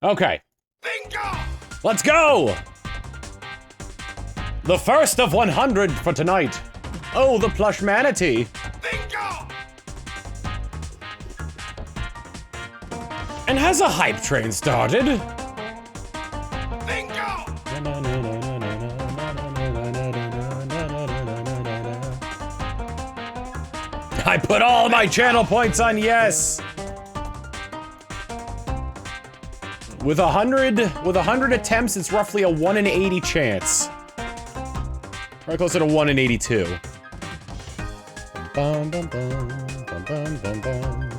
Okay. Bingo! Let's go! The first of 100 for tonight. Oh, the plush manatee. Bingo! And has a hype train started? Bingo! I put all my channel points on yes. With 100 attempts, it's roughly a 1 in 80 chance. Right closer to 1 in 82. Bum, bum, bum, bum, bum, bum, bum.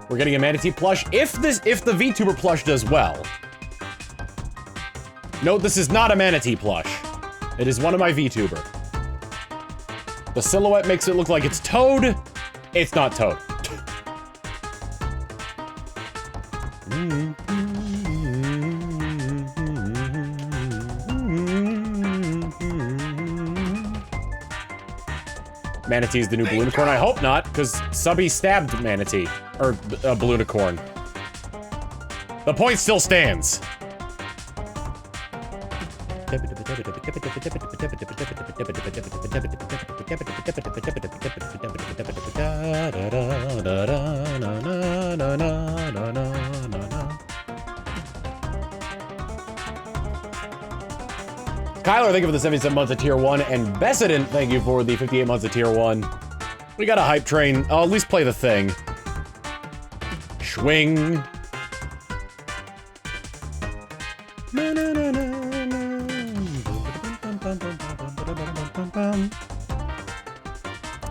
We're getting a manatee plush if the VTuber plush does well. Note this is not a manatee plush. It is one of my VTuber. The silhouette makes it look like it's Toad. It's not Toad. Manatee is the new Balloonicorn? I hope not, because Subby stabbed Manatee. Or, Balloonicorn. The point still stands. Kyler, thank you for the 77 months of Tier 1, and Bessident, thank you for the 58 months of Tier 1. We got a hype train. I'll at least play the thing. Swing.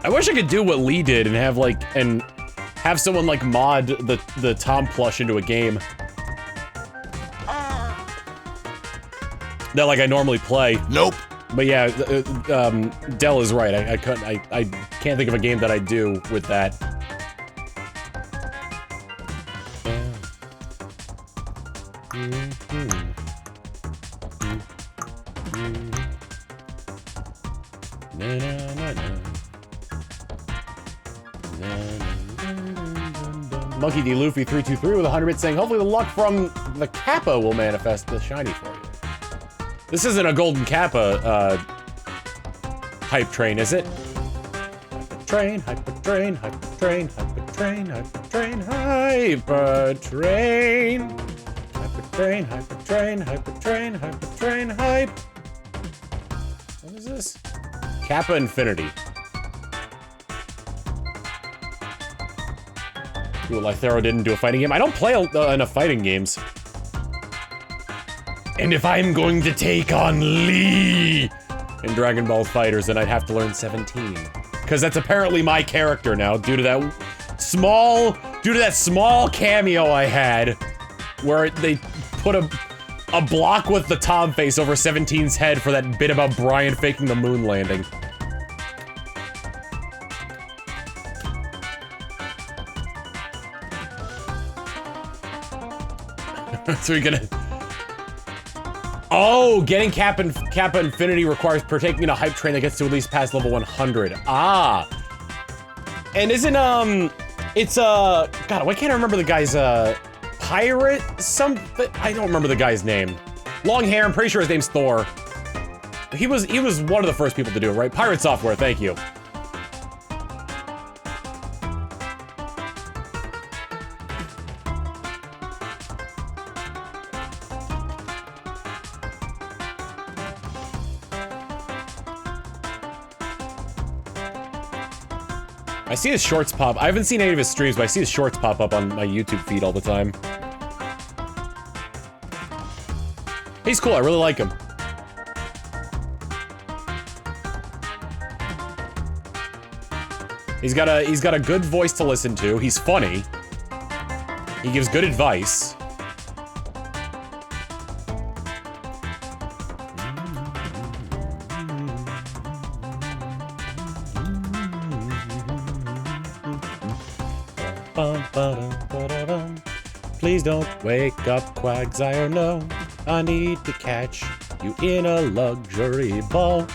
I wish I could do what Lee did and have like, have someone like mod the Tom plush into a game. That like I normally play. Nope. But yeah, Dell is right. I can't think of a game that I do with that. Monkey D. Luffy 323 with 100 bits saying, hopefully the luck from the Kappa will manifest the shiny for you. This isn't a golden Kappa, hype train, is it? Train, hyper train, hyper train, hyper train, hyper train, hyper train. Hyper train, hyper train, hyper train, hyper train, hype. What is this? Kappa Infinity. Ooh, Lythero didn't do a fighting game. I don't play enough fighting games. And if I'm going to take on Lee in Dragon Ball FighterZ, then I'd have to learn 17. Because that's apparently my character now, due to that small cameo I had, where they put a block with the Tom face over 17's head for that bit about Brian faking the moon landing. So we're gonna... Oh, getting Kappa Infinity requires partaking in a hype train that gets to at least past level 100. Ah. And isn't, it's, God, why can't I remember the guy's, Pirate something? I don't remember the guy's name. Long hair, I'm pretty sure his name's Thor. He was one of the first people to do it, right? Pirate Software, thank you. I see his shorts pop. I haven't seen any of his streams, but I see his shorts pop up on my YouTube feed all the time. He's cool, I really like him. He's got a good voice to listen to. He's funny. He gives good advice. Please don't wake up, Quagsire, no. I need to catch you in a luxury ball.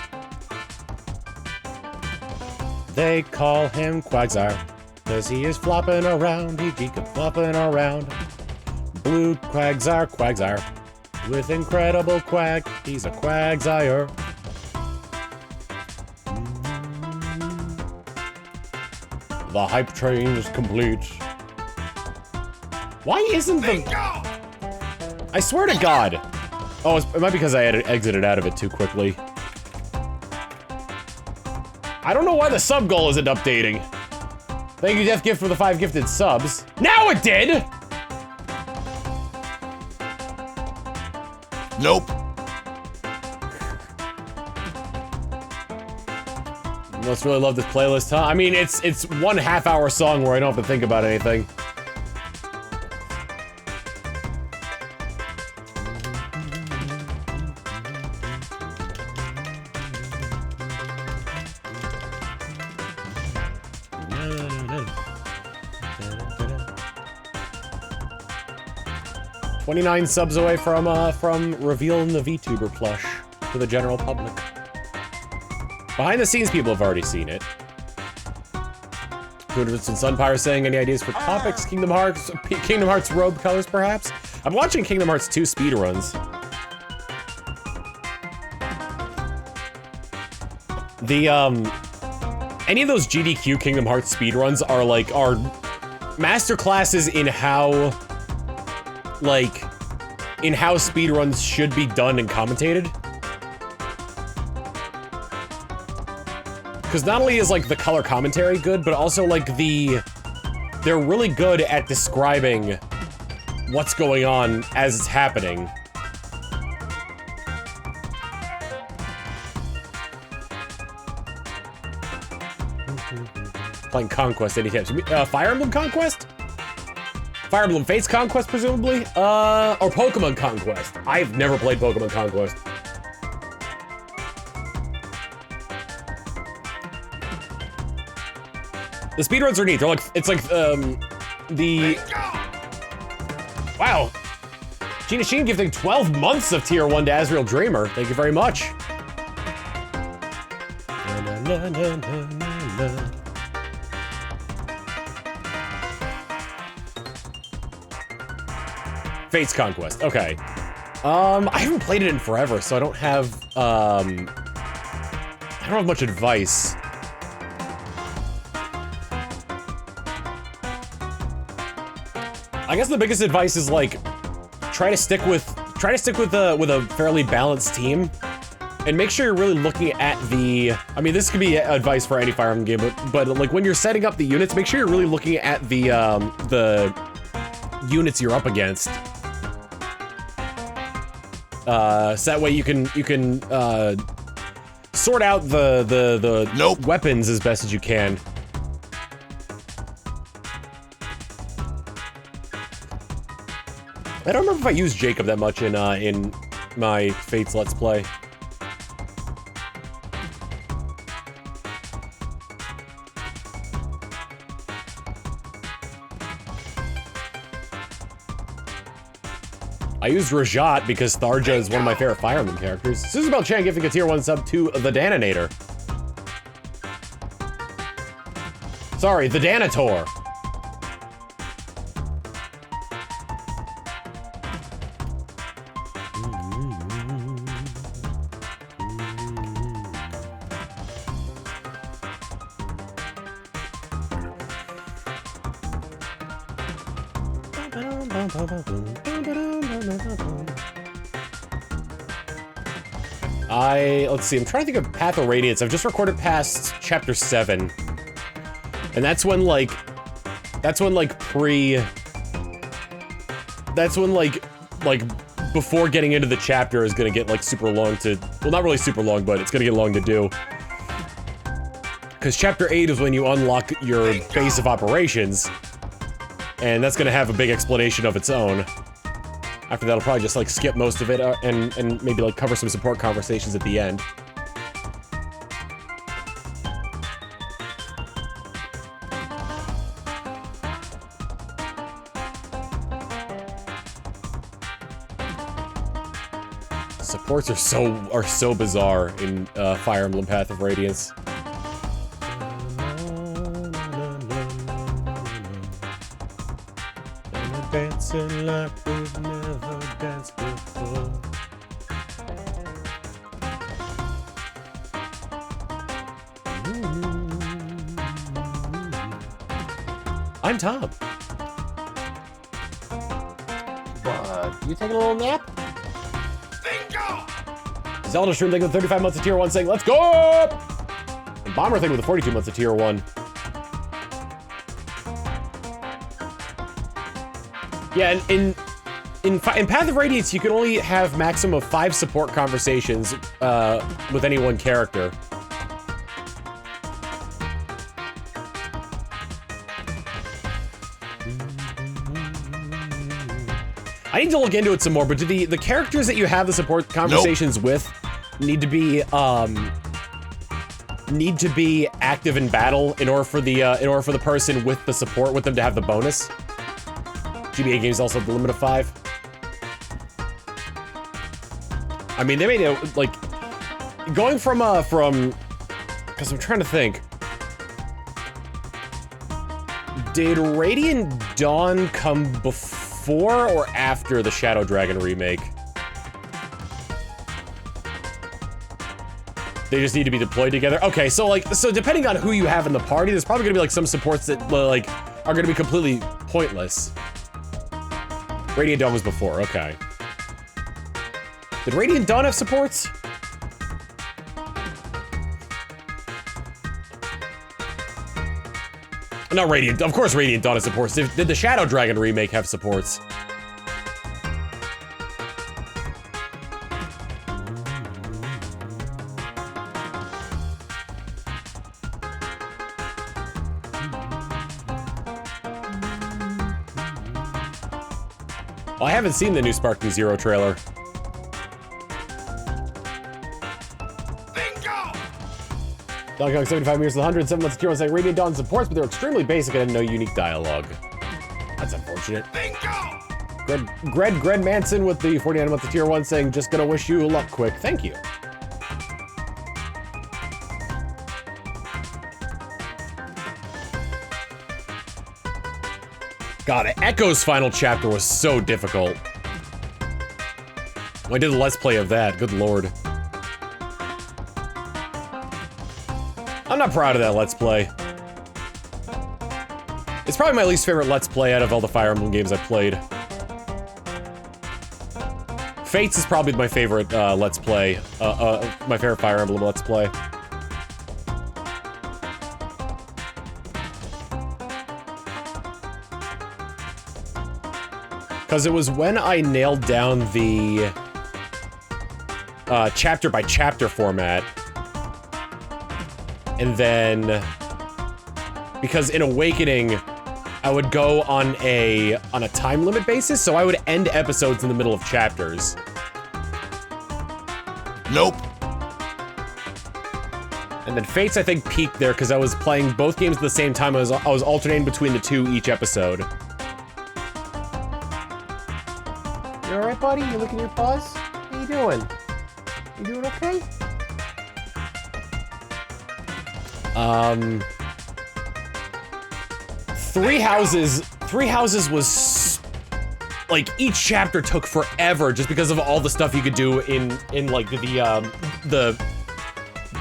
They call him Quagsire. 'cause he is flopping around, he keeps flopping around. Blue Quagsire, Quagsire. With incredible quag, he's a Quagsire. The hype train is complete. Why isn't the... I swear to God. Oh, it might be because I had exited out of it too quickly. I don't know why the sub goal isn't updating. Thank you, Death Gift, for the 5 gifted subs. Now it did! Nope. You must really love this playlist, huh? I mean, it's 1.5 hour song where I don't have to think about anything. $29 subs away from revealing the VTuber plush to the general public. Behind the scenes, people have already seen it. Goodrich and Sunpire saying, any ideas for topics? Kingdom Hearts robe colors, perhaps? I'm watching Kingdom Hearts 2 speedruns. The, any of those GDQ Kingdom Hearts speedruns are masterclasses in how speedruns should be done and commentated. Because not only is, the color commentary good, but also, they're really good at describing what's going on as it's happening. Playing Conquest anytime soon. Fire Emblem Conquest? Fire Emblem Fates Conquest, presumably? Or Pokemon Conquest. I've never played Pokemon Conquest. The speedruns are neat. They're wow. Gina Sheen gifting 12 months of Tier 1 to Azrael Dreamer. Thank you very much. Fates Conquest, okay. I haven't played it in forever, so I don't have much advice. I guess the biggest advice is try to stick with a fairly balanced team, and make sure you're really looking at the. I mean, this could be advice for any Fire Emblem game, but when you're setting up the units, make sure you're really looking at the units you're up against. So that way you can sort out the weapons as best as you can. I don't remember if I used Jacob that much in my Fates Let's Play. I used Rajat because Tharja is one of my favorite Fire Emblem characters. Susabel Chan giving a Tier 1 sub to the Daninator. Sorry, the Danator. Let's see, I'm trying to think of Path of Radiance. I've just recorded past Chapter 7. And that's when, before getting into the chapter is gonna get, super long to... Well, not really super long, but it's gonna get long to do. Because Chapter 8 is when you unlock your base of operations. And that's gonna have a big explanation of its own. After that, I'll probably just, skip most of it, and maybe, cover some support conversations at the end. Supports are so bizarre in Fire Emblem Path of Radiance. Dancing like we've never danced before. I'm Tom. But you taking a little nap? Bingo! Zelda Stream thing with 35 months of tier 1 saying, let's go! And Bomber thing with the 42 months of tier 1. Yeah, and in Path of Radiance, you can only have maximum of 5 support conversations with any one character. I need to look into it some more, but do the characters that you have the support conversations with need to be active in battle in order for the person with the support with them to have the bonus? GBA games also have the limit of 5. I mean, they made it like going from because I'm trying to think. Did Radiant Dawn come before or after the Shadow Dragon remake? They just need to be deployed together. Okay, so depending on who you have in the party, there's probably gonna be like some supports that like are gonna be completely pointless. Radiant Dawn was before, okay. Did Radiant Dawn have supports? No, Radiant, of course Radiant Dawn has supports. Did the Shadow Dragon remake have supports? Well, I haven't seen the new Sparking Zero trailer. Bingo! Donkey Kong 75 years to 100, 7 months of tier 1 saying Radiant Dawn supports, but they're extremely basic and no unique dialogue. That's unfortunate. Bingo! Gred Manson with the 49 months of tier 1 saying just gonna wish you luck quick. Thank you. God, Echo's final chapter was so difficult. When I did the Let's Play of that, good lord. I'm not proud of that Let's Play. It's probably my least favorite Let's Play out of all the Fire Emblem games I've played. Fates is probably my favorite Let's Play, my favorite Fire Emblem Let's Play. Because it was when I nailed down the chapter by chapter format. And then, because in Awakening, I would go on a time limit basis, so I would end episodes in the middle of chapters. Nope. And then Fates, I think, peaked there because I was playing both games at the same time. I was alternating between the two each episode. You alright, buddy? You licking your paws? How you doing? You doing okay? Three Houses was like each chapter took forever just because of all the stuff you could do in like the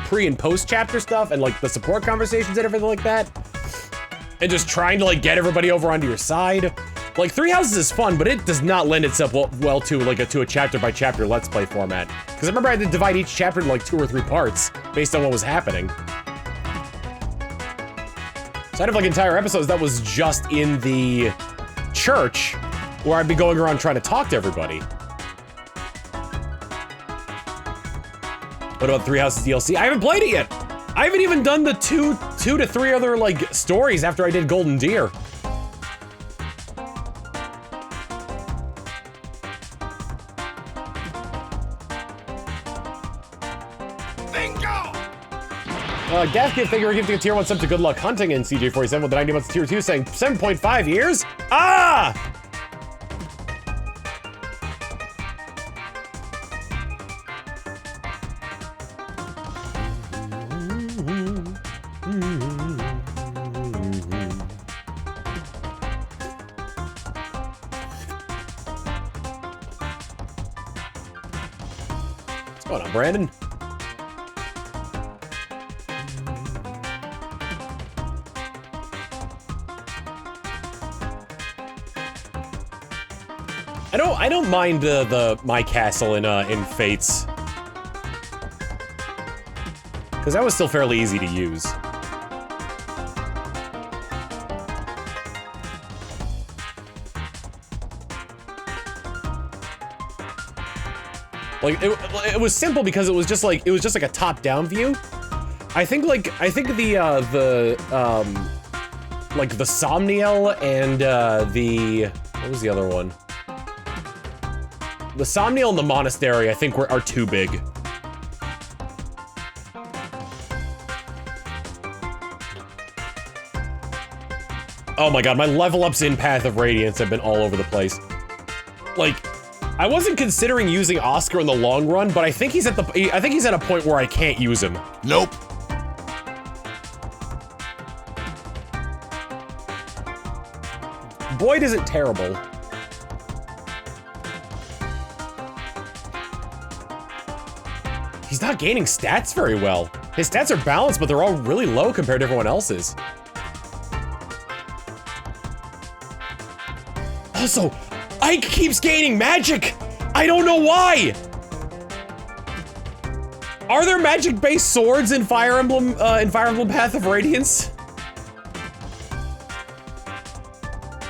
pre and post chapter stuff and like the support conversations and everything like that, and just trying to like get everybody over onto your side. Like, Three Houses is fun, but it does not lend itself well to like a chapter by chapter Let's Play format. Because I remember I had to divide each chapter into like 2 or 3 parts based on what was happening. So I'd have like entire episodes that was just in the church where I'd be going around trying to talk to everybody. What about Three Houses DLC? I haven't played it yet. I haven't even done the two to 3 other like stories after I did Golden Deer. Gaskip, thank you for gifting a tier 1 sub to Good Luck Hunting and CJ47 with the 90 months tier 2 saying 7.5 years? Ah! Come on, Brandon. I don't mind my castle in Fates, because that was still fairly easy to use. Like it was simple because it was just like a top-down view. I think the Somniel and what was the other one? The Somniel and the Monastery, I think, are too big. Oh my god, my level ups in Path of Radiance have been all over the place. Like, I wasn't considering using Oscar in the long run, but I think he's at a point where I can't use him. Nope. Boyd isn't terrible. He's not gaining stats very well. His stats are balanced, but they're all really low compared to everyone else's. Also, Ike keeps gaining magic! I don't know why! Are there magic-based swords in Fire Emblem Path of Radiance?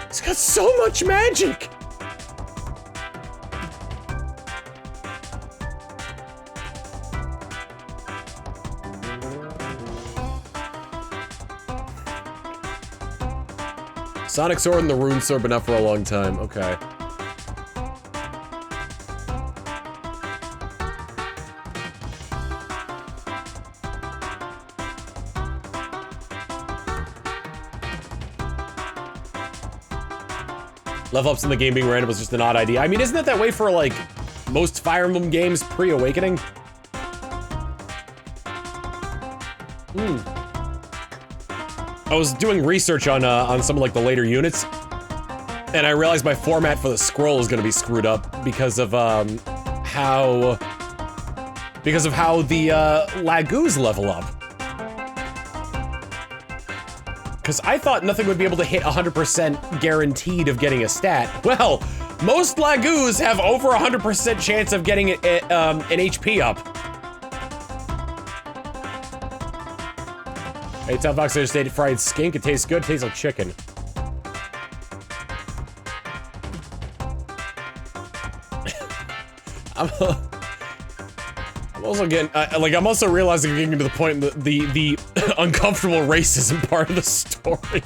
He's got so much magic! Sonic Sword and the Rune Sword been up for a long time. Okay. Level ups in the game being random was just an odd idea. I mean, isn't that way for, like, most Fire Emblem games pre-Awakening? I was doing research on some of, like, the later units, and I realized my format for the scroll is gonna be screwed up because of, how the, Laguz level up. Because I thought nothing would be able to hit 100% guaranteed of getting a stat. Well, most Laguz have over 100% chance of getting an HP up. Hey, Tough Fox there stated fried skink. It tastes good. It tastes like chicken. I'm also getting, I'm also realizing I'm getting to the point that the uncomfortable racism part of the story.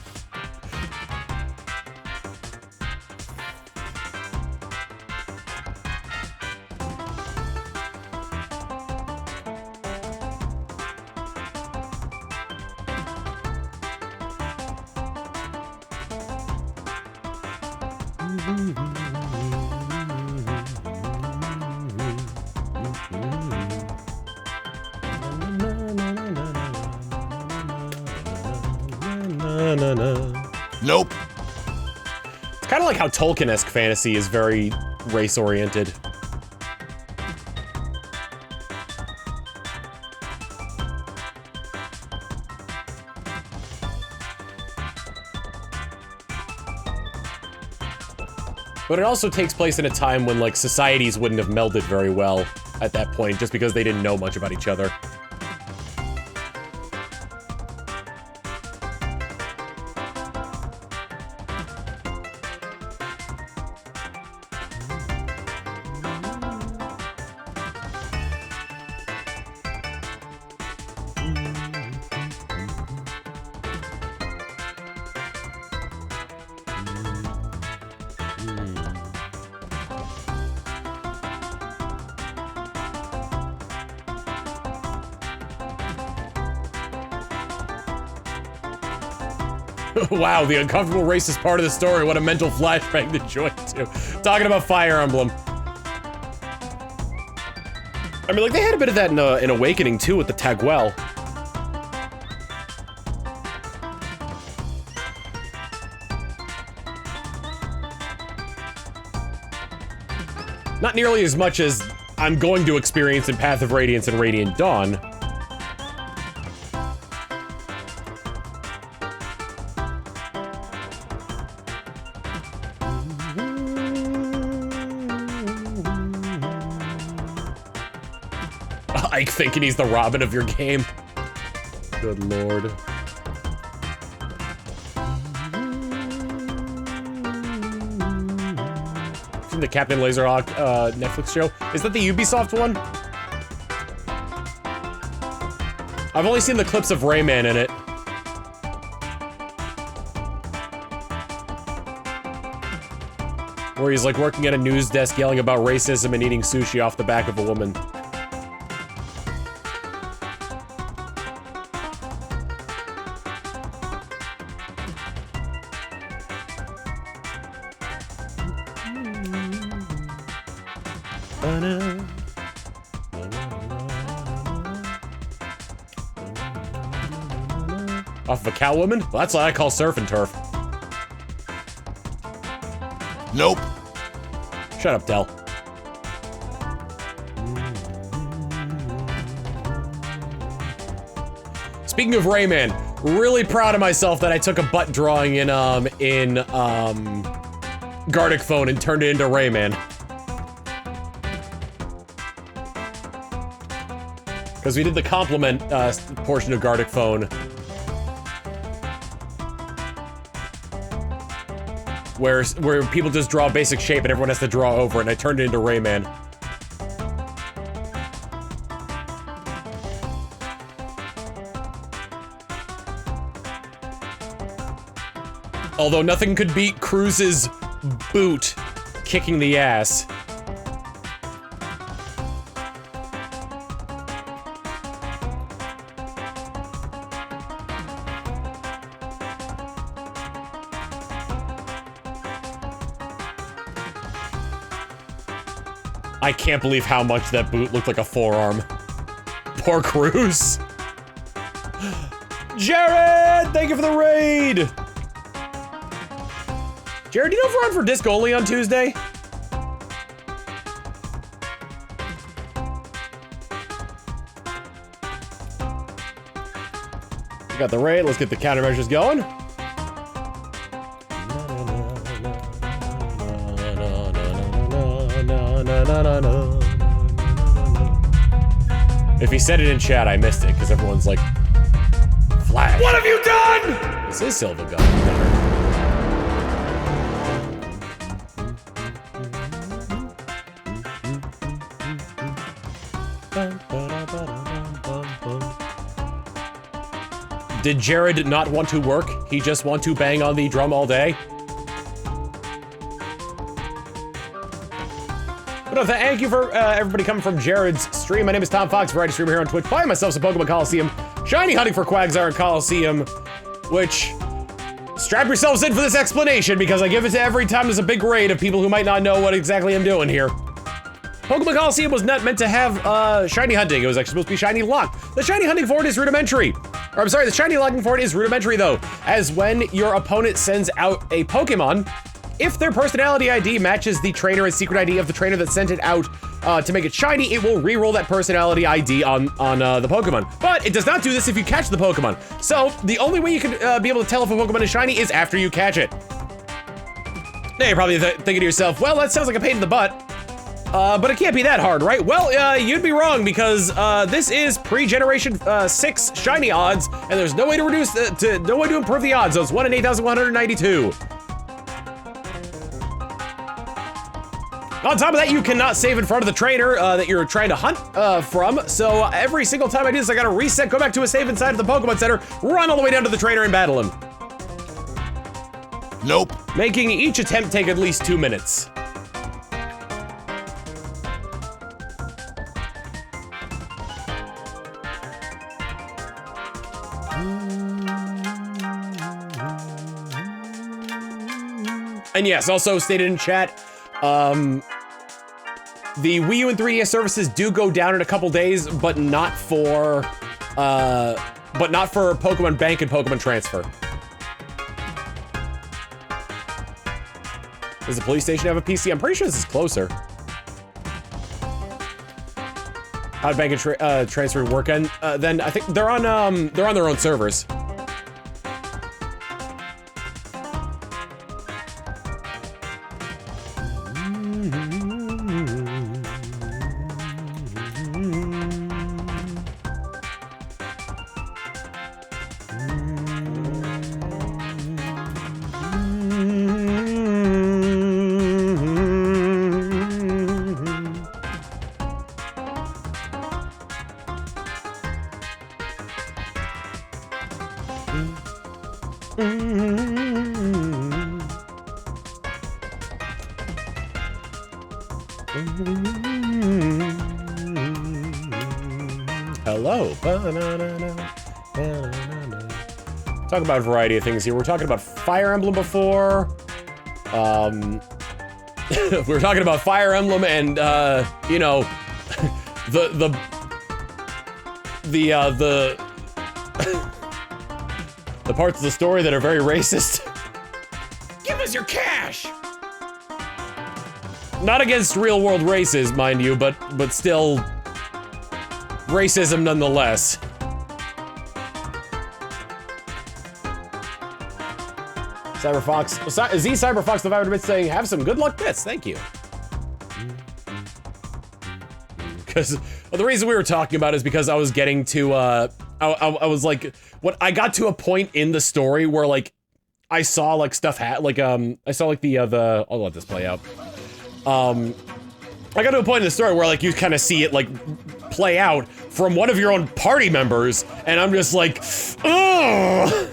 Nope. It's kind of like how Tolkien-esque fantasy is very race-oriented. But it also takes place in a time when, like, societies wouldn't have melded very well at that point, just because they didn't know much about each other. Wow, the uncomfortable racist part of the story. What a mental flashback to join to. Talking about Fire Emblem. I mean, like, they had a bit of that in Awakening, too, with the Taguel. Not nearly as much as I'm going to experience in Path of Radiance and Radiant Dawn. Ike thinking he's the Robin of your game. Good lord. Seen the Captain Laserhawk Netflix show? Is that the Ubisoft one? I've only seen the clips of Rayman in it. Where he's like working at a news desk yelling about racism and eating sushi off the back of a woman. Off of a cow woman? Well, that's what I call surf and turf. Nope. Shut up, Del. Speaking of Rayman, really proud of myself that I took a butt drawing in Gartic Phone and turned it into Rayman. Because we did the compliment portion of Gartic Phone. Where people just draw a basic shape and everyone has to draw over it, and I turned it into Rayman. Although nothing could beat Cruz's boot kicking the ass. I can't believe how much that boot looked like a forearm. Poor Cruz. Jared, thank you for the raid. Jared, do you know if we're on for disc only on Tuesday? We got the raid, let's get the countermeasures going. If he said it in chat, I missed it, because everyone's like, Flash. What have you done? This is Silva Gun. Did Jared not want to work? He just want to bang on the drum all day? But thank you for everybody coming from Jared's stream. My name is Tom Fox, variety streamer here on Twitch. Find myself some Pokemon Colosseum, shiny hunting for Quagsire and Colosseum, which, strap yourselves in for this explanation because I give it to every time there's a big raid of people who might not know what exactly I'm doing here. Pokemon Colosseum was not meant to have shiny hunting. It was actually supposed to be shiny lock. The shiny hunting for it is rudimentary. Or I'm sorry, the shiny locking for it is rudimentary though, as when your opponent sends out a Pokemon, if their personality ID matches the trainer and secret ID of the trainer that sent it out to make it shiny, it will re-roll that personality ID on the Pokemon. But it does not do this if you catch the Pokemon. So the only way you can be able to tell if a Pokemon is shiny is after you catch it. Now you're probably thinking to yourself, well, that sounds like a pain in the butt. But it can't be that hard, right? Well, you'd be wrong because this is pre-generation 6 shiny odds, and there's no way to reduce no way to improve the odds. So it's 1 in 8,192. On top of that, you cannot save in front of the trainer that you're trying to hunt from. So every single time I do this, I gotta reset, go back to a save inside of the Pokemon Center, run all the way down to the trainer and battle him. Nope. Making each attempt take at least 2 minutes. And yes, also stated in chat, the Wii U and 3DS services do go down in a couple days, but not for Pokemon Bank and Pokemon Transfer. Does the police station have a PC? I'm pretty sure this is closer. how to bank and transfer work, and then I think they're on their own servers. Hello. Talk about a variety of things here. We're talking about Fire Emblem before. We were talking about Fire Emblem and you know, the the parts of the story that are very racist. Give us your cash! Not against real-world races, mind you, but still racism nonetheless. Cyberfox, Z Cyberfox the 500 bits saying, have some good luck bits, thank you. Because the reason we were talking about is because I was getting to, I was like, I got to a point in the story where like, I saw like stuff I saw like I'll let this play out. I got to a point in the story where like, you kind of see it like, play out from one of your own party members, and I'm just like, ugh!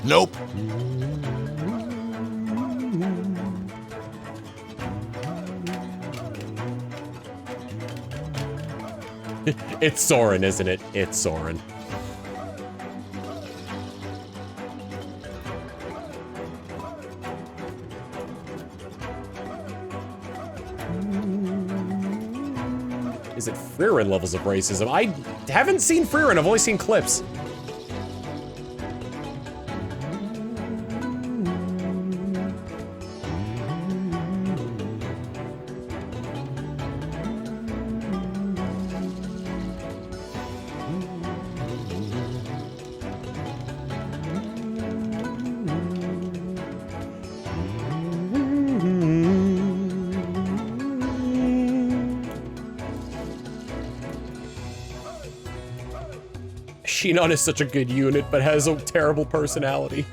Nope. It's Soren, isn't it? It's Soren. Is it Frieren levels of racism? I haven't seen Frieren, I've only seen clips. Shinon is such a good unit, but has a terrible personality.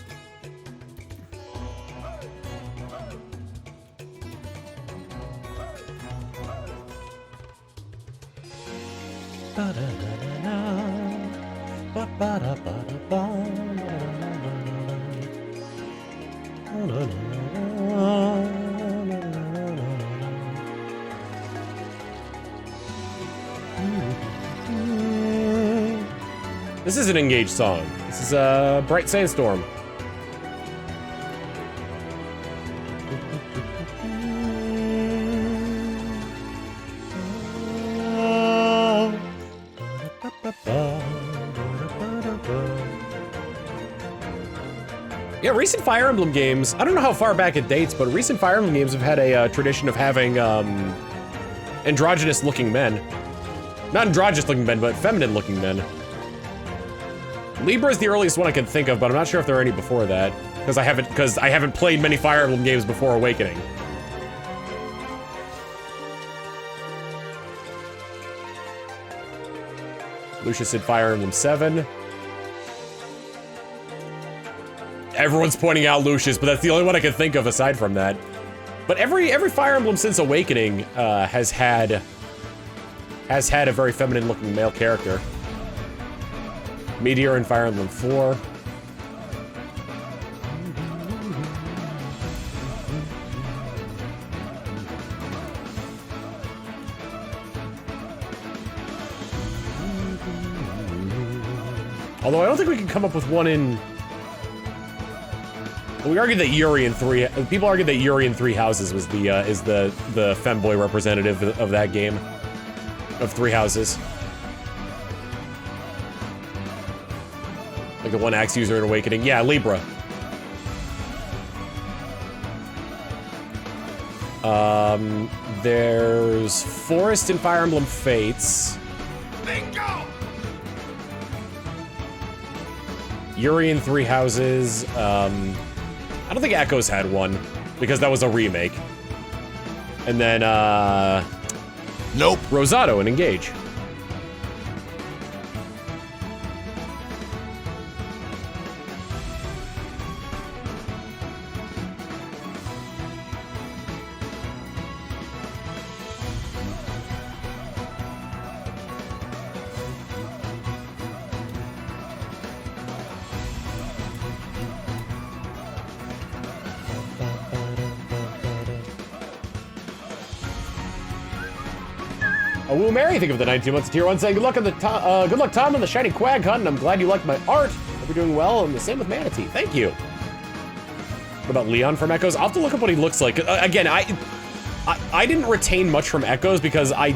This is an engaged song. This is a Bright Sandstorm. Yeah, recent Fire Emblem games, I don't know how far back it dates, but recent Fire Emblem games have had a tradition of having androgynous-looking men. Not androgynous-looking men, but feminine-looking men. Libra is the earliest one I can think of, but I'm not sure if there are any before that, because I haven't played many Fire Emblem games before Awakening. Lucius said Fire Emblem 7. Everyone's pointing out Lucius, but that's the only one I can think of aside from that. But every Fire Emblem since Awakening has had a very feminine-looking male character. Meteor in Fire Emblem 4. Although I don't think we can come up with one in... We argued that Yuri in people argued that Yuri in Three Houses was the is the femboy representative of that game, of Three Houses. Like the one axe user in Awakening. Yeah, Libra. There's Forest in Fire Emblem Fates. Bingo! Yuri in Three Houses. I don't think Echoes had one, because that was a remake. And then, Nope. Rosado and Engage. Woo Mary, think of the 19 months of tier 1 saying, good luck, good luck, Tom, on the shiny quag hunt, and I'm glad you liked my art. Hope you're doing well, and the same with Manatee. Thank you. What about Leon from Echoes? I'll have to look up what he looks like. Again, I didn't retain much from Echoes because that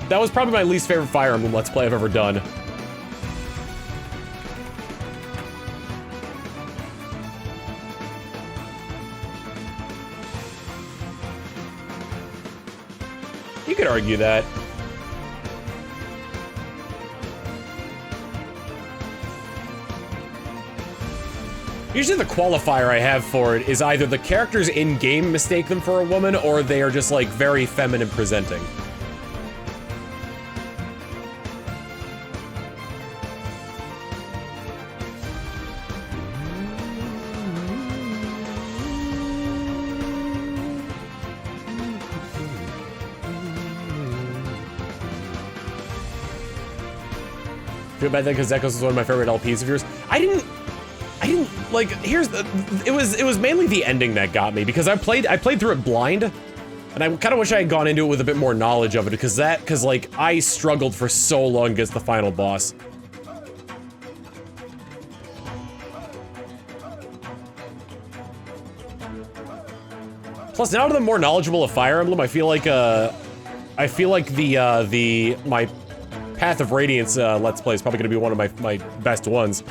was probably my least favorite Fire Emblem Let's Play I've ever done. You could argue that. Usually the qualifier I have for it is either the characters in-game mistake them for a woman, or they are just, like, very feminine presenting. Feel bad then, because Echoes was one of my favorite LPs of yours. I didn't like. Here's the. It was mainly the ending that got me, because I played through it blind, and I kind of wish I had gone into it with a bit more knowledge of it, because like I struggled for so long against the final boss. Plus, now that I'm more knowledgeable of Fire Emblem, I feel like my Path of Radiance Let's Play is probably going to be one of my best ones.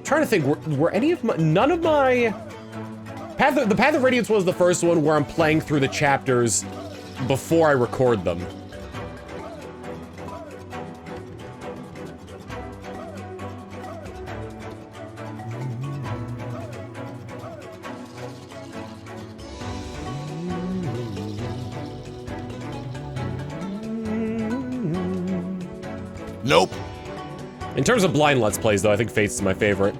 Trying to think, were any of my, none of my, the Path of Radiance was the first one where I'm playing through the chapters before I record them. Nope. In terms of blind Let's Plays, though, I think Fates is my favorite.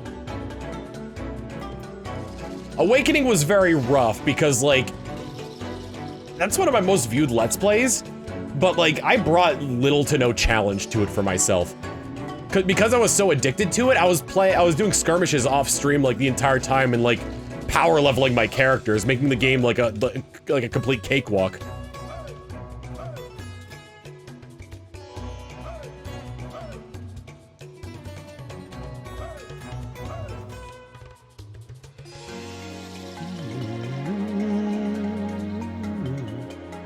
Awakening was very rough because, like, that's one of my most viewed Let's Plays, but, like, I brought little to no challenge to it for myself. Because I was so addicted to it, I was doing skirmishes off stream, like, the entire time and, like, power leveling my characters, making the game like a complete cakewalk.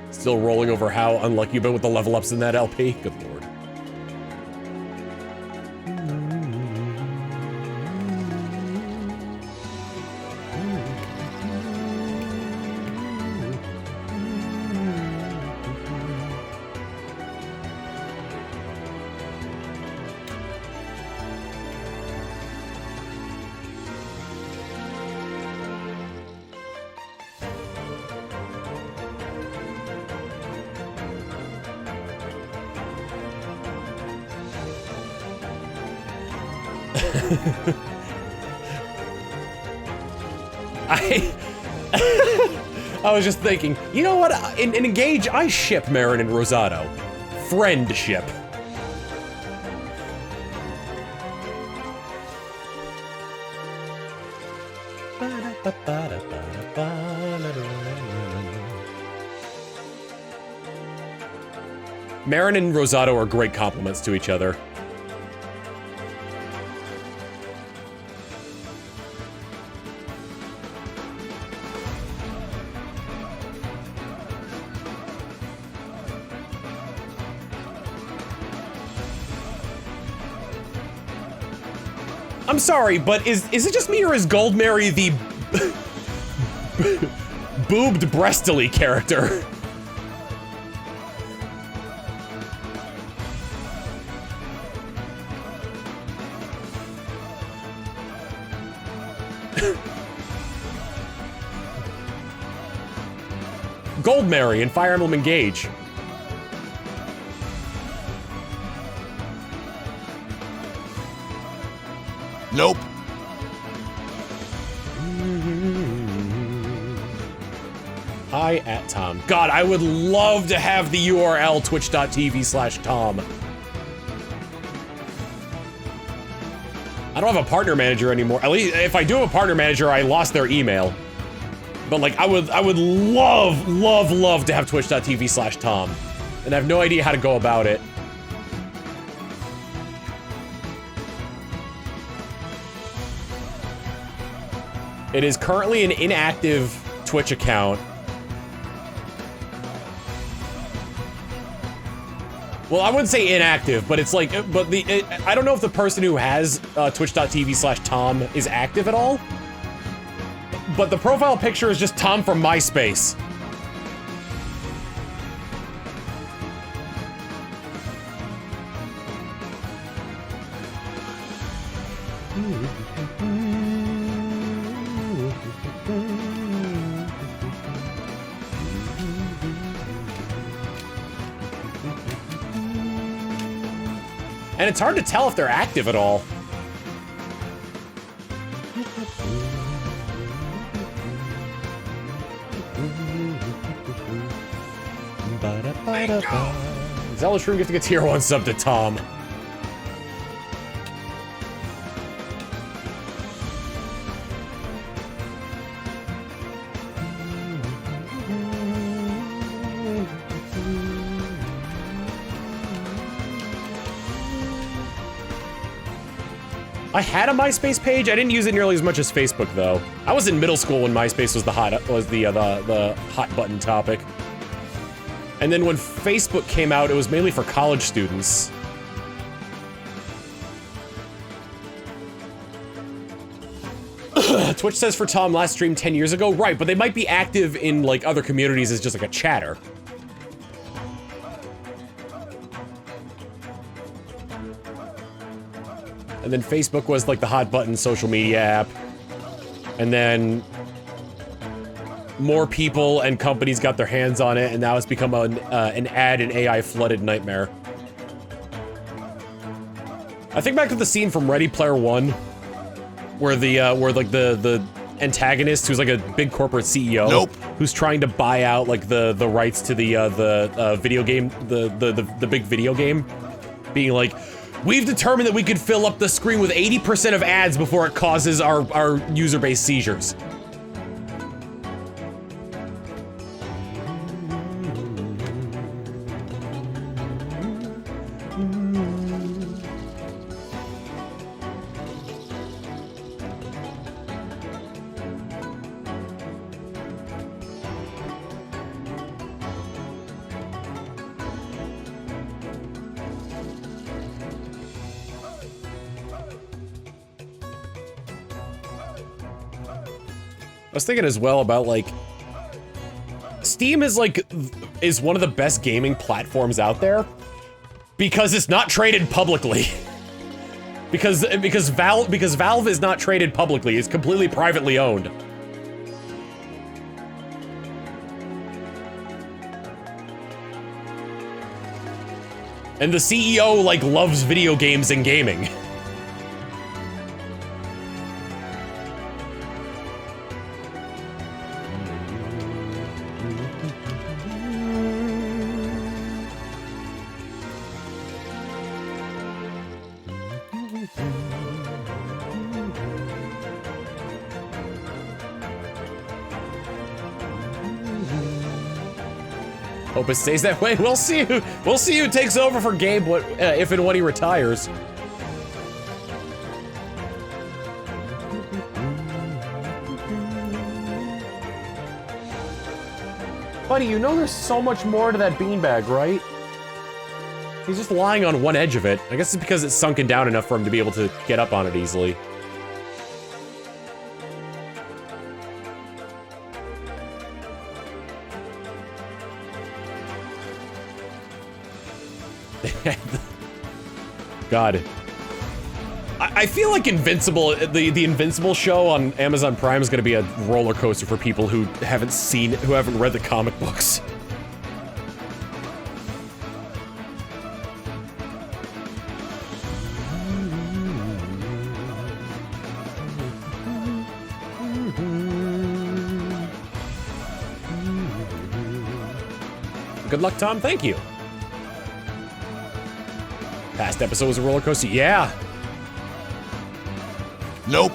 Still rolling over how unlucky you've been with the level ups in that LP? Good lord. I was just thinking, you know what? In Engage, I ship Marin and Rosado. Friendship. Marin and Rosado are great compliments to each other. I'm sorry, but is it just me or is Gold Mary the boobed breastily character. Gold Mary in Fire Emblem Engage. Nope. Hi at Tom. God, I would love to have the URL twitch.tv/Tom. I don't have a partner manager anymore. At least if I do have a partner manager, I lost their email. But like, I would love to have twitch.tv/Tom. And I have no idea how to go about it. It is currently an inactive Twitch account. Well, I wouldn't say inactive, but it's like, I don't know if the person who has twitch.tv/Tom is active at all. But the profile picture is just Tom from MySpace. And it's hard to tell if they're active at all. Zealous Shroom gets to get tier 1 sub to Tom. I had a MySpace page. I didn't use it nearly as much as Facebook, though. I was in middle school when MySpace was the hot button topic. And then when Facebook came out, it was mainly for college students. Twitch says for Tom last stream 10 years ago. Right, but they might be active in like other communities as just like a chatter. And then Facebook was like the hot button social media app. And then more people and companies got their hands on it, and now it's become an ad and AI flooded nightmare. I think back to the scene from Ready Player One, where the antagonist, who's like a big corporate CEO, Nope. who's trying to buy out like the rights to the video game, the big video game, being like, we've determined that we could fill up the screen with 80% of ads before it causes our user base seizures. I was thinking as well about like, Steam is one of the best gaming platforms out there because it's not traded publicly. because Valve is not traded publicly, it's completely privately owned. And the CEO like loves video games and gaming. Hope it stays that way. We'll see who takes over for Gabe if and when he retires. Buddy, you know there's so much more to that beanbag, right? He's just lying on one edge of it. I guess it's because it's sunken down enough for him to be able to get up on it easily. God. I feel like Invincible, the Invincible show on Amazon Prime is gonna be a roller coaster for people who haven't read the comic books. Good luck, Tom. Thank you. Past episode was a roller coaster. Yeah. Nope.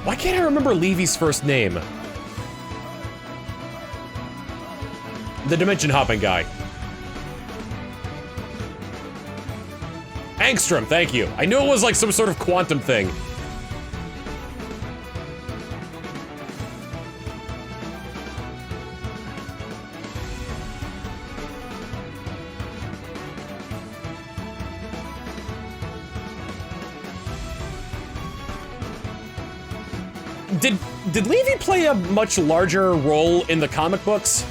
Why can't I remember Levy's first name? The dimension hopping guy. Angstrom, thank you. I knew it was like some sort of quantum thing. Did Levy play a much larger role in the comic books?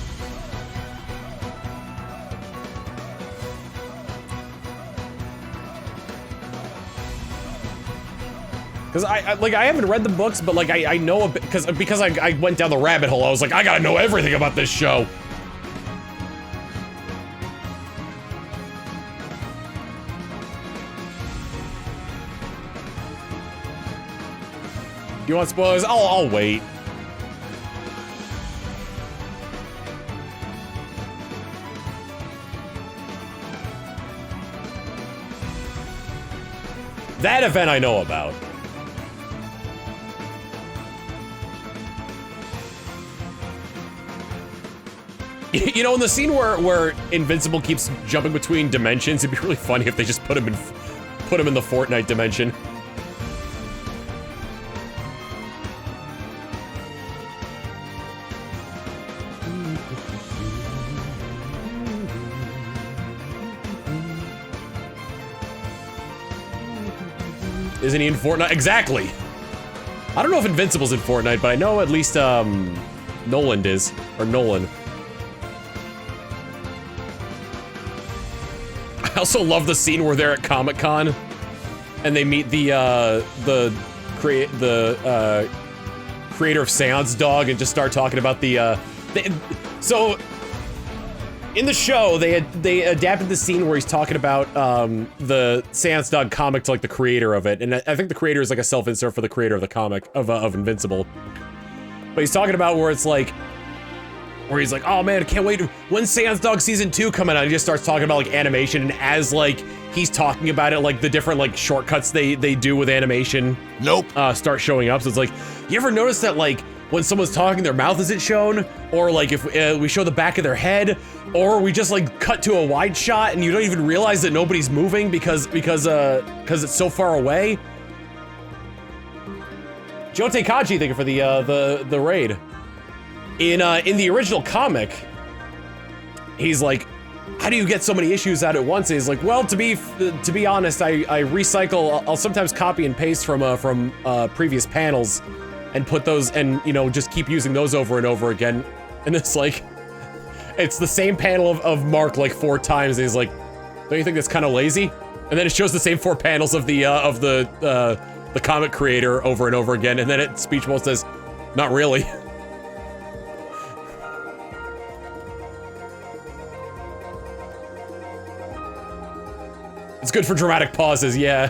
Because I haven't read the books, but like I know a bit because I went down the rabbit hole. I was like, I gotta know everything about this show. You want spoilers? I'll wait. That event I know about. You know, in the scene where Invincible keeps jumping between dimensions, it'd be really funny if they just put him in the Fortnite dimension. Isn't he in Fortnite? Exactly! I don't know if Invincible's in Fortnite, but I know at least, Nolan is. Or Nolan. I also love the scene where they're at Comic-Con, and they meet the creator of Seance Dog and just start talking about so... In the show, they adapted the scene where he's talking about the Seance Dog comic to like the creator of it, and I think the creator is like a self-insert for the creator of the comic of Invincible. But he's talking about where it's like, where he's like, oh man, I can't wait. When's Seance Dog season 2 coming out? He just starts talking about like animation, and as like he's talking about it, like the different like shortcuts they do with animation. Nope. Start showing up. So it's like, you ever notice that like when someone's talking, their mouth isn't shown, or like if we show the back of their head, or we just like cut to a wide shot and you don't even realize that nobody's moving because it's so far away. Jote Kaji, thank you for the raid. In the original comic, he's like, how do you get so many issues out at once? And he's like, well, to be honest, I recycle. I'll sometimes copy and paste from previous panels and put those, and you know, just keep using those over and over again. And it's like, it's the same panel of Mark like 4 times. And he's like, don't you think that's kind of lazy? And then it shows the same 4 panels of the comic creator over and over again. And then it speech bubble says, not really. It's good for dramatic pauses, yeah.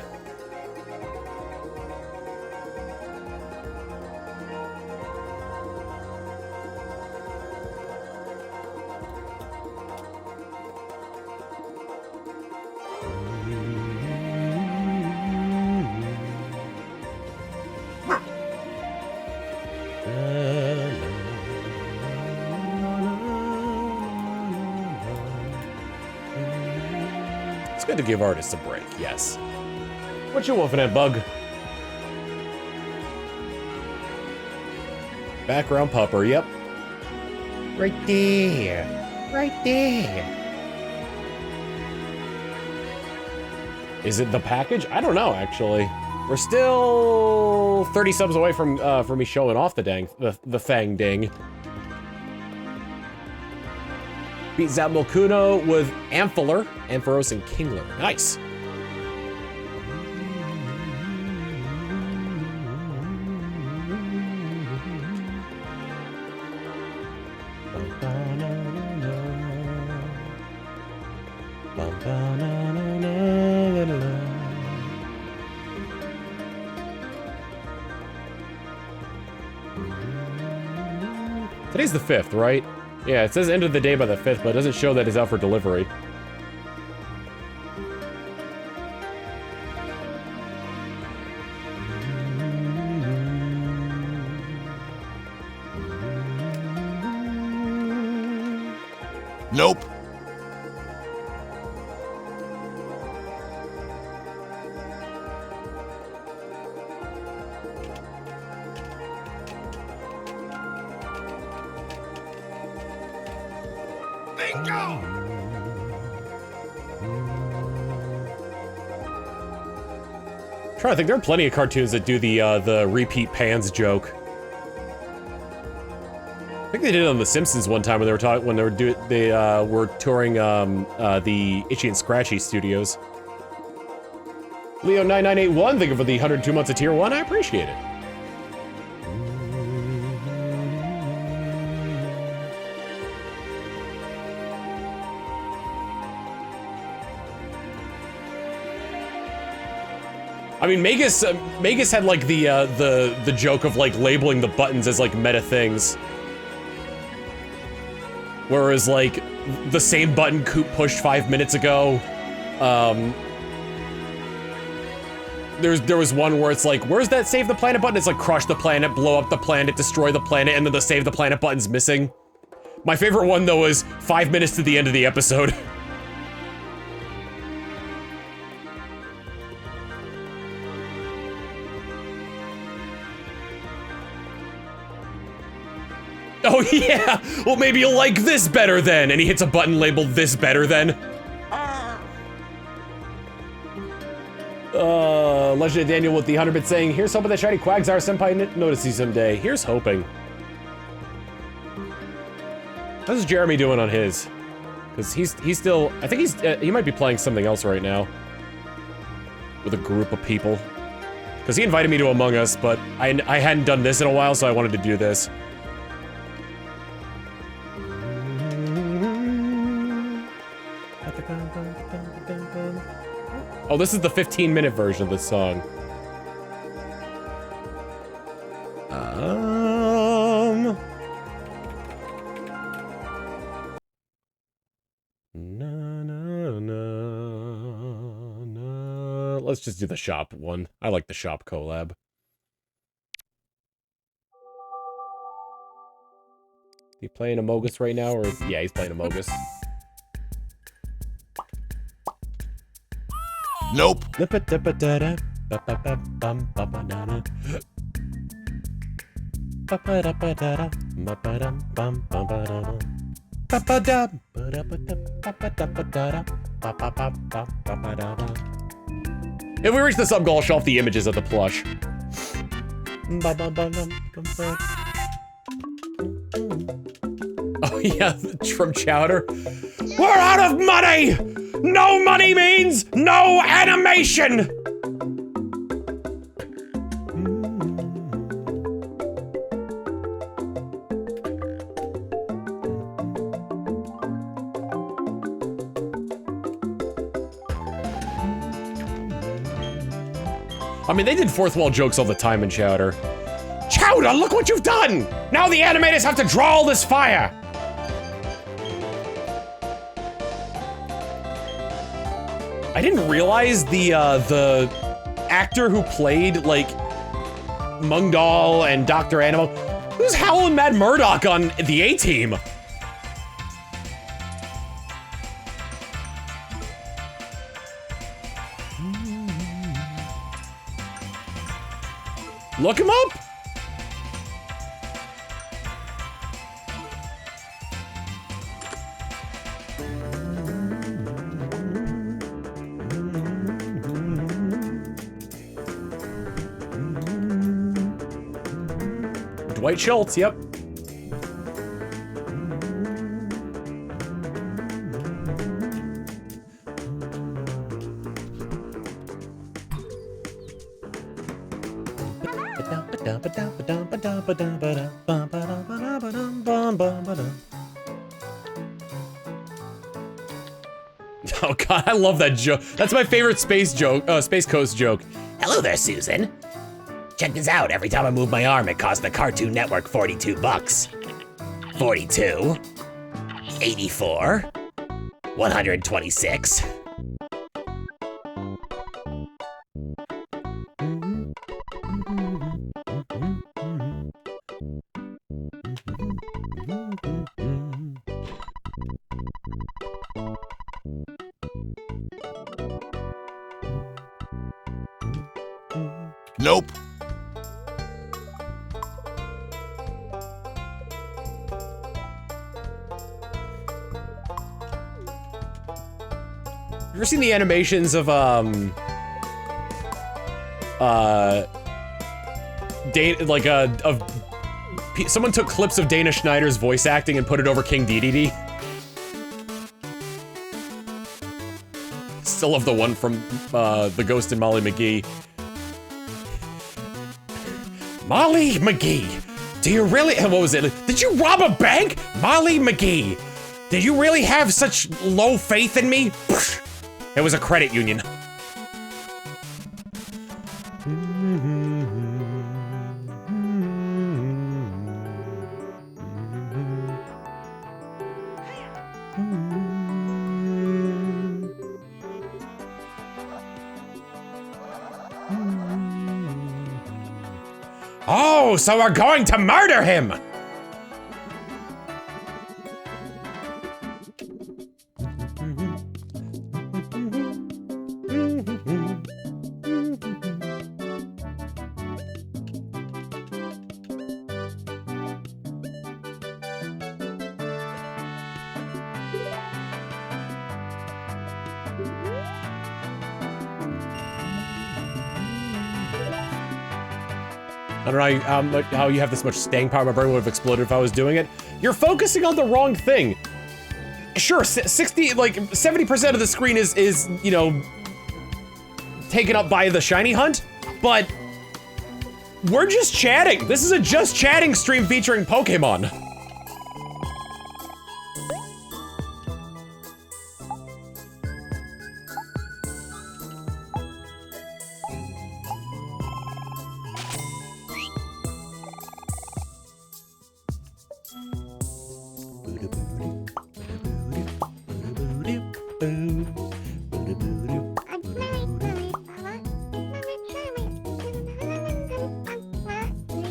It's good to give artists a break, yes. What you wolfing at, bug? Background pupper, yep. Right there. Right there. Is it the package? I don't know, actually. We're still 30 subs away from me showing off the fang ding. Beat Zapmokuno with Amphaler, Ampharos, and Kingler. Nice. Today's the 5th, right? Yeah, it says end of the day by the 5th, but it doesn't show that it's out for delivery. Nope. Bingo! Trying to think, there are plenty of cartoons that do the repeat pans joke. I think they did it on The Simpsons one time when they were touring the Itchy and Scratchy studios. Leo9981, thank you for the 102 months of tier 1. I appreciate it. I mean, Magus had like the joke of like labeling the buttons as like meta things. Whereas, like, the same button Coop pushed 5 minutes ago, there was one where it's like, where's that save the planet button? It's like, crush the planet, blow up the planet, destroy the planet, and then the save the planet button's missing. My favorite one, though, is 5 minutes to the end of the episode. Oh yeah! Well, maybe you'll like this better then! And he hits a button labeled this better then. Legend of Daniel with the 100-bit saying, here's hoping that shiny Quagsire senpai notices you someday. Here's hoping. How's Jeremy doing on his? Because he's still, I think he might be playing something else right now. With a group of people. Because he invited me to Among Us, but I hadn't done this in a while, so I wanted to do this. Oh, this is the 15-minute version of this song. Let's just do the shop one. I like the shop collab. He playing Amogus right now, or yeah, he's playing Amogus. Nope. If we reach the sub goal, I'll show off the images of the plush. Oh yeah, from Chowder. We're out of money! No money means no animation! I mean, they did fourth wall jokes all the time in Chowder. Chowder, look what you've done! Now the animators have to draw all this fire! I didn't realize the actor who played, like, Mungdal and Dr. Animal, who's Howlin' Mad Murdoch on the A-Team? Look him up! Dwight Schultz, yep. Oh god, I love that joke. That's my favorite space joke, Space Coast joke. Hello there, Susan. Check this out. Every time I move my arm, it costs the Cartoon Network 42 bucks. 42. 84. 126. Nope. You ever seen the animations of someone took clips of Dana Schneider's voice acting and put it over King Dedede? Still love the one from The Ghost and Molly McGee. Molly McGee, do you really, what was it? Did you rob a bank? Molly McGee, did you really have such low faith in me? It was a credit union. Oh, so we're going to murder him! I don't know how you have this much staying power. My brain would have exploded if I was doing it. You're focusing on the wrong thing. Sure, 70% of the screen is, you know, taken up by the shiny hunt, but we're just chatting. This is a just chatting stream featuring Pokemon.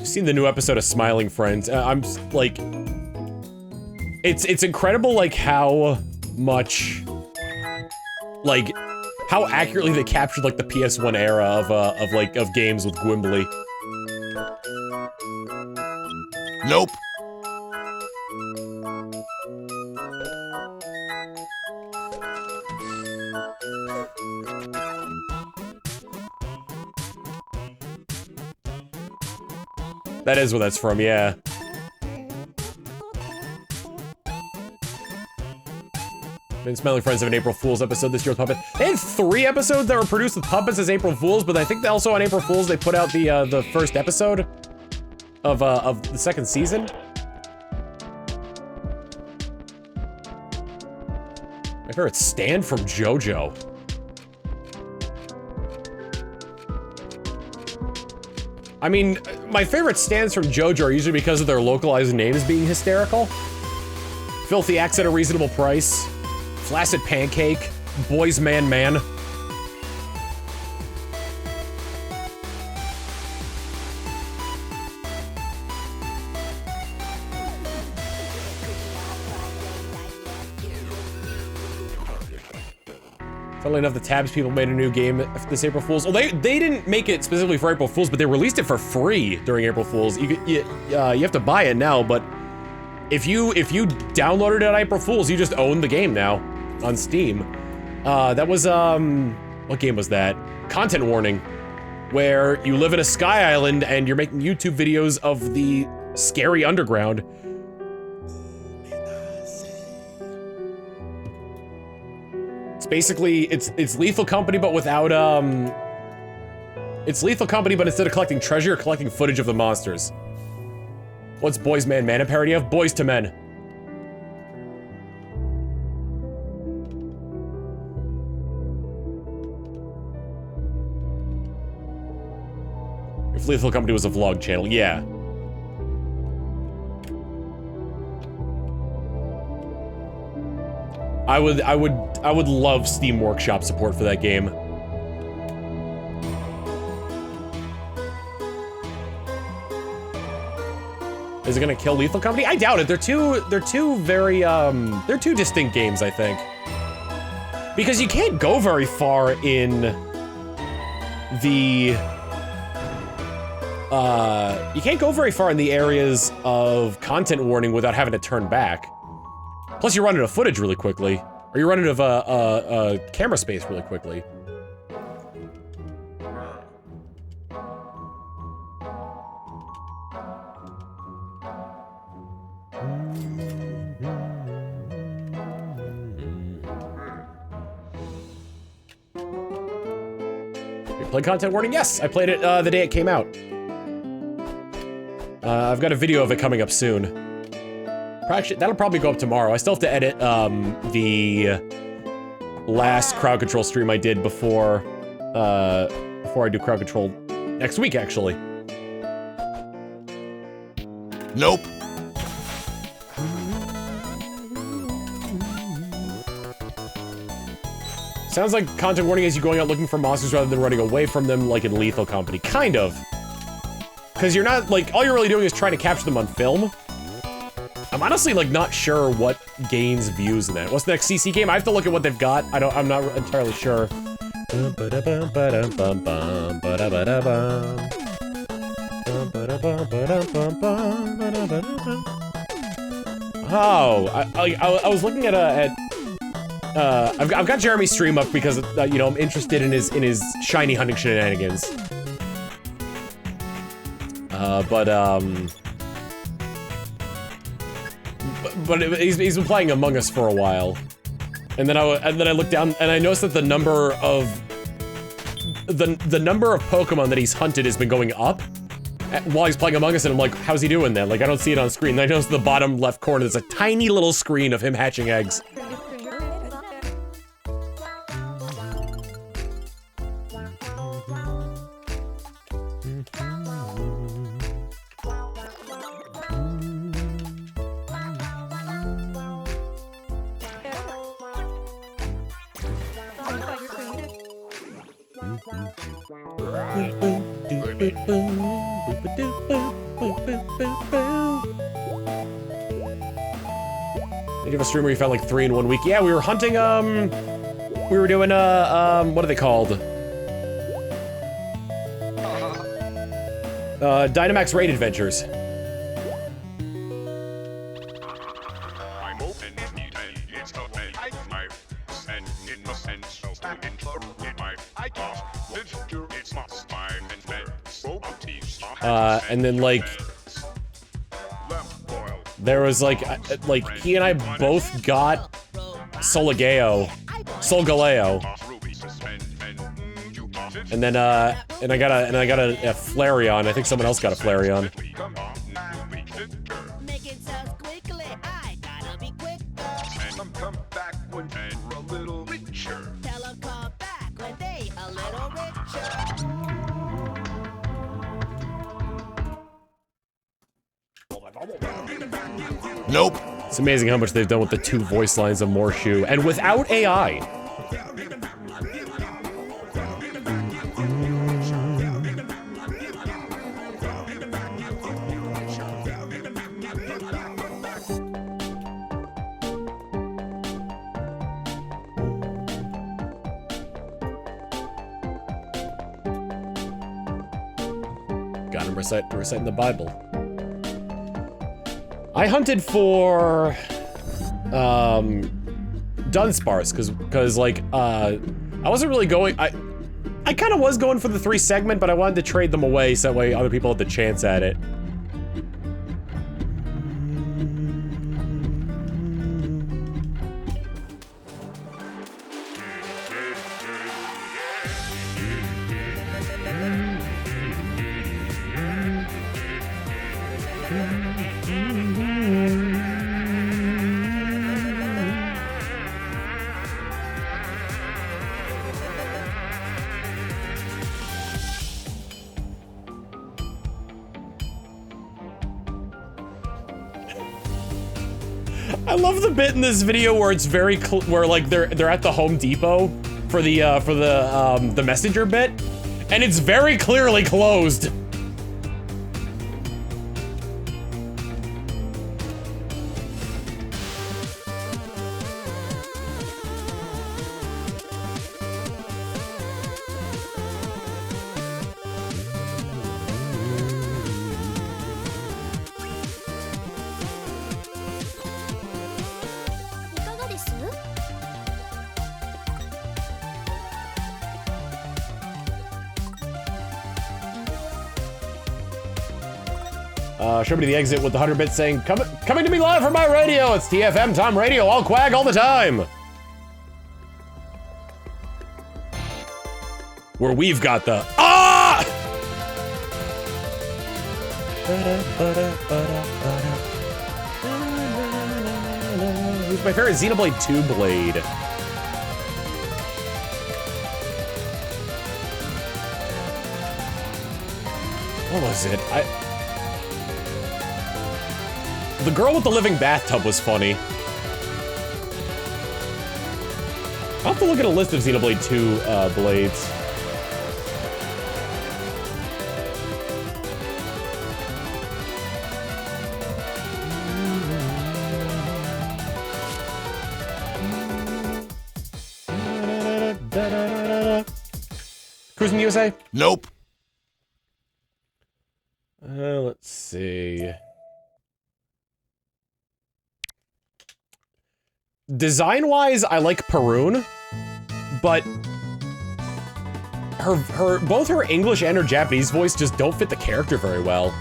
Seen the new episode of Smiling Friends. I'm like, it's incredible, like how much, like how accurately they captured like the PS1 era of games with Gwimbly. Nope. That is where that's from, yeah. Been Smiling Friends have an April Fool's episode this year with puppets. They had 3 episodes that were produced with puppets as April Fool's, but I think they also on April Fool's they put out the first episode of the second season. My favorite stand from JoJo. I mean, my favorite stands from JoJo are usually because of their localized names being hysterical. Filthy Axe at a Reasonable Price, Flaccid Pancake, Boys Man Man. Funnily enough, the Tabs people made a new game this April Fool's. Well, they didn't make it specifically for April Fool's, but they released it for free during April Fool's. You have to buy it now, but if you downloaded it on April Fool's, you just own the game now on Steam. That was what game was that? Content Warning, where you live in a sky island and you're making YouTube videos of the scary underground. Basically, it's Lethal Company, but without It's Lethal Company, but instead of collecting treasure, you're collecting footage of the monsters. What's Boys Man Man a parody of? Boys to Men. If Lethal Company was a vlog channel, yeah. I would love Steam Workshop support for that game. Is it gonna kill Lethal Company? I doubt it. They're two very they're two distinct games, I think. Because you can't go very far in the you can't go very far in the areas of content warning without having to turn back. Plus, you run out of footage really quickly, or you run out of camera space really quickly. You played content warning? Yes, I played it the day it came out. I've got a video of it coming up soon. That'll probably go up tomorrow. I still have to edit the last crowd control stream I did before I do crowd control next week, actually. Nope. Sounds like content warning is you going out looking for monsters rather than running away from them like in Lethal Company. Kind of. Because you're not, like, all you're really doing is trying to capture them on film. I'm honestly, like, not sure what gains views in that. What's the next CC game? I have to look at what they've got. I'm not entirely sure. Oh, I was looking at I've got Jeremy's stream up because you know, I'm interested in his shiny hunting shenanigans. But he's been playing Among Us for a while, and then I looked down and I noticed that the number of Pokemon that he's hunted has been going up while he's playing Among Us, and I'm like, how's he doing that? Like, I don't see it on screen. And I noticed in the bottom left corner there's a tiny little screen of him hatching eggs. Did you have a stream where you found like 3 in 1 week? Yeah, we were hunting, we were doing, what are they called? Dynamax Raid Adventures. And then, like, there was, like, he and I both got Solgaleo. And then, and I got a Flareon. I think someone else got a Flareon. Nope. It's amazing how much they've done with the 2 voice lines of Morshu, and without AI. Got him reciting the Bible. I hunted for Dunsparce because like I wasn't really going. I kind of was going for the 3 segment, but I wanted to trade them away so that way other people had the chance at it. I love the bit in this video where it's very where like they're at the Home Depot for the messenger bit, and it's very clearly closed. Show me the exit with the 100 bits saying, coming to me live from my radio. It's TFM Tom Radio, all Quag all the time. Where we've got the, ah! Who's my favorite Xenoblade 2 blade? What was it? The girl with the living bathtub was funny. I'll have to look at a list of Xenoblade 2 blades. Cruising USA? Nope. Let's see. Design-wise, I like Perun, but both her English and her Japanese voice just don't fit the character very well.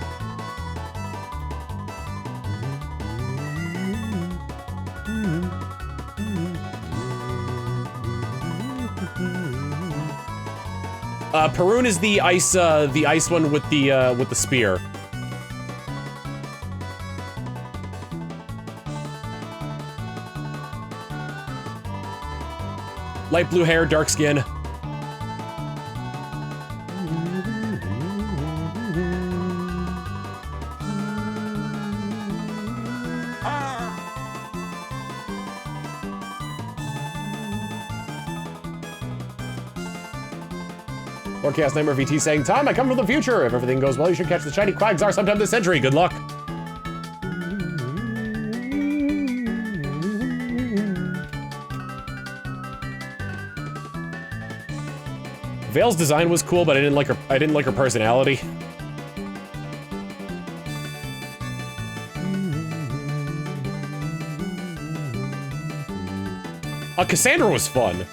Perun is the ice one with the spear. Light blue hair, dark skin. Forecast Nightmare VT saying, Tom, I come from the future. If everything goes well, you should catch the shiny Quagsire sometime this century. Good luck. Vale's design was cool, but I didn't like her personality. Cassandra was fun.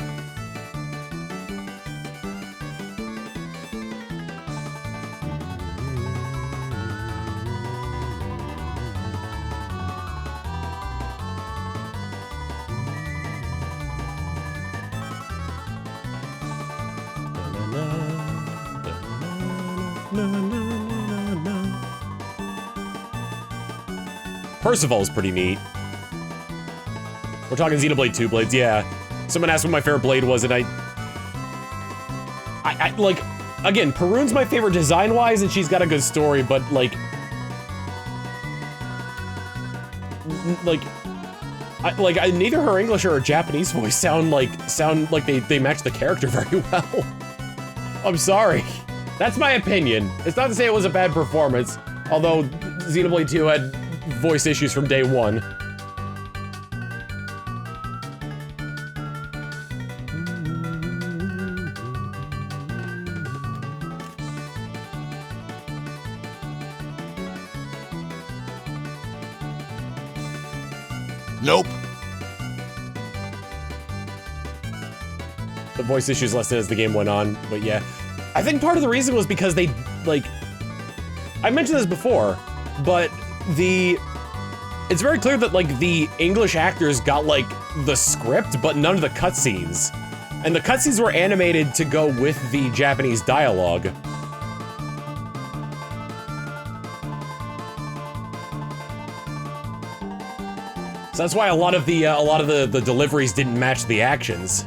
Percival's pretty neat. We're talking Xenoblade 2 blades, yeah. Someone asked what my favorite blade was, and I like, again, Perun's my favorite design-wise, and she's got a good story, but, like, neither her English or her Japanese voice sound like they match the character very well. I'm sorry. That's my opinion. It's not to say it was a bad performance, although Xenoblade 2 had voice issues from day one. Nope. The voice issues lessened as the game went on, but yeah. I think part of the reason was because they, like, I mentioned this before, but it's very clear that, like, the English actors got, like, the script, but none of the cutscenes. And the cutscenes were animated to go with the Japanese dialogue. So that's why a lot of the deliveries didn't match the actions.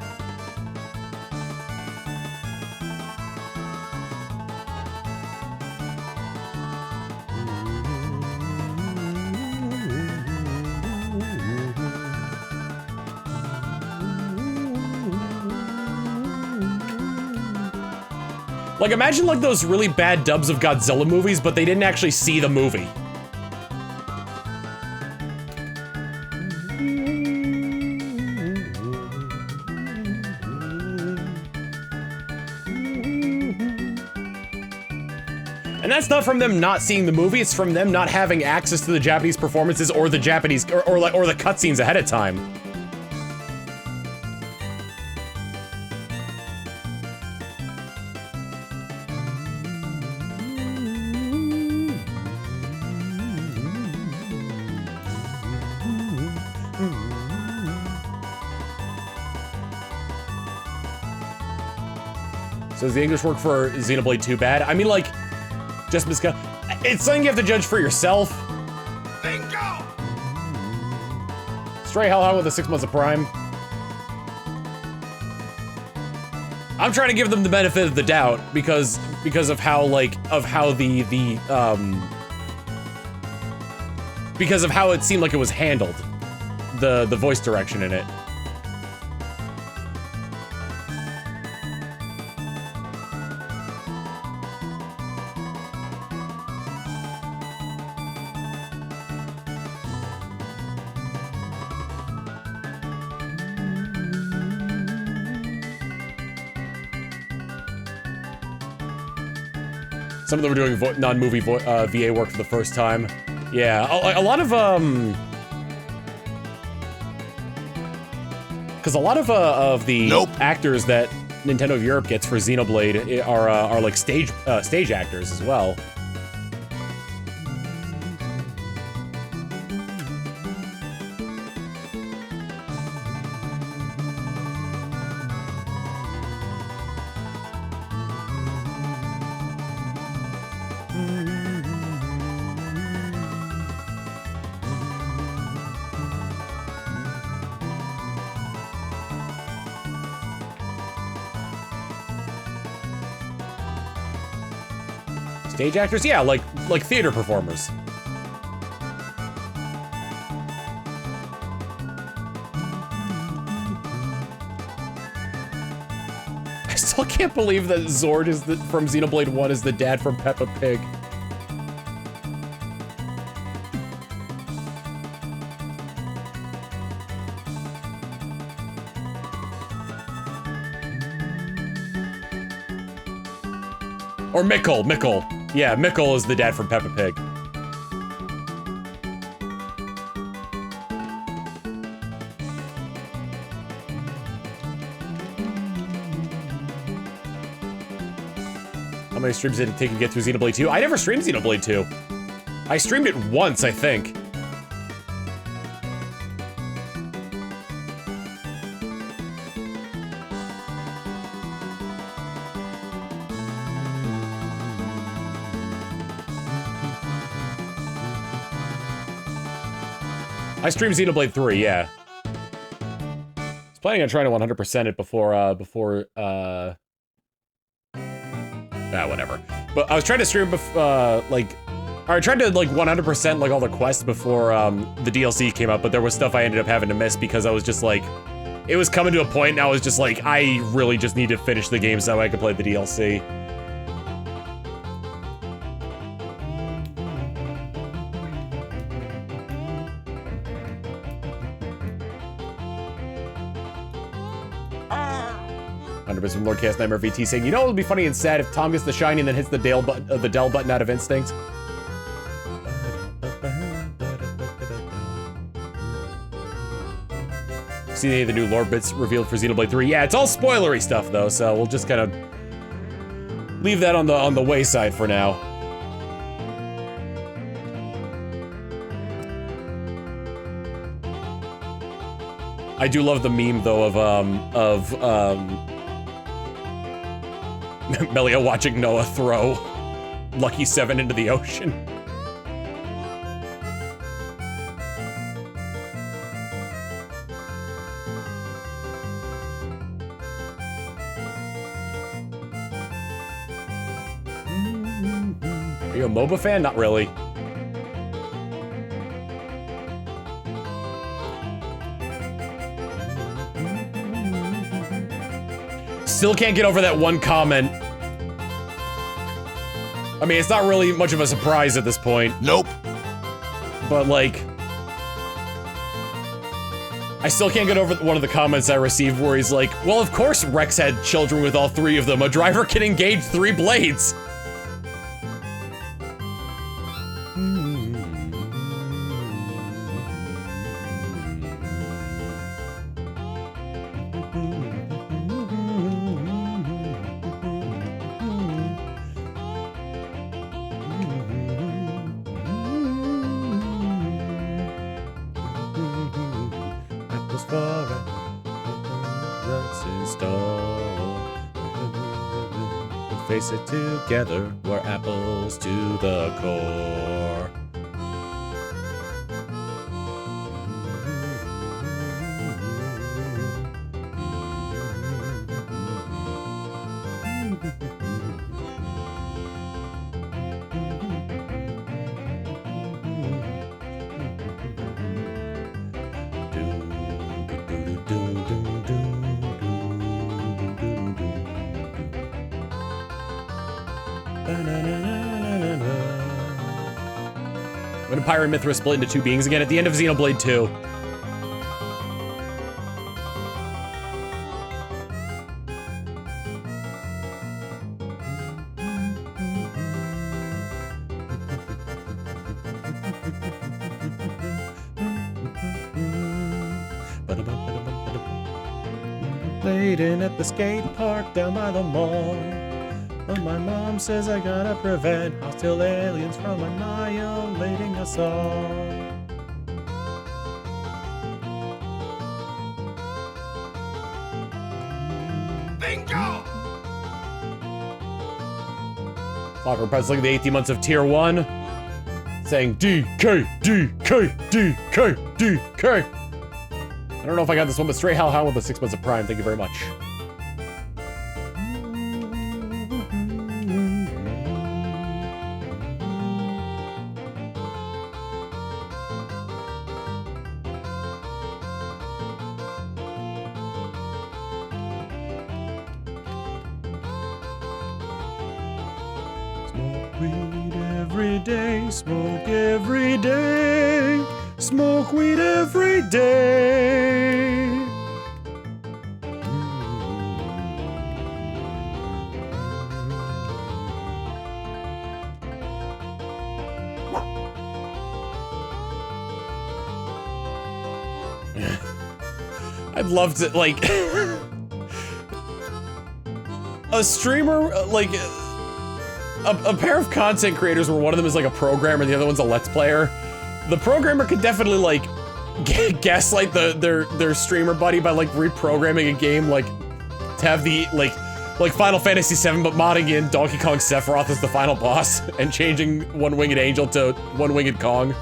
Like, imagine like those really bad dubs of Godzilla movies, but they didn't actually see the movie. And that's not from them not seeing the movie, it's from them not having access to the Japanese performances or the Japanese, or the cutscenes ahead of time. So does the English work for Xenoblade 2 bad? I mean, like, just miscut. It's something you have to judge for yourself. Bingo! Stray Hellhound with the 6 months of Prime. I'm trying to give them the benefit of the doubt because of how, like, because of how it seemed like it was handled. The voice direction in it. Some of them are doing non-movie VA work for the first time. Yeah, a lot of, because a lot of the actors that Nintendo of Europe gets for Xenoblade are like stage actors as well. Stage actors? Yeah, like theater performers. I still can't believe that Zord is from Xenoblade 1 is the dad from Peppa Pig. Or Mikkel. Yeah, Mikkel is the dad from Peppa Pig. How many streams did it take to get through Xenoblade 2? I never streamed Xenoblade 2. I streamed it once, I think. I streamed Xenoblade 3, yeah. I was planning on trying to 100% it before, whatever. But I was trying to stream, I tried to, like, 100% like all the quests before, the DLC came out, but there was stuff I ended up having to miss because I was just like, it was coming to a point and I was just like, I really just need to finish the game so I could play the DLC. From Lord Chaos Nightmare VT saying, you know, it would be funny and sad if Tom gets the shiny and then hits the Del button out of instinct. See the new lore bits revealed for Xenoblade 3. Yeah, it's all spoilery stuff though, so we'll just kind of leave that on the wayside for now. I do love the meme though of Melia watching Noah throw Lucky 7 into the ocean. you a MOBA fan? Not really. Still can't get over that one comment. I mean, it's not really much of a surprise at this point. Nope. But, like... I still can't get over one of the comments I received where he's like, well, of course Rex had children with all 3 of them. A driver can engage 3 blades. Face it together, we're apples to the core. When did Pyre and Mithra split into 2 beings again? At the end of Xenoblade 2. Played in at the skate park down by the mall. But my mom says I gotta prevent hostile aliens from annihilating us all. Bingo! Clocker Penciling the 18 months of Tier 1. Saying DK, DK, DK, DK. I don't know if I got this one, but Stray Hal Hound with the 6 months of Prime. Thank you very much. Smoke every day, smoke weed every day. I'd love to, like, a streamer, like, a pair of content creators where one of them is like a programmer and the other one's a Let's Player. The programmer could definitely like gaslight their streamer buddy by like reprogramming a game like to have the like Final Fantasy VII but modding in Donkey Kong Sephiroth as the final boss and changing One-Winged Angel to One-Winged Kong.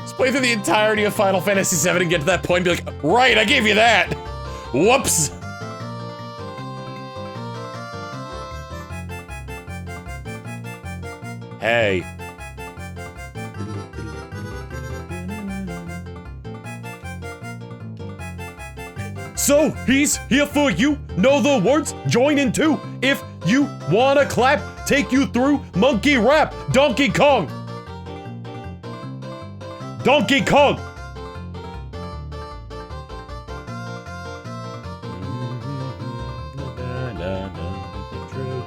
Just play through the entirety of Final Fantasy VII and get to that point and be like, right, I gave you that! Whoops! Hey. So, he's here for you. Know the words? Join in too. If you wanna clap, take you through monkey rap. Donkey Kong. Donkey Kong.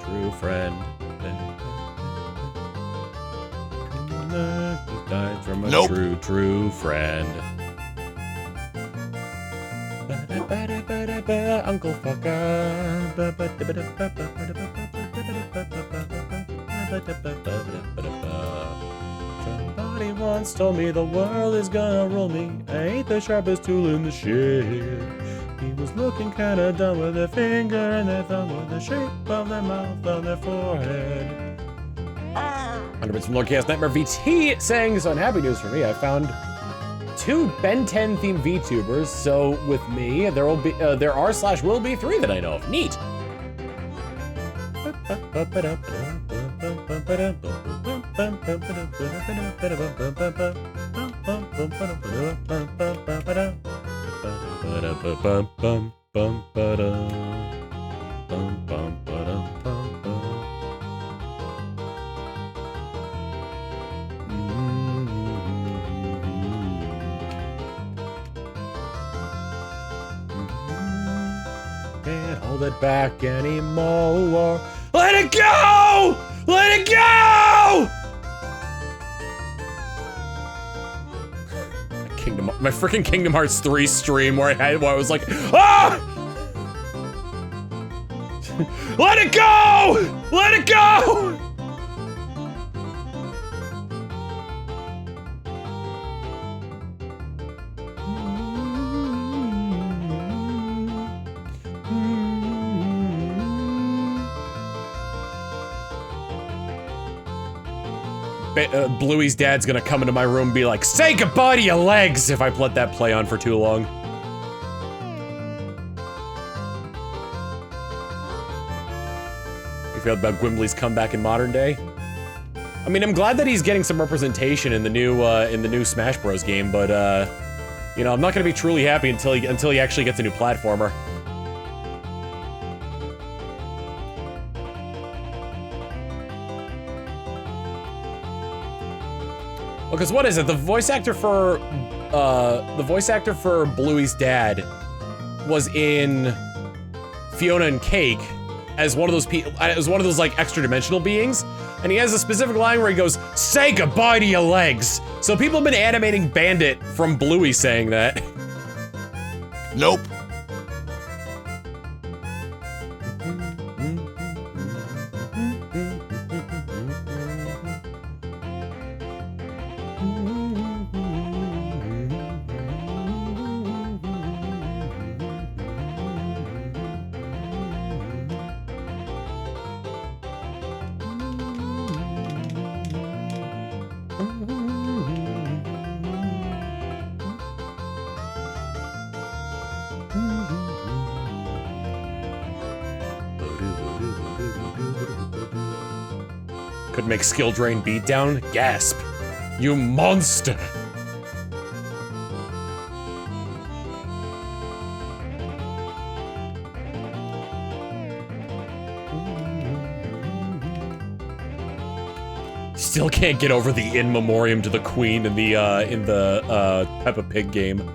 True friend. Died from a true friend. Uncle Fucker. Somebody once told me the world is gonna roll me. I ain't the sharpest tool in the shed. He was looking kinda dumb with their finger and their thumb with the shape of their mouth on their forehead. 100 bits from Lord Chaos Nightmare VT saying, so unhappy news for me, I found 2 Ben 10 themed VTubers, so with me, there are/will be 3 that I know of. Neat! Can't hold it back anymore. Let it go! Let it go! My freaking Kingdom Hearts 3 stream where I was like, ah! Let it go! Let it go! Bluey's dad's gonna come into my room and be like, say goodbye to your legs if I let that play on for too long. You feel about Gwimbly's comeback in modern day? I mean, I'm glad that he's getting some representation in the new Smash Bros. Game, but you know, I'm not gonna be truly happy until he actually gets a new platformer. Because what is it? The voice actor for Bluey's dad was in Fiona and Cake as one of those like extra dimensional beings, and he has a specific line where he goes, "Say goodbye to your legs." So people have been animating Bandit from Bluey saying that. Nope. Could make skill drain beatdown? Gasp. You monster! Still can't get over the in memoriam to the Queen in the Peppa Pig game.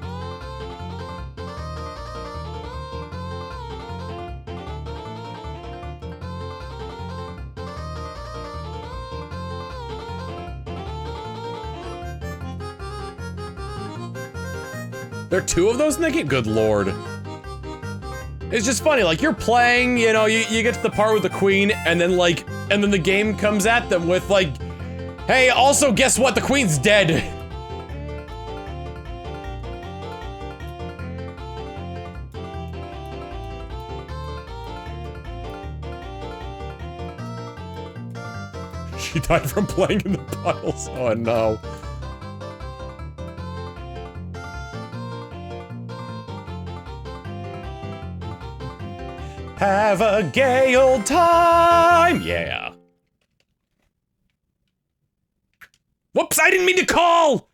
There are two of those in the game? Good lord. It's just funny, like, you're playing, you know, you get to the part with the Queen, and then, like, and then the game comes at them with, like, hey, also, guess what? The Queen's dead. She died from playing in the puddles. Oh, no. Have a gay old time! Yeah. Whoops, I didn't mean to call!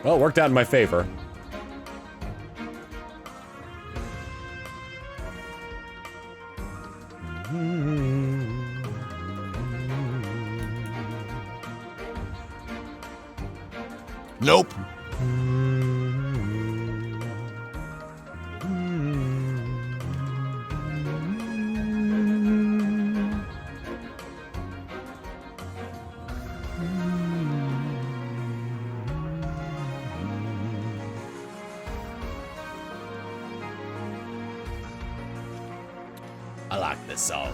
Well, it worked out in my favor. Nope. I like this song.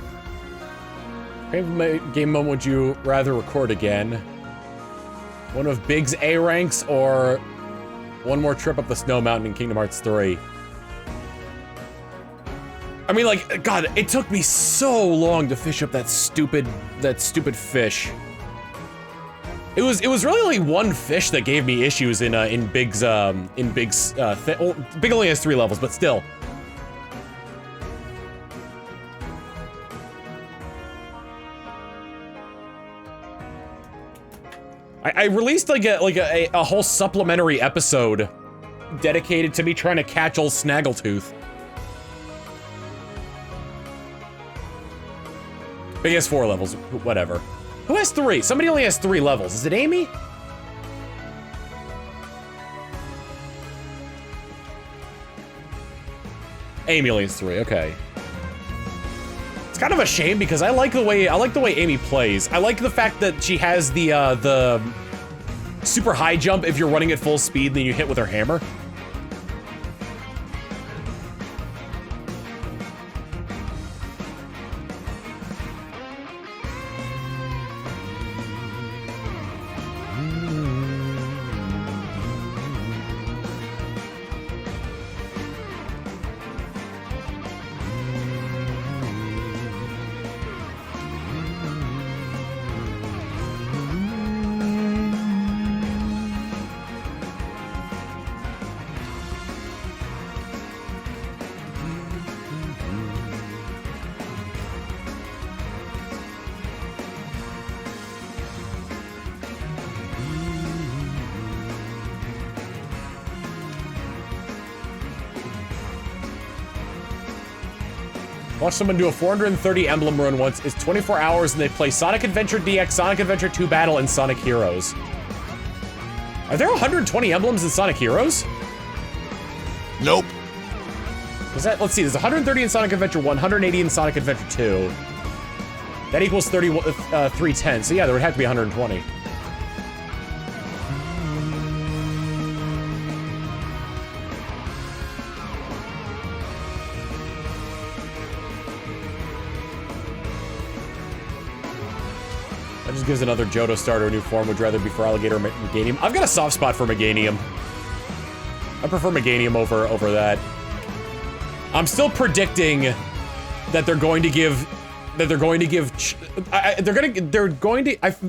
What game mode would you rather record again? One of Big's A ranks or one more trip up the snow mountain in Kingdom Hearts 3? I mean, like, God, it took me so long to fish up that stupid fish. It was really only one fish that gave me issues in Big's well, Big only has 3 levels, but still. I released like a whole supplementary episode dedicated to me trying to catch old Snaggletooth. Big has 4 levels, whatever. Who has 3? Somebody only has 3 levels. Is it Amy? Amy only has 3, okay. It's kind of a shame because I like the way Amy plays. I like the fact that she has the super high jump if you're running at full speed, then you hit with her hammer. Watch someone do a 430 emblem run once. It's 24 hours and they play Sonic Adventure DX, Sonic Adventure 2 Battle, and Sonic Heroes. Are there 120 emblems in Sonic Heroes? Nope. Is that, let's see, there's 130 in Sonic Adventure 1, 180 in Sonic Adventure 2. That equals 310, so yeah, there would have to be 120. Gives another Johto starter a new form. Would rather be for Alligator or Meganium. I've got a soft spot for Meganium. I prefer Meganium over that. I'm still predicting that they're going to give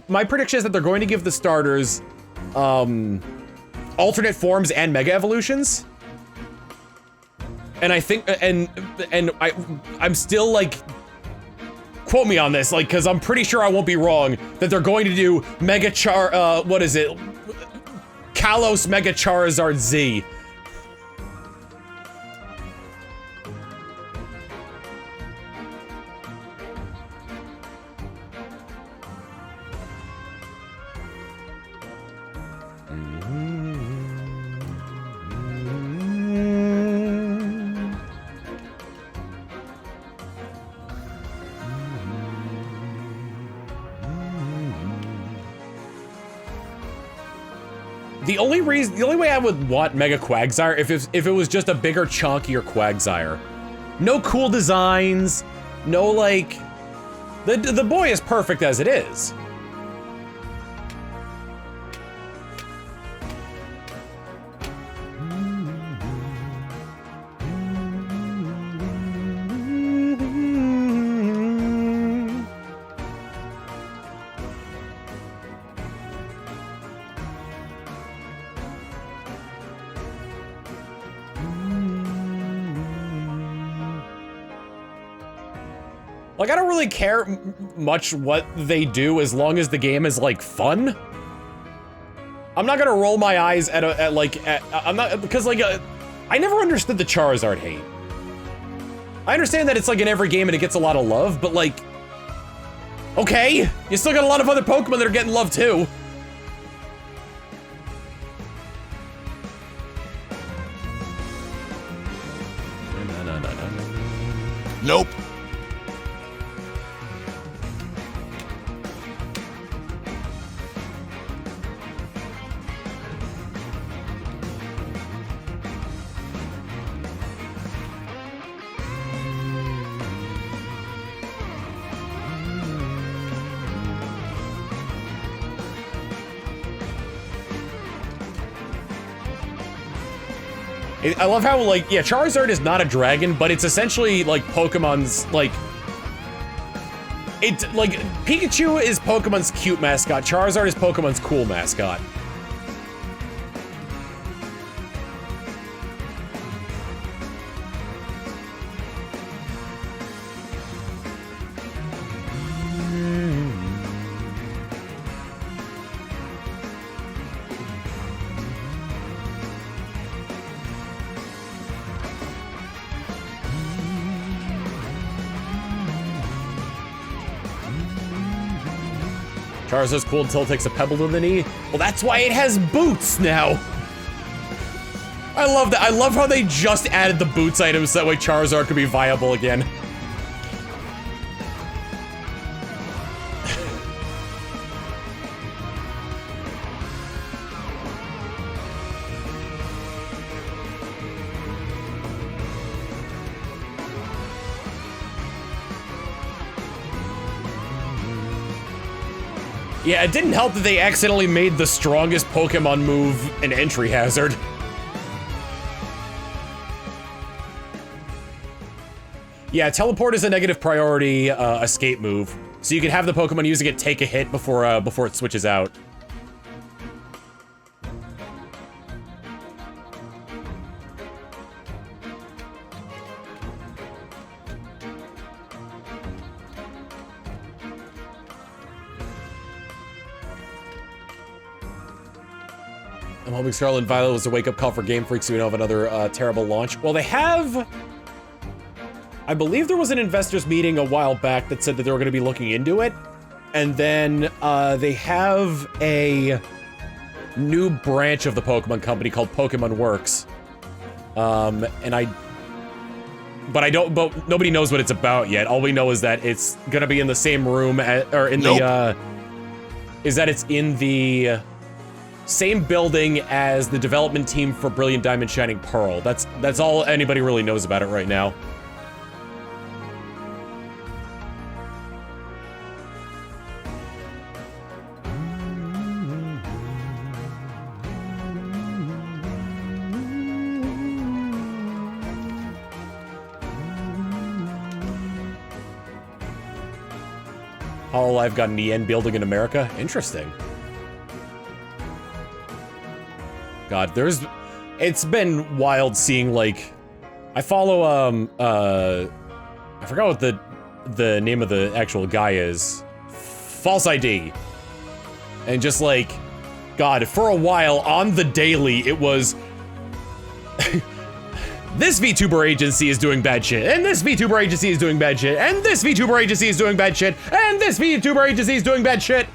my prediction is that they're going to give the starters alternate forms and mega evolutions. And I think I'm still like, quote me on this, like, because I'm pretty sure I won't be wrong, that they're going to do what is it? Kalos Mega Charizard Z. The only way I would want Mega Quagsire if it was just a bigger, chunkier Quagsire. No cool designs, no like, the boy is perfect as it is. Like, I don't really care much what they do as long as the game is, like, fun. I'm not gonna roll my eyes I'm not, because, like, I never understood the Charizard hate. I understand that it's, like, in every game and it gets a lot of love, but, like, okay, you still got a lot of other Pokemon that are getting love, too. Nope. I love how, like, yeah, Charizard is not a dragon, but it's essentially, like, Pokemon's, like... like, Pikachu is Pokemon's cute mascot. Charizard is Pokemon's cool mascot. Charizard's cool until it takes a pebble to the knee. Well, that's why it has boots now. I love that. I love how they just added the boots items so that way Charizard could be viable again. Yeah, it didn't help that they accidentally made the strongest Pokemon move an entry hazard. Yeah, teleport is a negative priority escape move, so you can have the Pokemon using it take a hit before it switches out. I'm hoping Scarlet and Violet was a wake-up call for Game Freak so we don't have another terrible launch. Well, they have... I believe there was an investors meeting a while back that said that they were going to be looking into it. And then they have a new branch of the Pokemon company called Pokemon Works. But nobody knows what it's about yet. All we know is that it's going to be in the same room is that it's in the same building as the development team for Brilliant Diamond Shining Pearl. That's all anybody really knows about it right now. Hololive got an EN building in America? Interesting. God, it's been wild seeing, like, I follow, I forgot what the name of the actual guy is. False ID. And just like, God, for a while on the daily, it was, this VTuber agency is doing bad shit, and this VTuber agency is doing bad shit, and this VTuber agency is doing bad shit, and this VTuber agency is doing bad shit.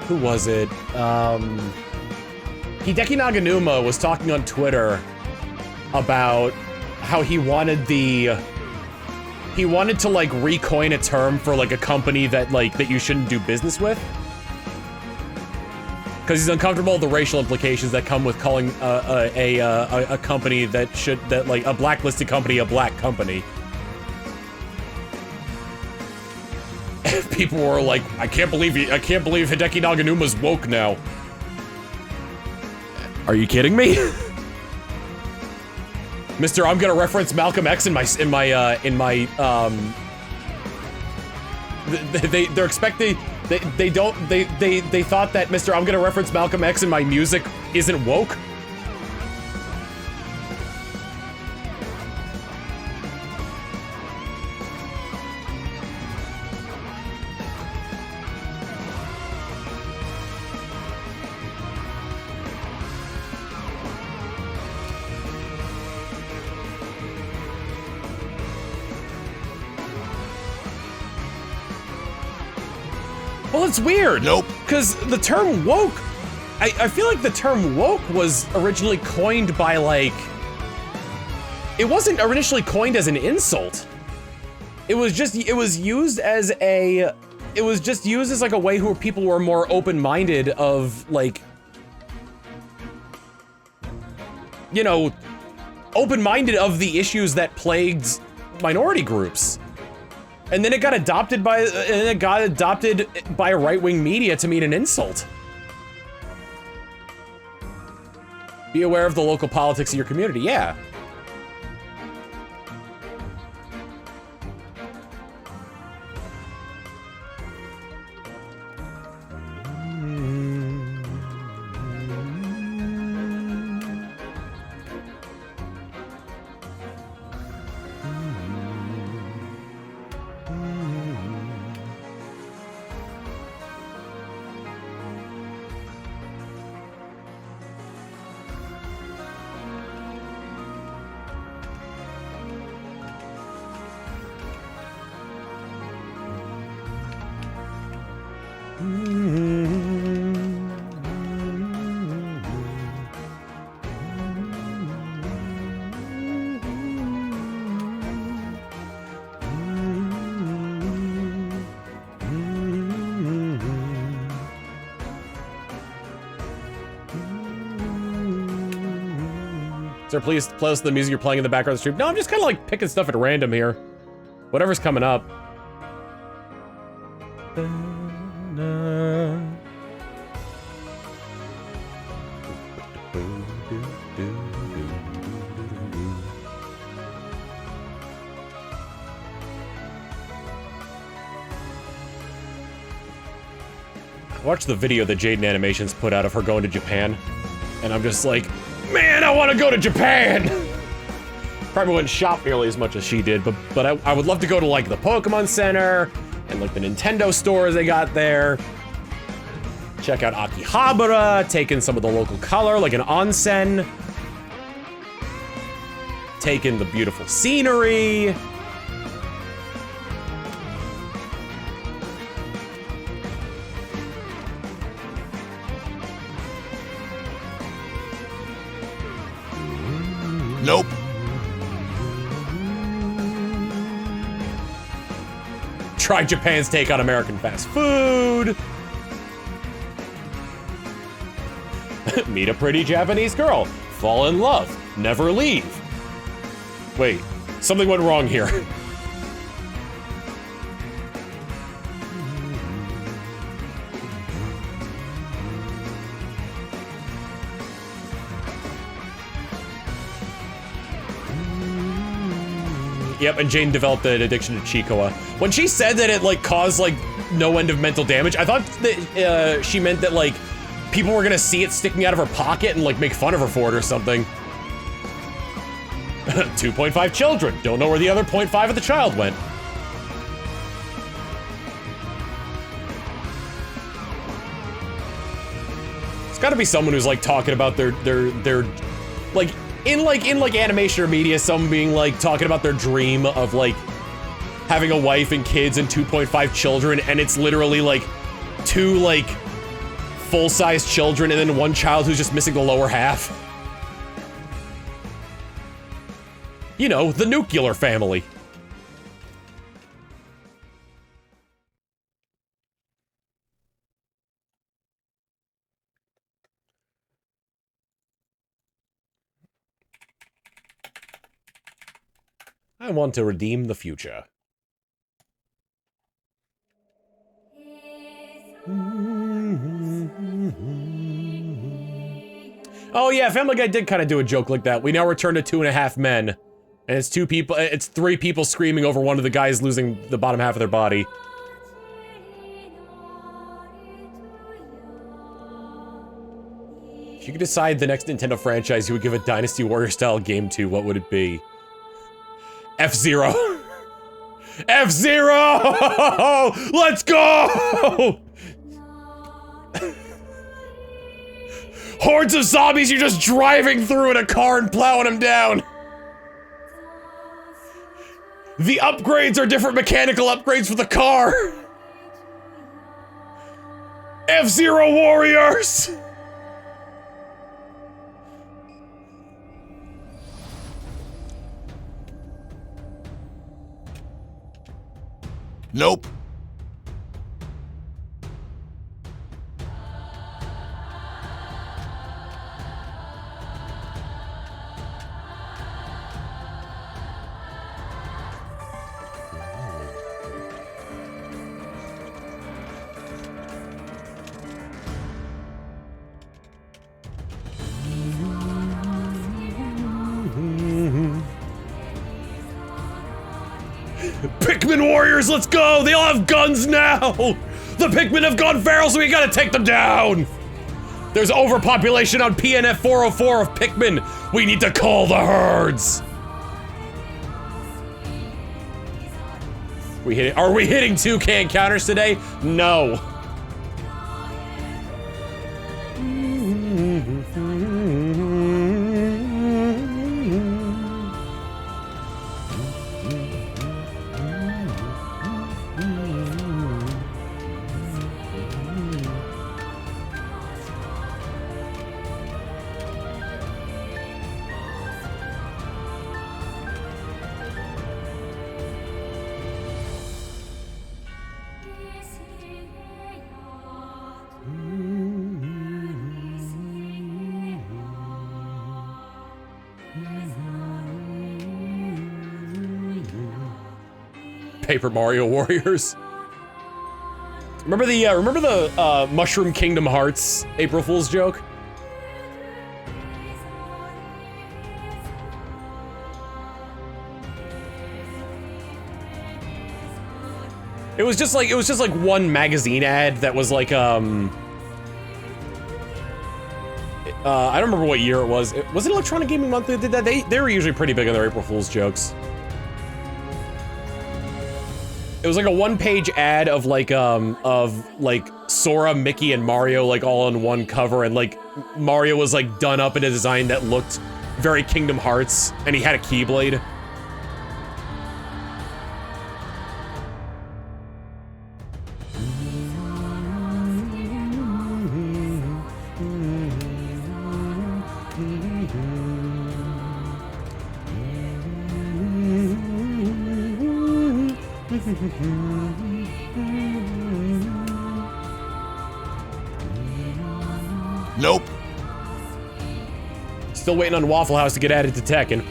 Who was it? Hideki Naganuma was talking on Twitter about how he wanted to like recoin a term for like a company that you shouldn't do business with. Because he's uncomfortable with the racial implications that come with calling a company like a blacklisted company a black company. People were like, I can't believe Hideki Naganuma's woke now. Are you kidding me? Mister, I'm gonna reference Malcolm X they're expecting, they thought that Mr. I'm gonna reference Malcolm X in my music isn't woke? Well, it's weird. Nope. Because the term woke, I feel like the term woke was originally coined by like, it wasn't initially coined as an insult. It was just used as like a way where people were more open-minded of like, you know, open-minded of the issues that plagued minority groups. And then it got adopted by right-wing media to mean an insult. Be aware of the local politics of your community, yeah. Sir, please play us the music you're playing in the background of the stream. No, I'm just kind of like picking stuff at random here. Whatever's coming up. I watched the video that Jaden Animations put out of her going to Japan, and I'm just like, man, I want to go to Japan! Probably wouldn't shop nearly as much as she did, but I would love to go to, like, the Pokemon Center, and, like, the Nintendo stores they got there. Check out Akihabara, take in some of the local color, like an onsen. Take in the beautiful scenery. Nope. Try Japan's take on American fast food. Meet a pretty Japanese girl. Fall in love. Never leave. Wait, something went wrong here. Yep, and Jane developed an addiction to Chikoa. When she said that it, like, caused, like, no end of mental damage, I thought that she meant that, like, people were gonna see it sticking out of her pocket and, like, make fun of her for it or something. 2.5 children. Don't know where the other 0.5 of the child went. It's gotta be someone who's, like, talking about their like, in animation or media, someone being like talking about their dream of like having a wife and kids and 2.5 children, and it's literally like 2 like full-size children and then 1 child who's just missing the lower half. You know, the nuclear family. I want to redeem the future. Oh yeah, Family Guy did kind of do a joke like that. We now return to 2.5 men. And it's 3 people screaming over one of the guys losing the bottom half of their body. If you could decide the next Nintendo franchise you would give a Dynasty Warrior style game to, what would it be? F-Zero. F-Zero! Let's go! Hordes of zombies you're just driving through in a car and plowing them down. The upgrades are different mechanical upgrades for the car. F-Zero Warriors! Nope. Pikmin warriors, let's go! They all have guns now! The Pikmin have gone feral, so we gotta take them down! There's overpopulation on PNF 404 of Pikmin! We need to call the herds! Are we hitting 2K encounters today? No. Paper Mario Warriors. Remember the Mushroom Kingdom Hearts April Fool's joke? It was just like one magazine ad that was like I don't remember what year it was. Was it Electronic Gaming Monthly that did that? They were usually pretty big on their April Fool's jokes. It was like a one-page ad of like Sora, Mickey, and Mario like all on one cover, and like Mario was like done up in a design that looked very Kingdom Hearts, and he had a Keyblade. Nope. Still waiting on Waffle House to get added to Tekken.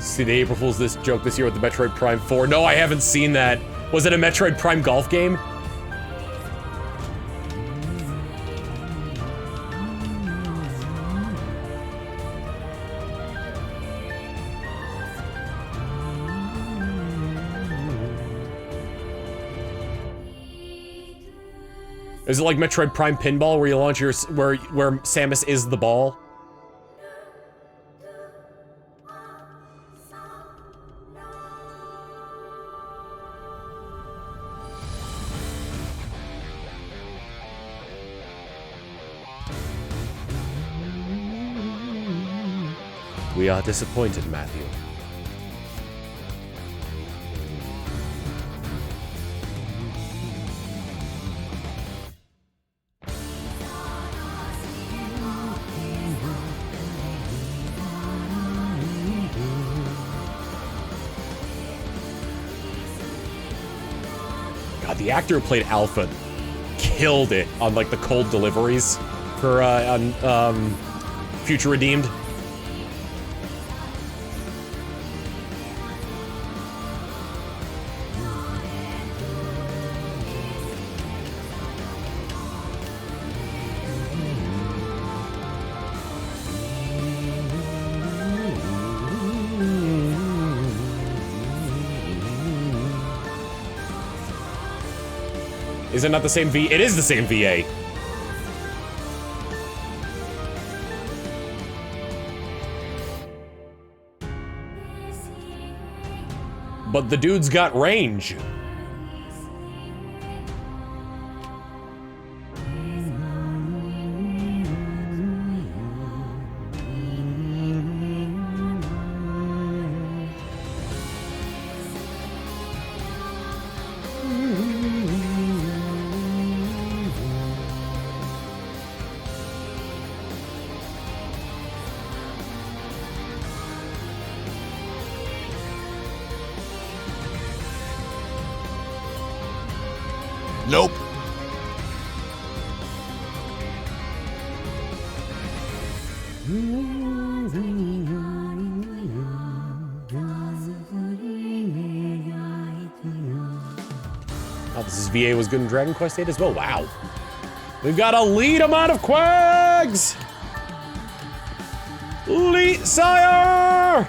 See the April Fool's this joke this year with the Metroid Prime 4. No, I haven't seen that. Was it a Metroid Prime golf game? Is it like Metroid Prime Pinball, where you launch your where Samus is the ball? We are disappointed, Matthew. The actor who played Alpha killed it on like the cold deliveries for on Future Redeemed. Is it not the same V? It is the same VA. But the dude's got range. Nope. Oh, this is VA was good in Dragon Quest 8 as well. Wow. We've got a lead amount of quests! Quags! Sire!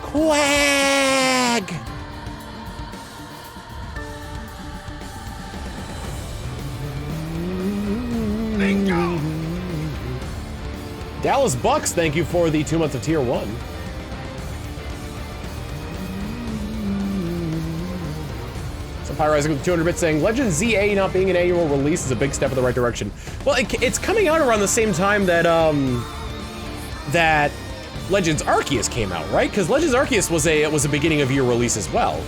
Quag! Bingo. Dallas Bucks, thank you for the 2 months of tier 1. Empire Rising with 200 bits saying, Legend ZA not being an annual release is a big step in the right direction. Well, it's coming out around the same time that, that Legends Arceus came out, right? Because Legends Arceus was a beginning of year release as well.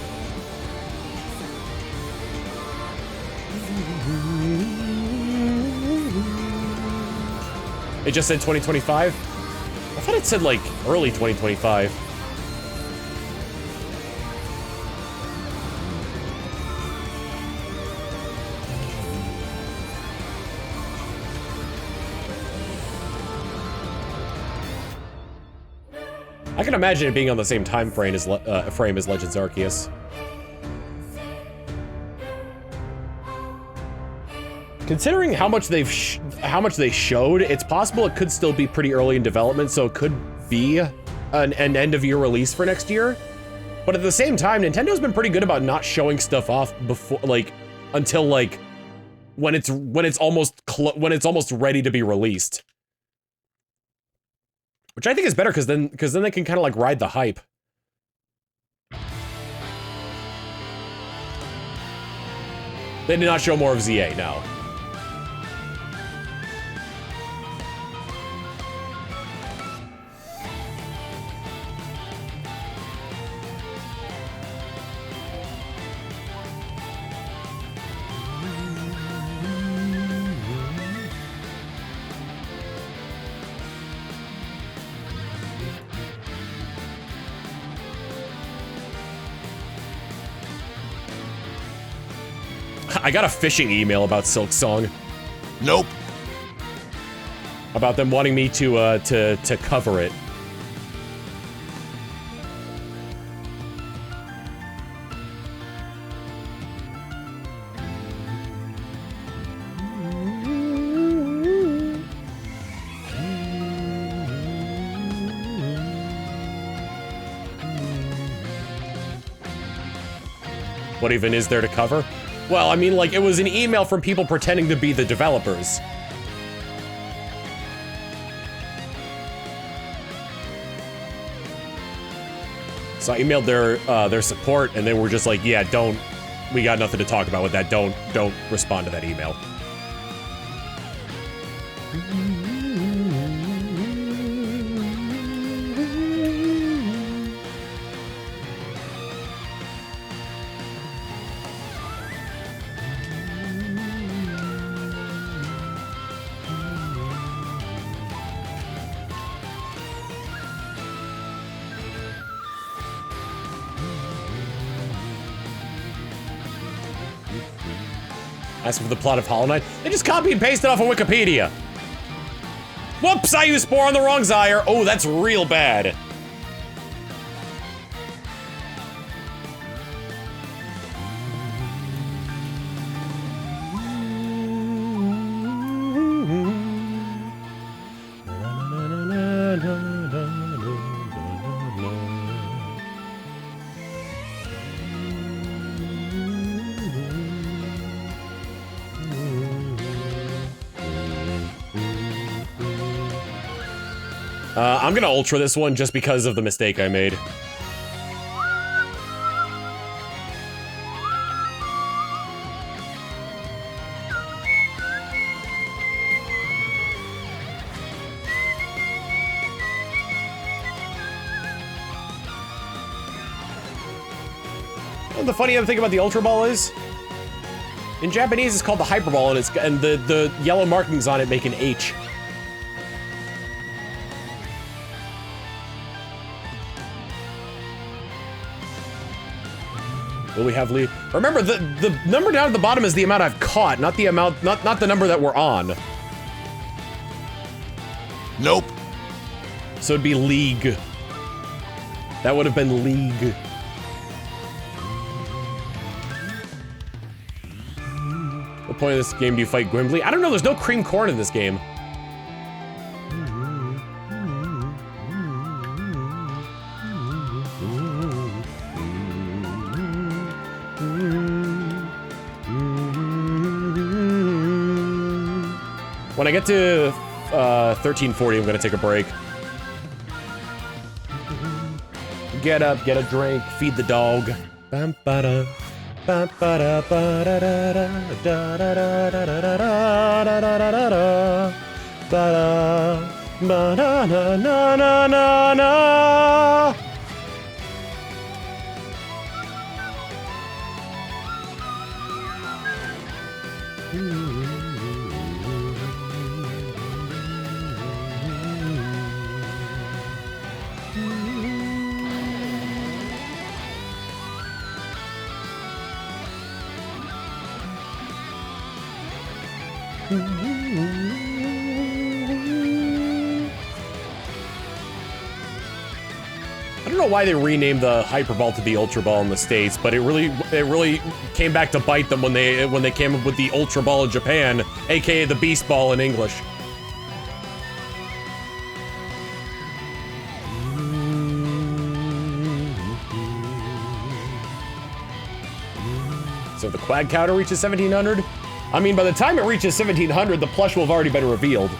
It just said 2025? I thought it said, like, early 2025. I can imagine it being on the same time frame as Legends Arceus. Considering how much they showed, it's possible it could still be pretty early in development, so it could be an end-of-year release for next year. But at the same time, Nintendo's been pretty good about not showing stuff off before, like, until like when it's almost ready to be released. Which I think is better because then they can kind of like ride the hype. They did not show more of ZA, no. I got a phishing email about Silk Song. Nope. About them wanting me to cover it. What even is there to cover? Well, I mean, like, it was an email from people pretending to be the developers. So I emailed their support, and they were just like, yeah, we got nothing to talk about with that, don't respond to that email. As for the plot of Hollow Knight, they just copy and paste it off of Wikipedia. Whoops, I used Spore on the wrong Zyre. Oh, that's real bad. I'm gonna ultra this one just because of the mistake I made. The funny other thing about the Ultra Ball is, in Japanese it's called the Hyper Ball, and the yellow markings on it make an H. Will we have lead? Remember, the number down at the bottom is the amount I've caught, not the amount, not the number that we're on. Nope. So it'd be league. That would have been league. What point of this game do you fight Grimly? I don't know, there's no cream corn in this game. When I get to 1340, I'm gonna take a break. Get up, get a drink, feed the dog. Bam, ba-da, bam, ba-da, ba-da-da-da, da-da-da-da-da-da-da-da-da-da, ba-da, ba-da-na-na-na-na-na. I don't know why they renamed the Hyper Ball to the Ultra Ball in the States, but it really came back to bite them when they came up with the Ultra Ball in Japan, aka the Beast Ball in English. So the Quag counter reaches 1700? I mean, by the time it reaches 1700, the plush will have already been revealed.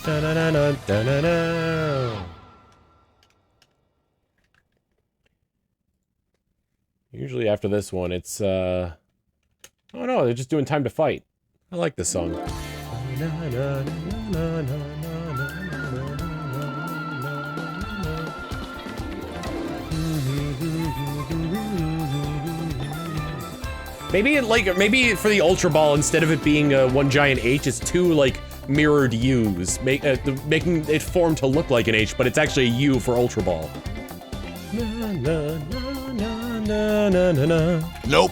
Da-da-da-da-da-da-da. Usually after this one, it's, oh no, they're just doing Time to Fight. I like this song. Maybe for the Ultra Ball, instead of it being one giant H, it's two, like, mirrored U's, making it form to look like an H, but it's actually a U for Ultra Ball. Nope.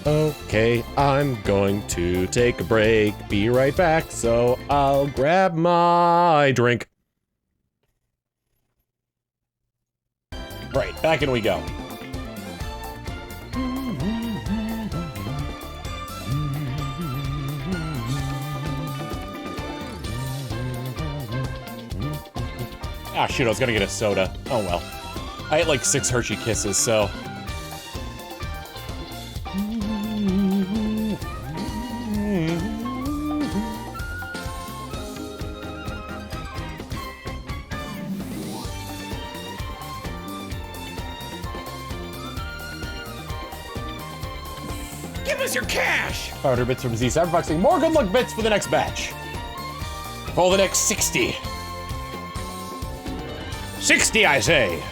Okay, I'm going to take a break. Be right back, so I'll grab my drink. Right, back in we go. Ah, shoot, I was gonna get a soda. Oh well. I ate like 6 Hershey Kisses, so... Give us your cash! 500 bits from Z Cyberfoxing. More good luck bits for the next batch. For the next 60. 60, I say!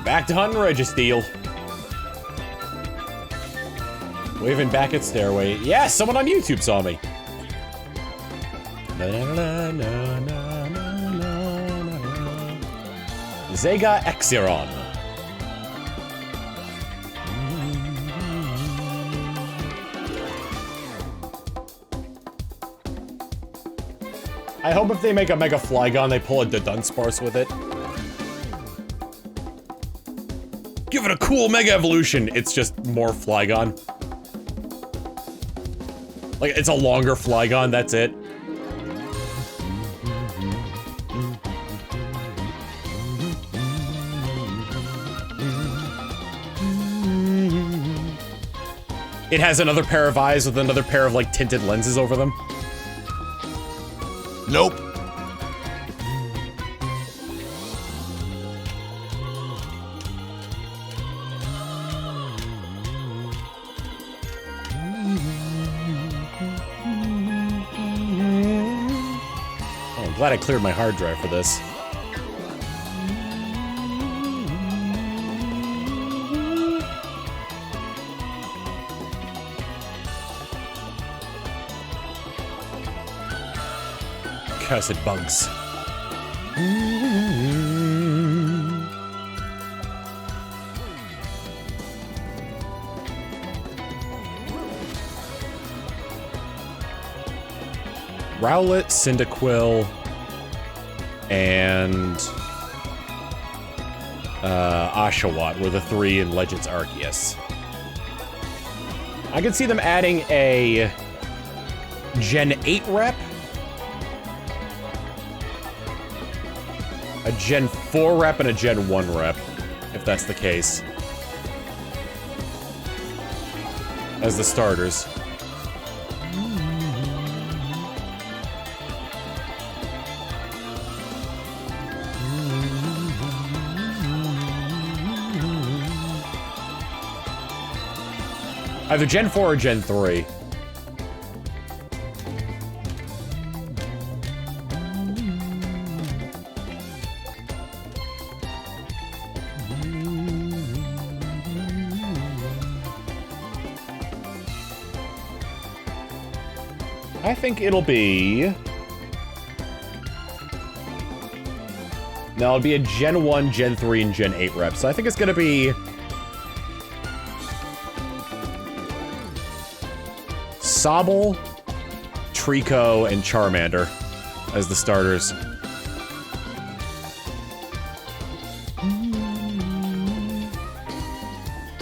Back to hunting Registeel. Waving back at Stairway. Yeah, someone on YouTube saw me. Zega Exiron. I hope if they make a Mega Flygon, they pull a Dunsparce with it. Give it a cool Mega Evolution. It's just more Flygon. Like, it's a longer Flygon, that's it. It has another pair of eyes with another pair of, like, tinted lenses over them. Nope. Oh, I'm glad I cleared my hard drive for this. cursed bugs. Rowlet, Cyndaquil, and Oshawott were the 3 in Legends Arceus. I could see them adding a Gen 8 rep, a Gen 4 rep, and a Gen 1 rep, if that's the case, as the starters. Either Gen 4 or Gen 3. I think it'll be... No, it'll be a Gen 1, Gen 3, and Gen 8 rep. So I think it's gonna be... Sobble, Trico, and Charmander as the starters.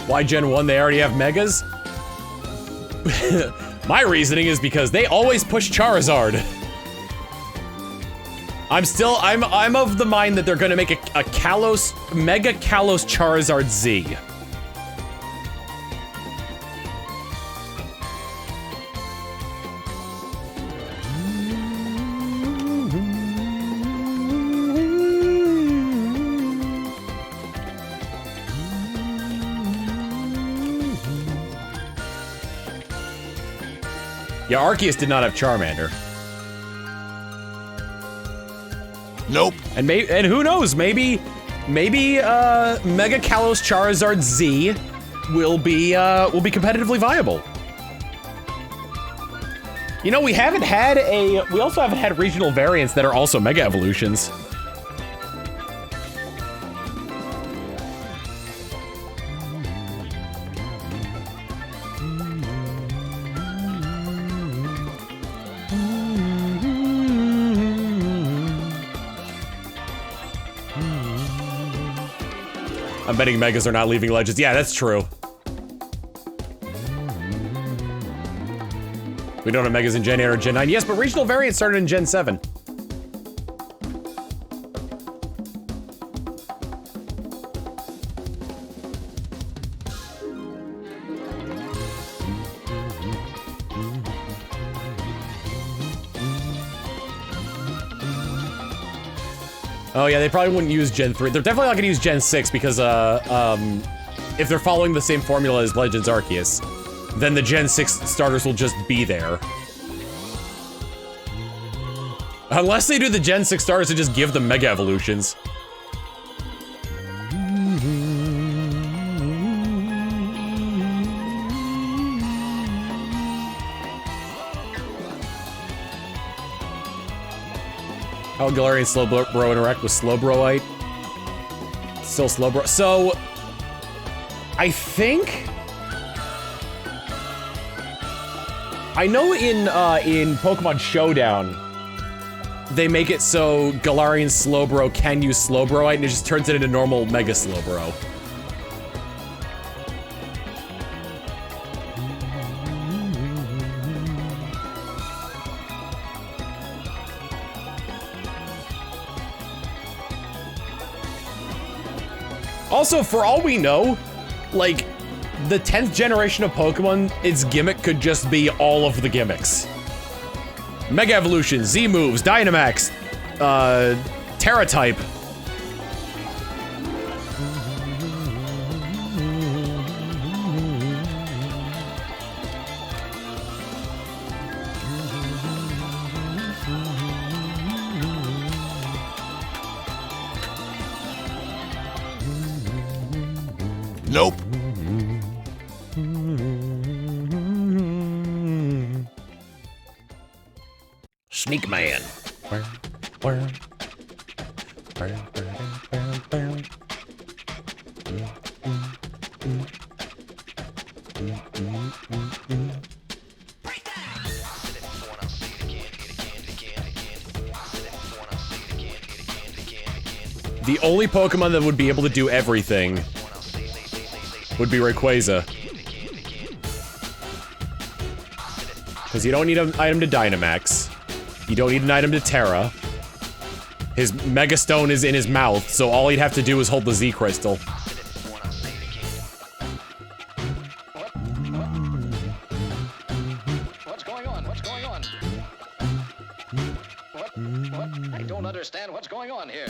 Why Gen 1? They already have Megas? My reasoning is because they always push Charizard. I'm of the mind that they're gonna make a Kalos, Mega Kalos Charizard Z. Yeah, Arceus did not have Charmander. Nope. And who knows, maybe Mega Kalos Charizard Z will be competitively viable. You know, we also haven't had regional variants that are also Mega Evolutions. I'm betting Megas are not leaving Legends. Yeah, that's true. We don't have Megas in Gen 8 or Gen 9. Yes, but regional variants started in Gen 7. Oh yeah, they probably wouldn't use Gen 3. They're definitely not gonna use Gen 6 because, if they're following the same formula as Legends Arceus, then the Gen 6 starters will just be there. Unless they do the Gen 6 starters and just give them Mega Evolutions. How will Galarian Slowbro interact with Slowbroite? Still Slowbro. So, I think... I know in Pokemon Showdown, they make it so Galarian Slowbro can use Slowbroite, and it just turns it into normal Mega Slowbro. Also, for all we know, like, the 10th generation of Pokemon, its gimmick could just be all of the gimmicks. Mega Evolution, Z moves, Dynamax, Terra type. Nope. Sneak Man. The only Pokemon that would be able to do everything would be Rayquaza. Because you don't need an item to Dynamax. You don't need an item to Terra. His Mega Stone is in his mouth, so all he'd have to do is hold the Z Crystal. What's going on? What's going on? What? I don't understand what's going on here.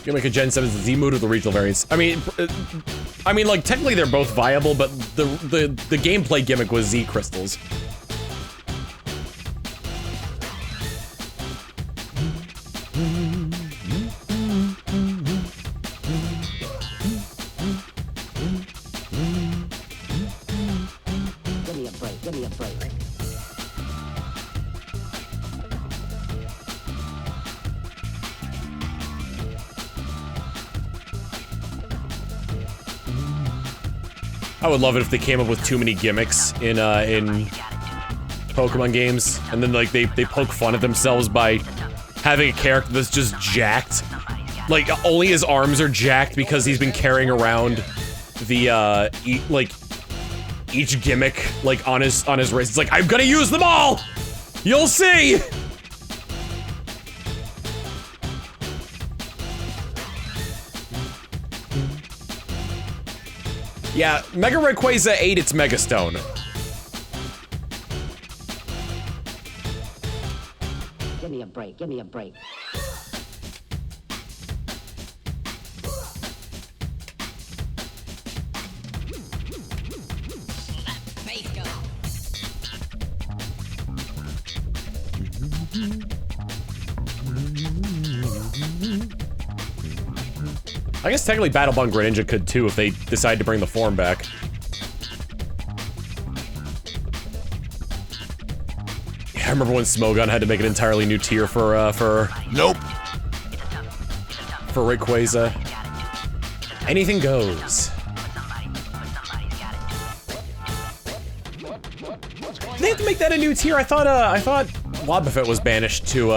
You make a Gen 7 Z mode with the regional variants. I mean, like technically they're both viable, but the gameplay gimmick was Z crystals. Give me a break. Give me a break. I would love it if they came up with too many gimmicks in Pokemon games, and then like they poke fun at themselves by having a character that's just jacked. Like only his arms are jacked because he's been carrying around the each gimmick like on his wrist. It's like, I'm gonna use them all! You'll see! Yeah, Mega Rayquaza ate its Mega Stone. Give me a break. Give me a break. I guess technically Battle Bond Greninja could too if they decide to bring the form back. Yeah, I remember when Smogon had to make an entirely new tier for Nope. for Rayquaza. Anything goes. Did they have to make that a new tier? I thought Wobbuffet was banished to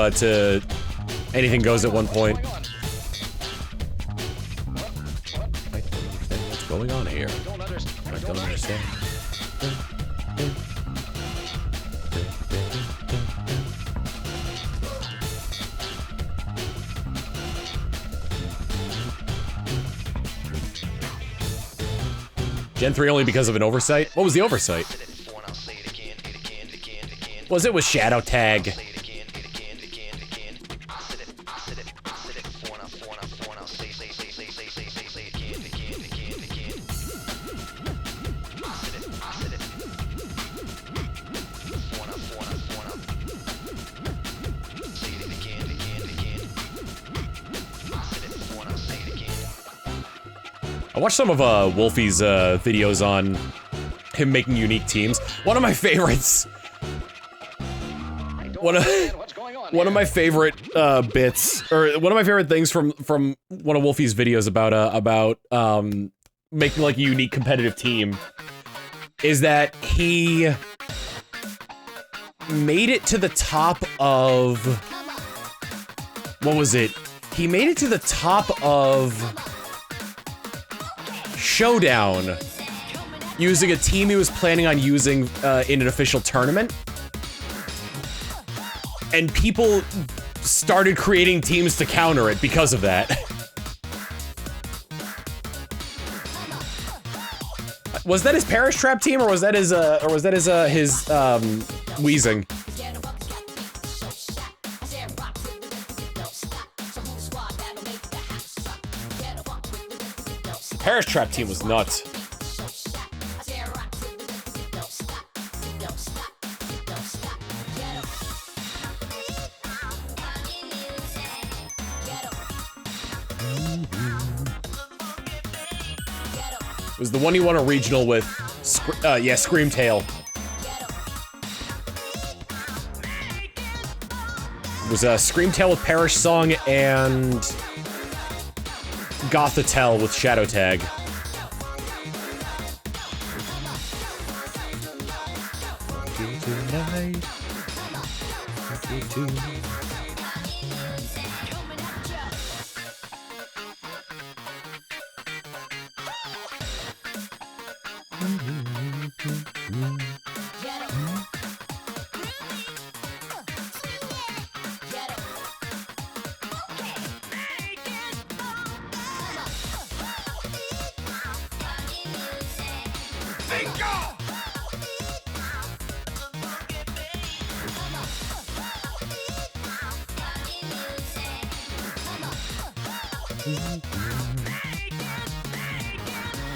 Anything Goes at one point. What's going on here? I don't understand. Gen 3 only because of an oversight? What was the oversight? Was it with Shadow Tag? I watched some of Wolfie's videos on him making unique teams. One of my favorites. One of my favorite bits, or one of my favorite things from one of Wolfie's videos about making like a unique competitive team is that he made it to the top of, what was it? He made it to the top of Showdown using a team he was planning on using in an official tournament. And people started creating teams to counter it because of that. Was that his Parish Trap team, or was that his Weezing? The Parish Trap team was nuts. It was the one he won a regional with, yeah, Screamtail. It was a Screamtail with Perish Song and Gothitelle with Shadow Tag.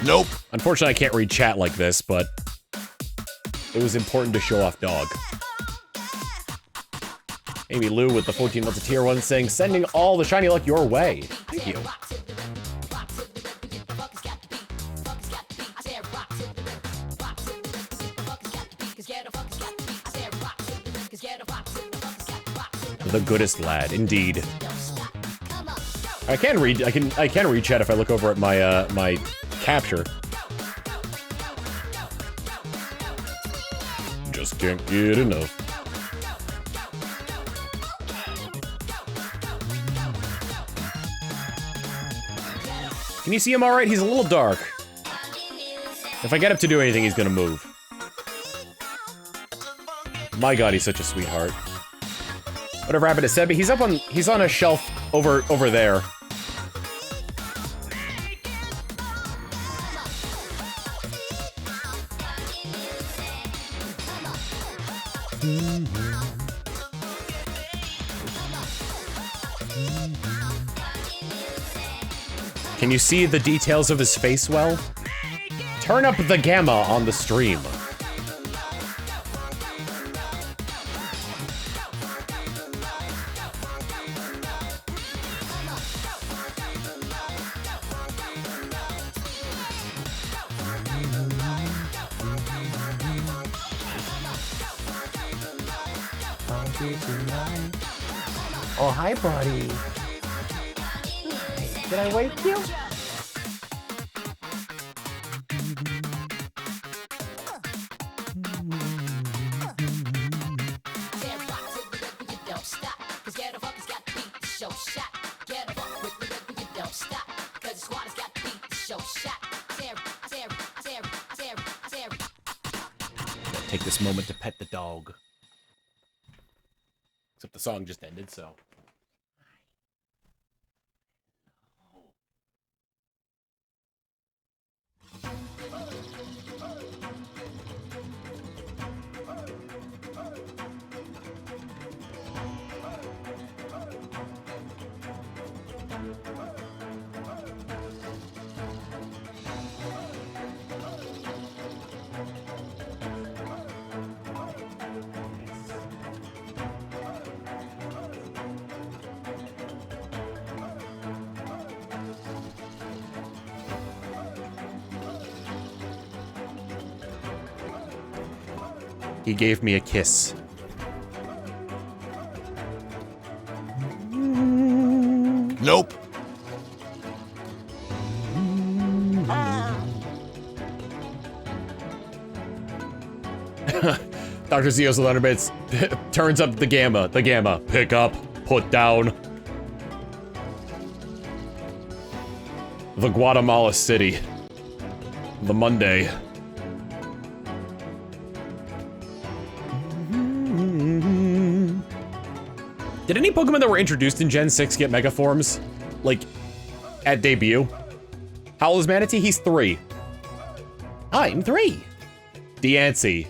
Nope. Unfortunately, I can't read chat like this, but it was important to show off dog. Amy Lou with the 14 months of tier 1 saying, sending all the shiny luck your way. Thank you. The goodest lad, indeed. I can read chat if I look over at my my capture. Just can't get enough. Can you see him all right? He's a little dark. If I get him to do anything, he's gonna move. My god, he's such a sweetheart. Whatever happened to Sebby? He's on a shelf over there. Can you see the details of his face well? Turn up the gamma on the stream. Oh, hi, buddy. Hey, did I wake you? Take this moment to pet the dog. Except the song just ended, so. He gave me a kiss. Nope. Dr. Zeos with 100 bits turns up the gamma. Pick up, put down. The Guatemala City. The Monday. Did any Pokemon that were introduced in Gen 6 get Mega Forms? Like, at debut? How old is Manatee? He's 3. I'm 3. Deancey.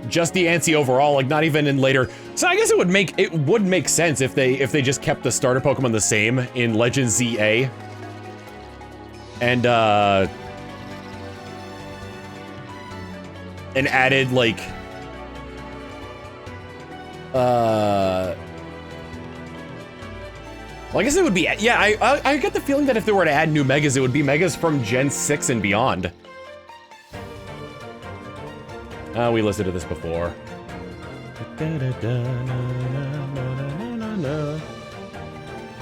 Just Deancey overall, like not even in later. So I guess it would make sense if they just kept the starter Pokemon the same in Legend ZA. And added like Well, I guess it would be, yeah, I get the feeling that if they were to add new Megas, it would be Megas from Gen 6 and beyond. We listened to this before.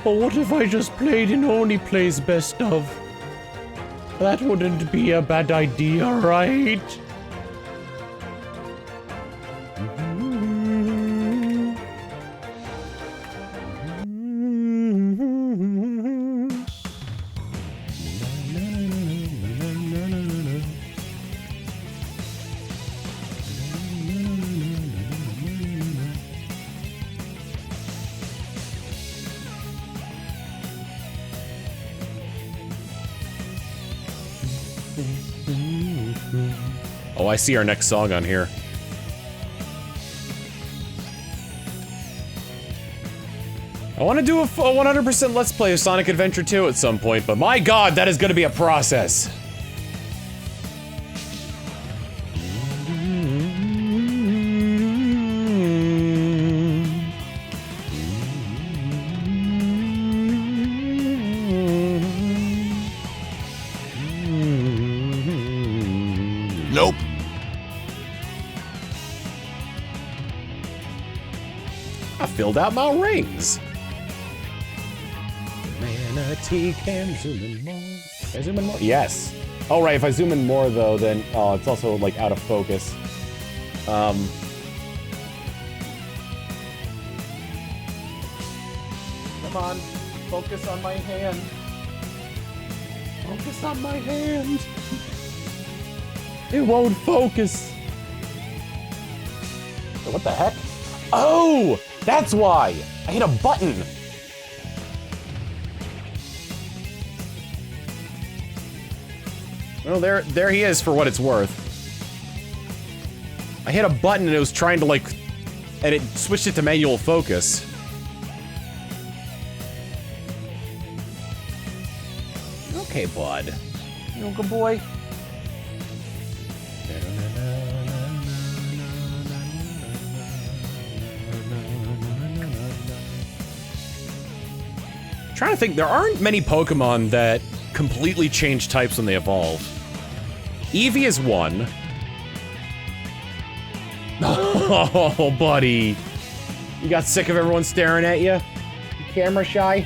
But what if I just played in only plays best of? That wouldn't be a bad idea, right? Oh, I see our next song on here. I want to do a 100% Let's Play of Sonic Adventure 2 at some point, but my god, that is going to be a process. Nope. I filled out my rings. Manatee can zoom in more. Can I zoom in more? Yes. Oh, right. If I zoom in more, though, then it's also like out of focus. Come on, focus on my hand. Focus on my hand. It won't focus. What the heck? Oh, that's why. I hit a button. Well, there he is for what it's worth. I hit a button and it was trying to like, and it switched it to manual focus. Okay, bud. You know, good boy. Trying to think, there aren't many Pokemon that completely change types when they evolve. Eevee is one. Oh, buddy. You got sick of everyone staring at you? You camera shy?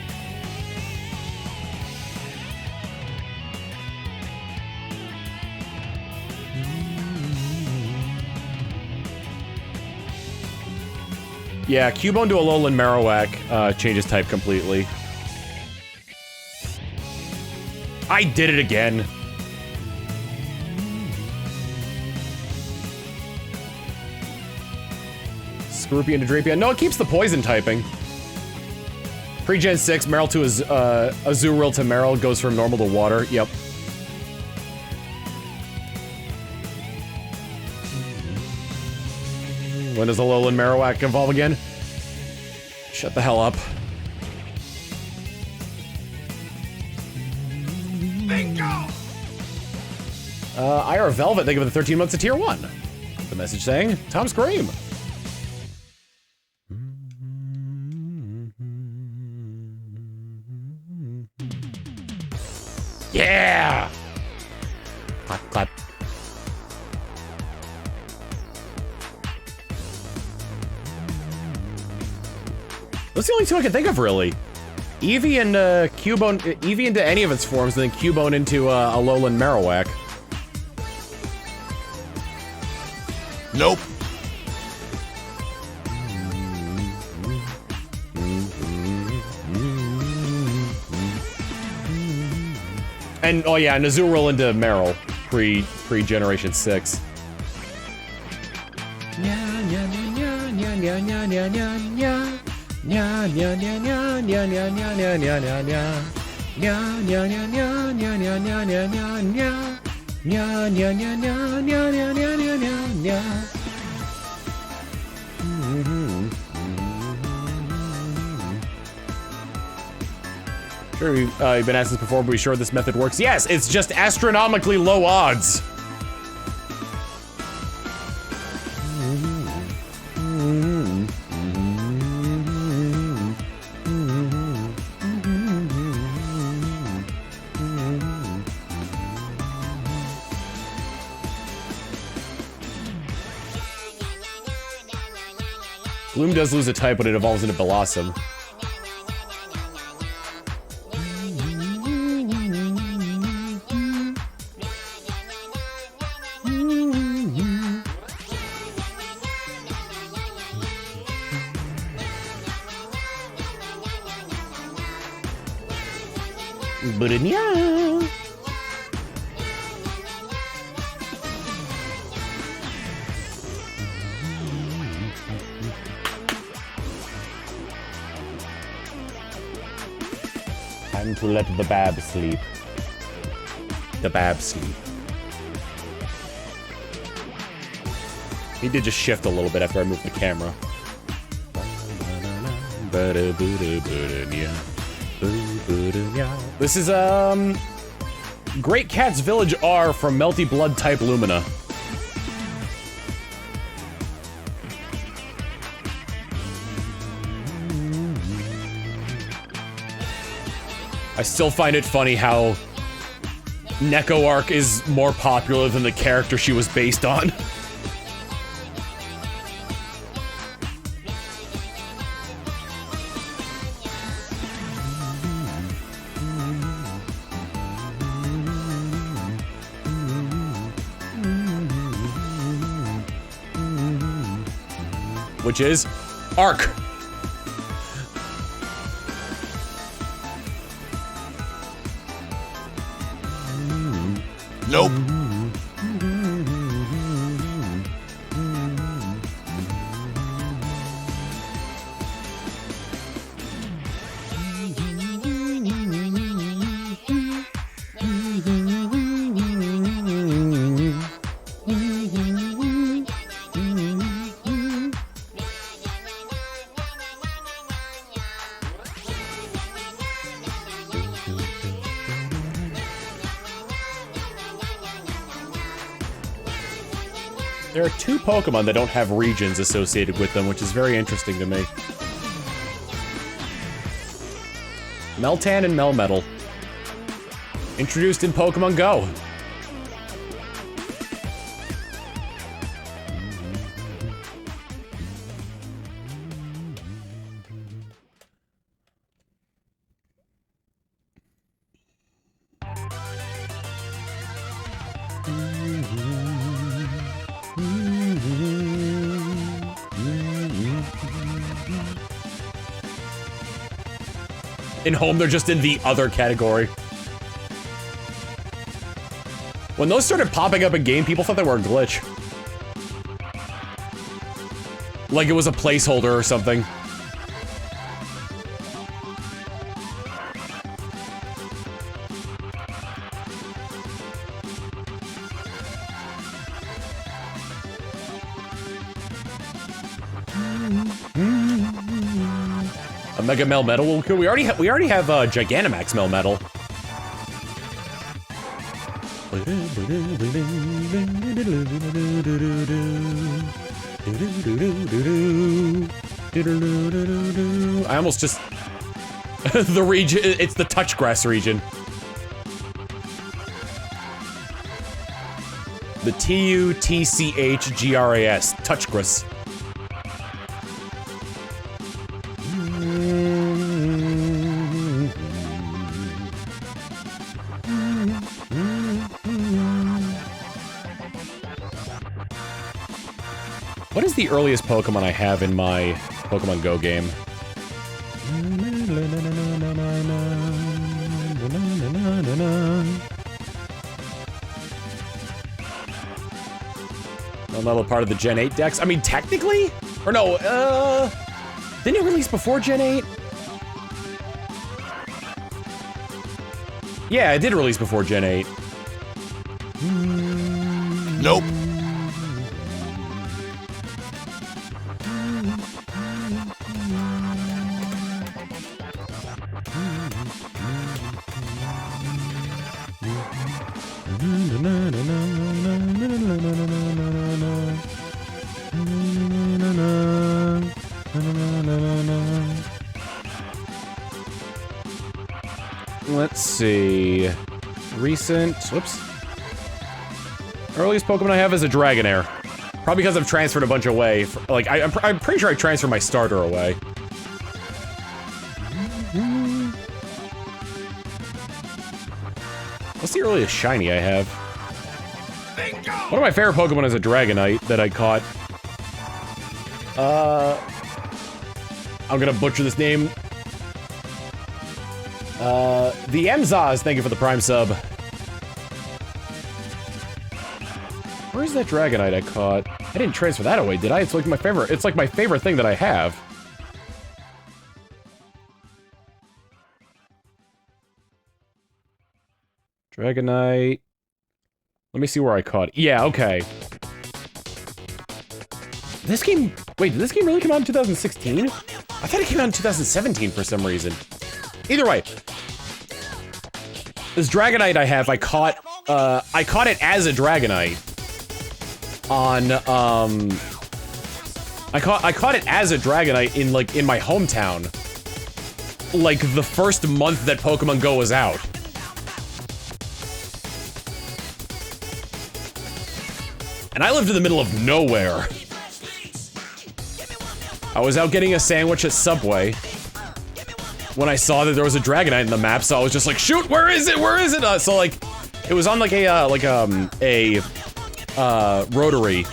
Yeah, Cubone to Alolan Marowak changes type completely. I did it again. Scorpion to Drapion. No, it keeps the poison typing. Pre-Gen 6, Marill to Azurill to Marill goes from normal to water. Yep. When does Alolan Marowak evolve again? Shut the hell up. Ira Velvet, thank you for the 13 months of Tier 1. The message saying, Tom Scream. Yeah! Clap, clap. Those are the only two I can think of, really. Eevee and Cubone, Eevee into any of its forms, and then Cubone into Alolan Marowak. Nope. And oh yeah, and Azurill into Marill, pre-Generation 6. Sure, you've been asked this before, but we sure this method works? Yes, it's just astronomically low odds. Gloom does lose a type when it evolves into Colosseum. Ba-da-meow. Time to let the bab sleep. The bab sleep. He did just shift a little bit after I moved the camera. This is, Great Cat's Village R from Melty Blood type Lumina. I still find it funny how Neko Arc is more popular than the character she was based on. Which is Arc. Nope. There are two Pokemon that don't have regions associated with them, which is very interesting to me. Meltan and Melmetal. Introduced in Pokemon Go. In home, they're just in the other category. When those started popping up in game, people thought they were a glitch. Like it was a placeholder or something. Mega Melmetal. We already have Gigantamax Melmetal. I almost just the region. It's the Touchgrass region. The TUTCHGRAS Touchgrass. What is the earliest Pokemon I have in my Pokemon Go game? Another part of the Gen 8 decks? I mean, technically? Or no, didn't it release before Gen 8? Yeah, it did release before Gen 8. Nope. Let's see. Recent. Whoops. Earliest Pokemon I have is a Dragonair. Probably because I've transferred a bunch away. Like, I'm pretty sure I transferred my starter away. What's the earliest shiny I have? One of my favorite Pokemon is a Dragonite that I caught. I'm gonna butcher this name. The Emzaz, thank you for the Prime sub. Where's that Dragonite I caught? I didn't transfer that away, did I? It's like my favorite. It's like my favorite thing that I have. Dragonite. Let me see where I caught it. Yeah, okay. This game... Wait, did this game really come out in 2016? I thought it came out in 2017 for some reason. Either way. This Dragonite I have, I caught it as a Dragonite. On, I caught it as a Dragonite in my hometown. Like, the first month that Pokemon Go was out. And I lived in the middle of nowhere. I was out getting a sandwich at Subway when I saw that there was a Dragonite in the map, so I was just like, shoot, where is it? Where is it? So like, it was on like a rotary.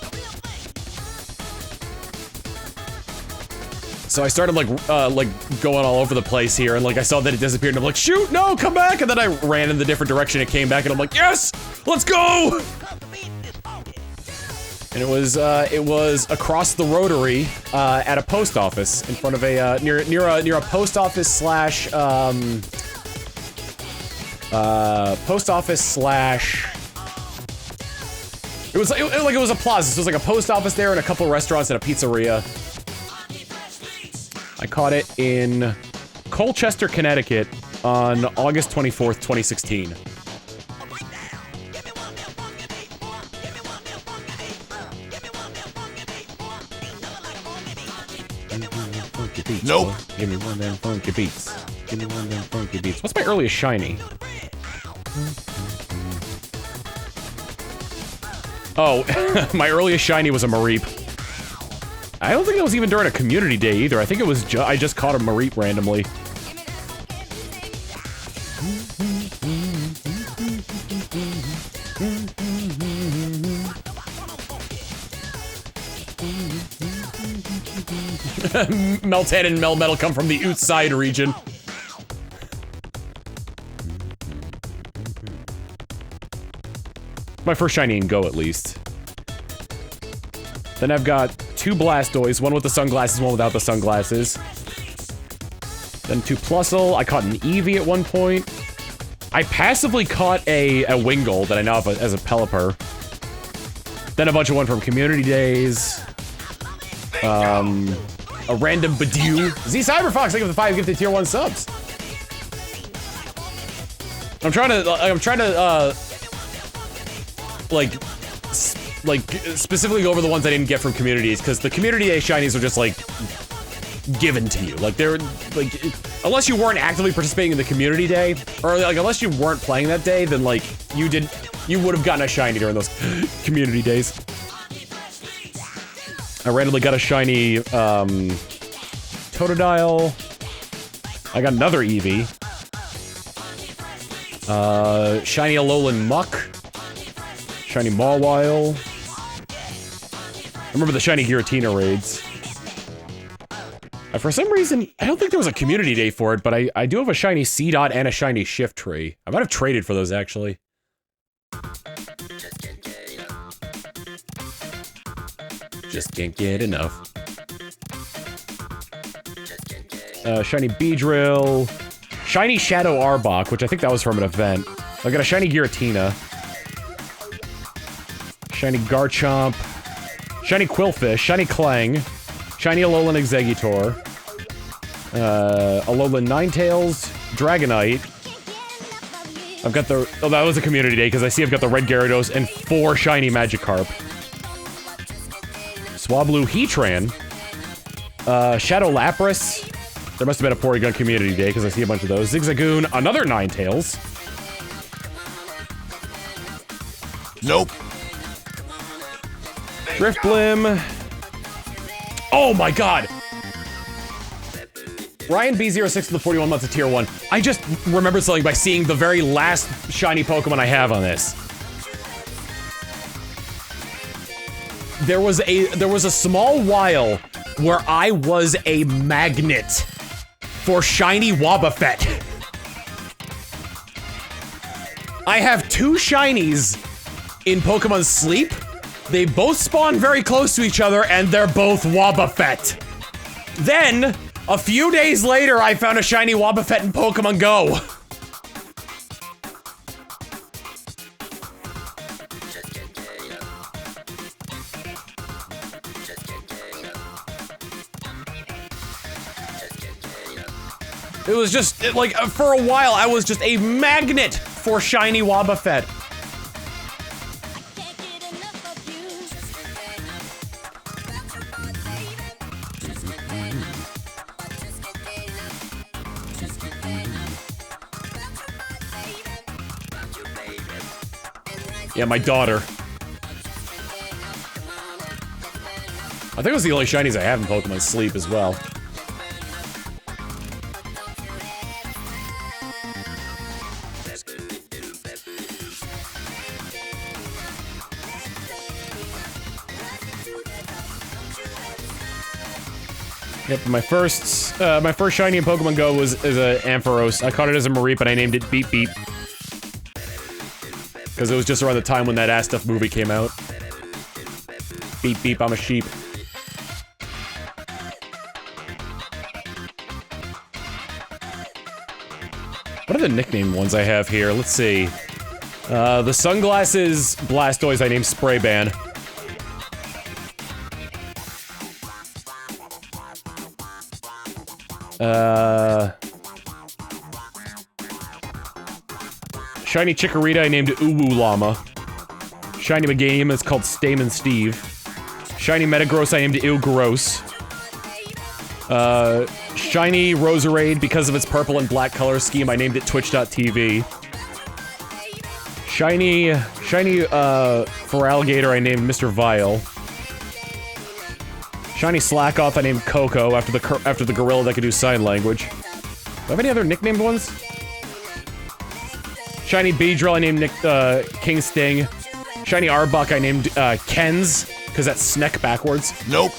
So I started like going all over the place here, and like I saw that it disappeared, and I'm like, shoot, no, come back! And then I ran in the different direction, it came back, and I'm like, yes, let's go! And it was across the rotary at a post office in front of a near a post office slash it was a plaza. So it was like a post office there and a couple restaurants and a pizzeria. I caught it in Colchester, Connecticut on August 24th, 2016. Nope. Give me one of them funky beats. Give me one of them funky beats. What's my earliest shiny? Oh, my earliest shiny was a Mareep. I don't think that was even during a community day either. I think it was I just caught a Mareep randomly. Meltan and Melmetal come from the outside region. My first shiny in Go, at least. Then I've got two Blastoise, one with the sunglasses, one without the sunglasses. Then two Plusle. I caught an Eevee at one point. I passively caught a Wingull that I now have as a Pelipper. Then a bunch of one from community days. A random Badoo. Z Cyberfox, thank you for the 5 gifted tier 1 subs. I'm trying to specifically go over the ones I didn't get from communities, because the community day shinies are just like given to you. Like they're like, unless you weren't actively participating in the community day, or like unless you weren't playing that day, then like you would have gotten a shiny during those community days. I randomly got a shiny, Totodile. I got another Eevee. Shiny Alolan Muck. Shiny Mawile. I remember the shiny Giratina raids. For some reason, I don't think there was a community day for it, but I do have a shiny Seedot and a shiny Shiftry. I might have traded for those, actually. Just can't get enough. Shiny Beedrill. Shiny Shadow Arbok, which I think that was from an event. I got a shiny Giratina. Shiny Garchomp. Shiny Quillfish. Shiny Clang. Shiny Alolan Exeggutor. Alolan Ninetales. Dragonite. I've got the... Oh, that was a community day, because I see I've got the Red Gyarados and 4 shiny Magikarp. Swablu Heatran. Shadow Lapras. There must have been a Porygon community day, because I see a bunch of those. Zigzagoon. Another Ninetales. Nope. Drift Blim. Oh my god! Ryan B06 to the 41 months of tier 1. I just remembered something by seeing the very last shiny Pokemon I have on this. There was a small while where I was a magnet for shiny Wobbuffet. I have 2 shinies in Pokemon Sleep. They both spawn very close to each other, and they're both Wobbuffet. Then, a few days later, I found a shiny Wobbuffet in Pokemon Go. It was just, like, for a while, I was just a magnet for shiny Wobbuffet. Yeah, my daughter. I think it was the only shinies I have in Pokemon Sleep as well. Yep, my first shiny in Pokemon Go is a Ampharos. I caught it as a Mareep and I named it Beep Beep. Because it was just around the time when that Ass Stuff movie came out. Beep beep, I'm a sheep. What are the nickname ones I have here? Let's see. The sunglasses Blastoise I named Sprayban. Shiny Chikorita I named Uwu Llama. Shiny Meganium is called Stamen Steve. Shiny Metagross I named Ew Gross. Shiny Roserade, because of its purple and black color scheme, I named it Twitch.tv. Shiny Feraligatr I named Mr. Vile. Shiny Slackoth I named Coco after the gorilla that could do sign language. Do I have any other nicknamed ones? Shiny Beedrill I named King Sting. Shiny Arbok I named Ken's, because that's Sneck backwards. Nope.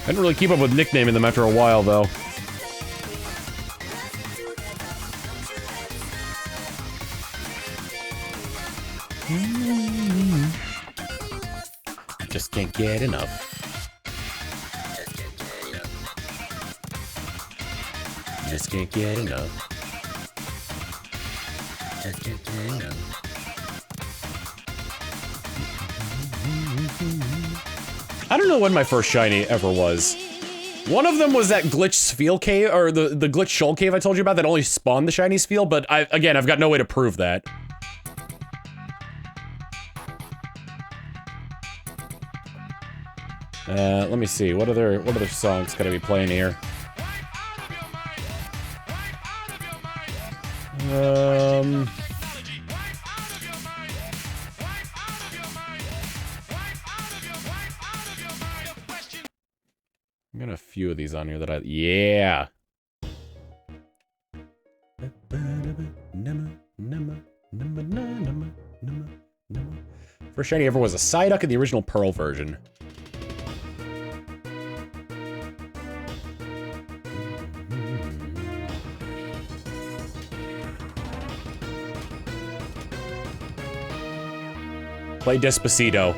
I didn't really keep up with nicknaming them after a while, though. Just can't get enough. Just can't get enough. Just can't get enough. I don't know when my first shiny ever was. One of them was that glitch Spheal cave, or the glitch shoal cave I told you about that only spawned the shiny Spheal, but again, I've got no way to prove that. Let me see, what other songs gotta be playing here? I got a few of these on here that yeah. First shiny ever was a Psyduck in the original Pearl version. Play Despacito.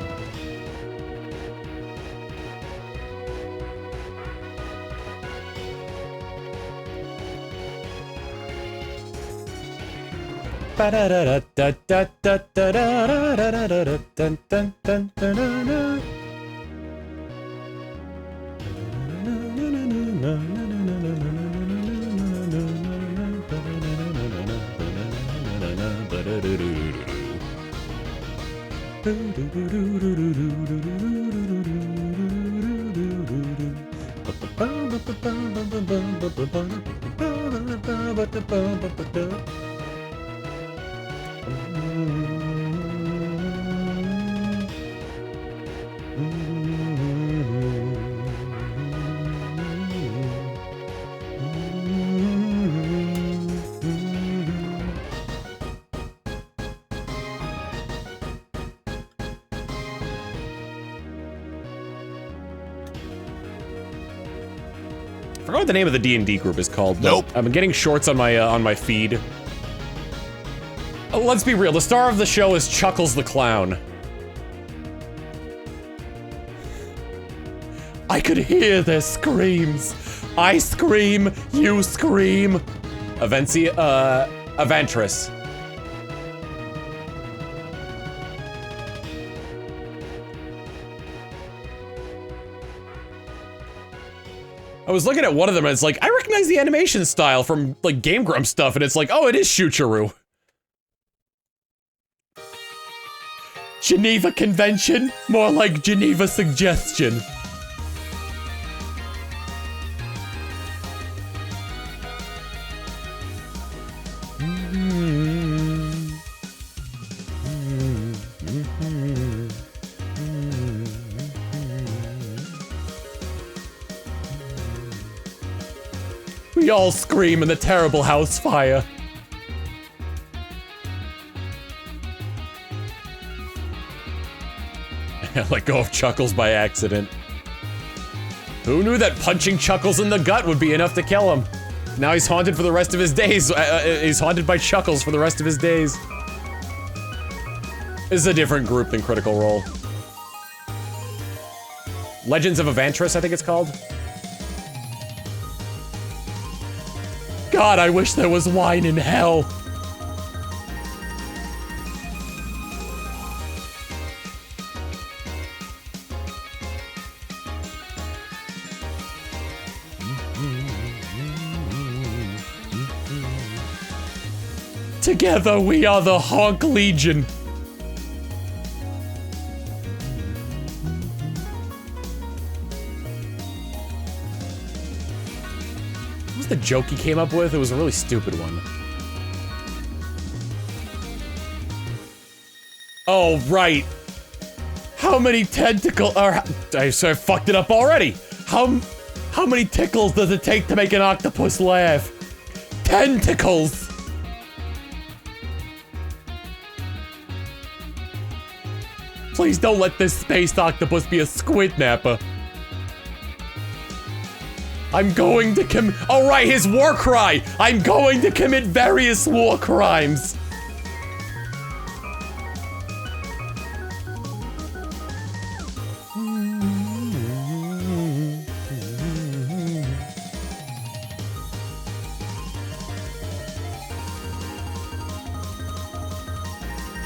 forgot what the name of the D&D group is called. Nope. I've been getting shorts on my feed. Let's be real, the star of the show is Chuckles the Clown. I could hear their screams. I scream, you scream. Avantris. I was looking at one of them and it's like, I recognize the animation style from like Game Grumps stuff, and it's like, oh, it is Shuchuru. Geneva Convention? More like Geneva Suggestion. We all scream in the terrible house fire. I let go of Chuckles by accident. Who knew that punching Chuckles in the gut would be enough to kill him? Now he's haunted for the rest of his days. He's haunted by Chuckles for the rest of his days. This is a different group than Critical Role. Legends of Avantris, I think it's called. God, I wish there was wine in hell. Together we are the Honk Legion. What was the joke he came up with? It was a really stupid one. Oh, right. How many tentacles are... I fucked it up already. How many tickles does it take to make an octopus laugh? Tentacles! Please don't let this space octopus be a squid napper. I'm going to oh right, his war cry! I'm going to commit various war crimes!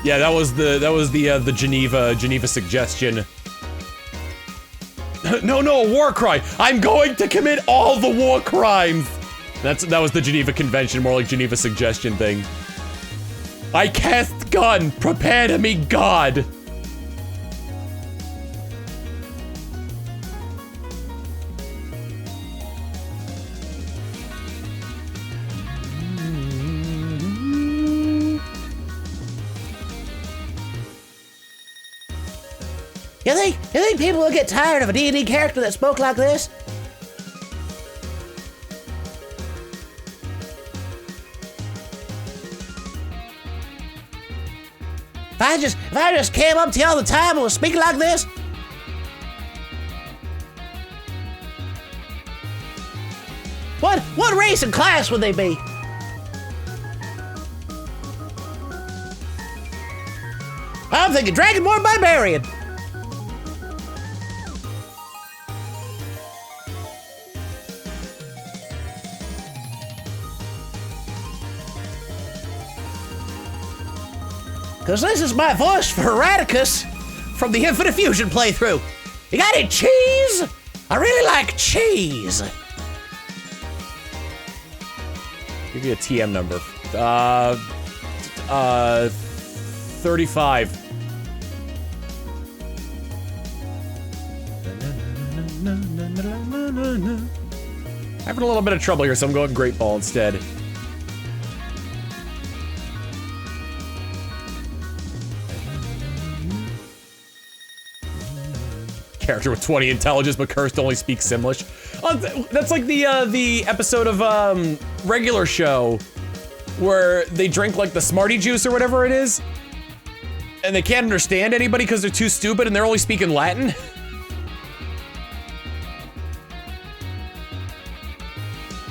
Yeah, that was the Geneva suggestion. No, a war cry. I'm going to commit all the war crimes. That was the Geneva Convention, more like Geneva suggestion thing. I cast gun. Prepare to meet God. You think people will get tired of a D&D character that spoke like this? If I just came up to you all the time and was speaking like this? What race and class would they be? I'm thinking Dragonborn Barbarian. Cause this is my voice for Radicus from the Infinite Fusion playthrough. You got any cheese? I really like cheese. Give you a TM number. 35. Having a little bit of trouble here, so I'm going Great Ball instead. Character with 20 intelligence, but cursed to only speak Simlish. Oh, that's like the episode of Regular Show where they drink like the Smarty juice or whatever it is, and they can't understand anybody because they're too stupid and they're only speaking Latin.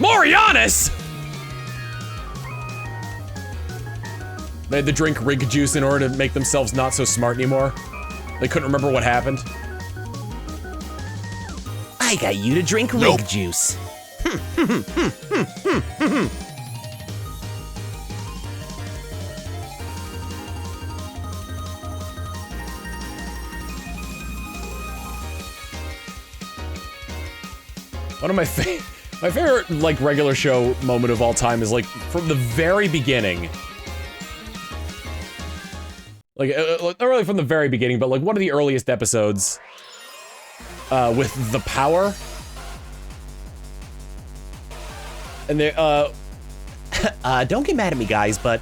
Morianis! They had to drink rig juice in order to make themselves not so smart anymore. They couldn't remember what happened. I got you to drink Nope. rig juice. One of my favorite like regular show moment of all time is like from the very beginning. Like not really from the very beginning, but like one of the earliest episodes with the power. And they Don't get mad at me, guys, but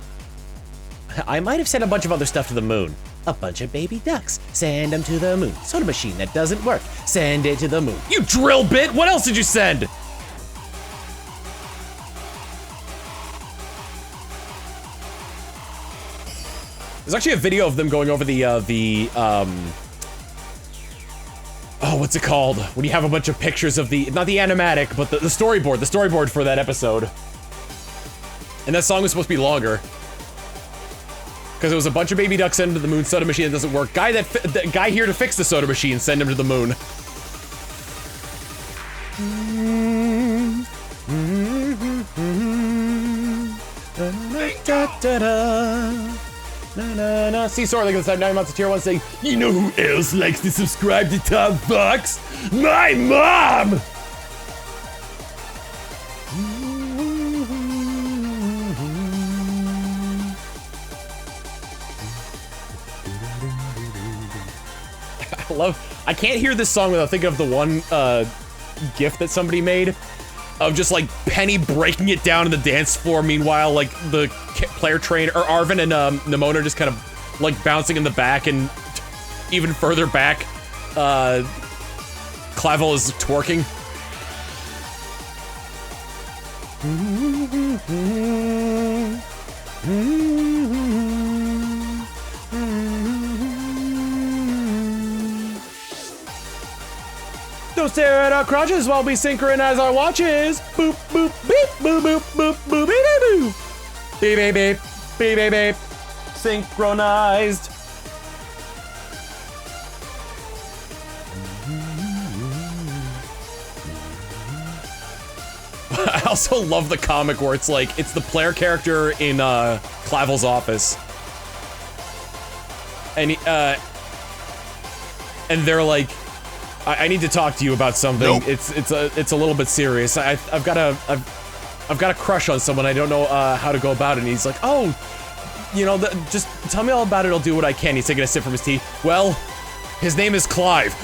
I might have sent a bunch of other stuff to the moon. A bunch of baby ducks. Send them to the moon. Soda machine that doesn't work. Send it to the moon. You drill bit! What else did you send? There's actually a video of them going over oh, what's it called? When you have a bunch of pictures of not the animatic, but the storyboard for that episode. And that song was supposed to be longer. Because it was a bunch of baby ducks sent to the moon, soda machine that doesn't work. Guy here to fix the soda machine, send him to the moon. Seesaw, like inside 9 months of tier 1 saying, you know who else likes to subscribe to Tom Fox? My mom! I can't hear this song without thinking of the one GIF that somebody made of just like Penny breaking it down in the dance floor. Meanwhile, like the player trainer or Arvin and Nimona just kind of like bouncing in the back, and even further back, Clavel is twerking. Don't stare at our crotches while we synchronize our watches. Boop, boop, beep, boop, boop, boop, boop, beep, boop. Beep, beep, beep, beep, beep, beep. Synchronized. I also love the comic where it's like, it's the player character in Clavel's office. And and they're like, I need to talk to you about something. Nope. It's a little bit serious. I've got a crush on someone. I don't know how to go about it. And he's like, oh, you know, just tell me all about it. I'll do what I can. He's taking a sip from his tea. Well, his name is Clive.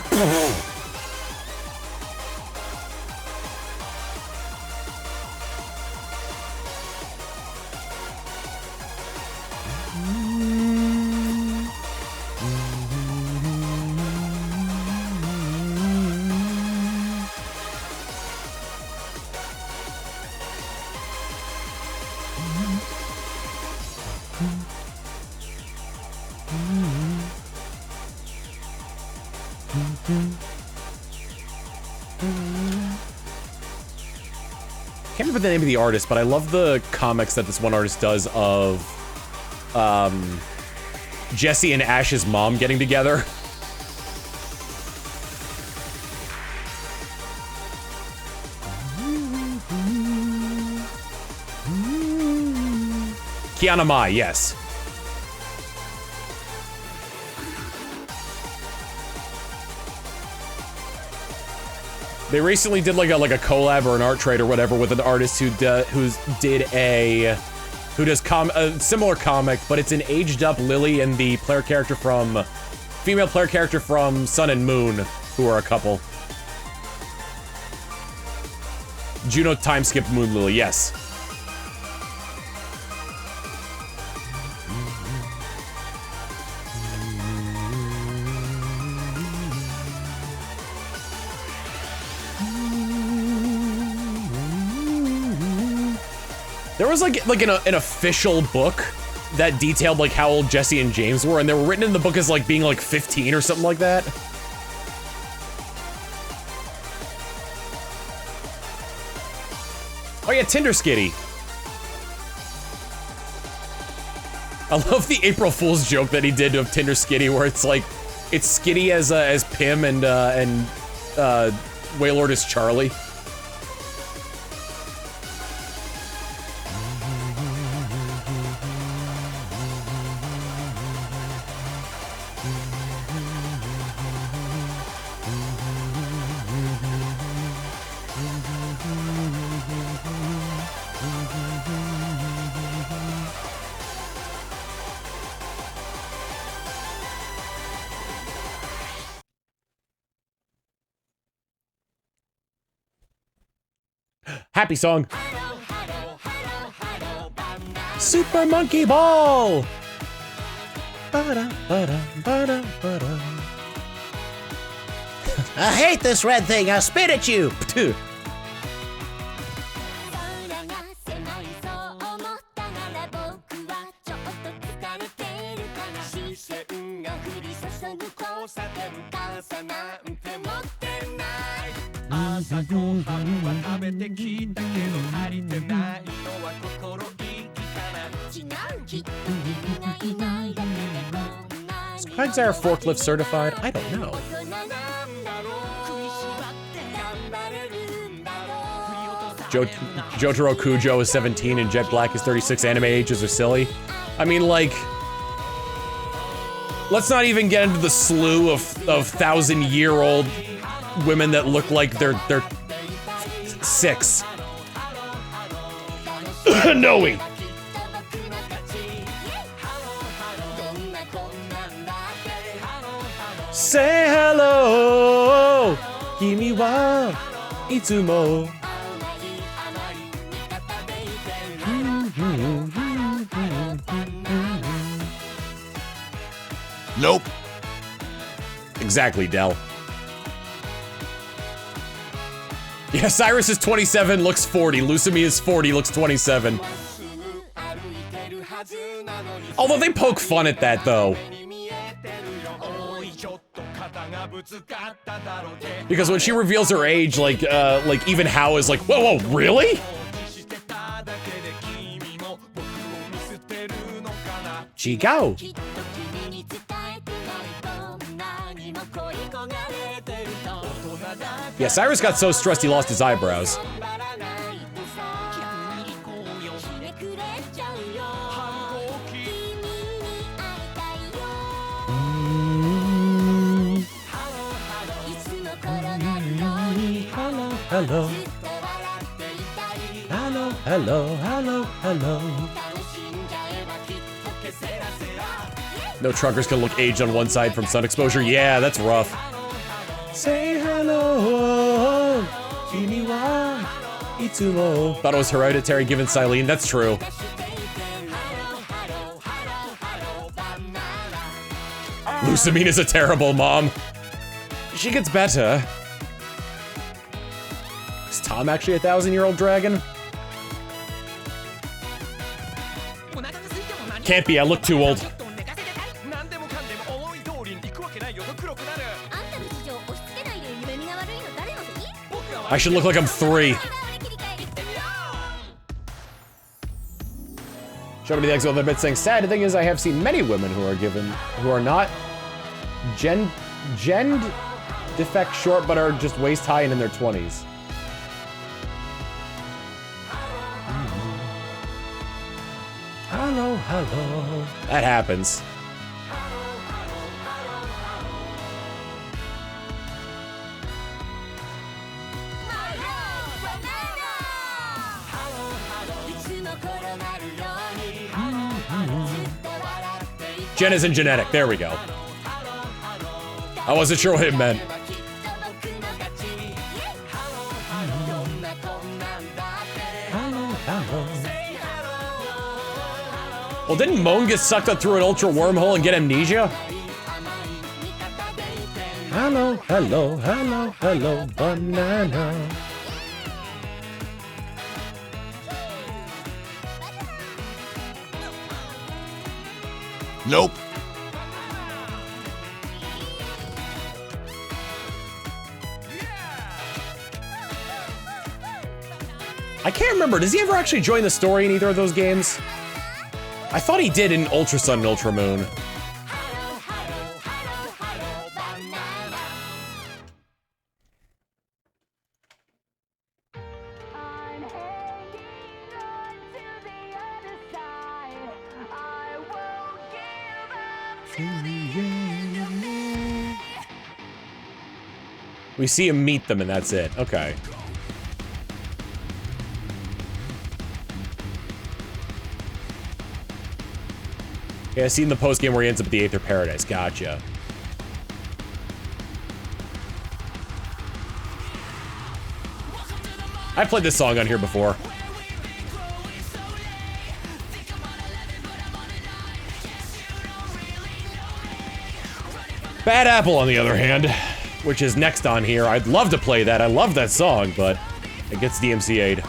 Can't remember the name of the artist, but I love the comics that this one artist does of Jesse and Ash's mom getting together. Kiana Mai, yes. They recently did like a collab or an art trade or whatever with an artist who does a similar comic, but it's an aged up Lily and the female player character from Sun and Moon, who are a couple. Juno time skip Moon Lily, yes. There was like an official book that detailed like how old Jesse and James were, and they were written in the book as like being like 15 or something like that. Oh yeah, Tinder Skitty. I love the April Fool's joke that he did of Tinder Skitty, where it's like, it's Skitty as Pim and Waylord as Charlie. Happy song. Super Monkey Ball. Ba-da, ba-da, ba-da, ba-da. I hate this red thing. I'll spit at you. Phew. Is Quagsire forklift certified? I don't know. Jotaro Kujo is 17 and Jet Black is 36. Anime ages are silly. I mean, like, let's not even get into the slew of 1,000-year-old women that look like they're 6. Knowing. Say hello, kimi wa itsumo. Nope. Exactly, Dell. Yeah, Cyrus is 27, looks 40. Lusami is 40, looks 27. Although they poke fun at that, though. Because when she reveals her age, like even Hao is like, whoa, whoa, really? Chigao. Yeah, Cyrus got so stressed he lost his eyebrows. Hello. Hello, hello, hello, hello. No truckers can look aged on one side from sun exposure. Yeah, that's rough. Say hello, kimi wa itsumo. Thought it was hereditary given Silene. That's true. Lusamine is a terrible mom. She gets better. Is Tom actually a 1,000-year-old dragon? Can't be, I look too old. I should look like I'm 3. Show me the exile of the bit saying, sad thing is I have seen many women who are not gen defect short but are just waist high and in their 20s. Hello, hello. That happens. Jen isn't genetic. There we go. I wasn't sure what it meant. Well, didn't Moan get sucked up through an ultra wormhole and get amnesia? Hello, hello, hello, hello, banana. Nope. I can't remember, does he ever actually join the story in either of those games? I thought he did in Ultra Sun and Ultra Moon. We see him meet them and that's it. Okay. Yeah, I seen the post game where he ends up at the Aether Paradise. Gotcha. I played this song on here before. Bad Apple, on the other hand, which is next on here. I'd love to play that. I love that song, but it gets DMCA'd.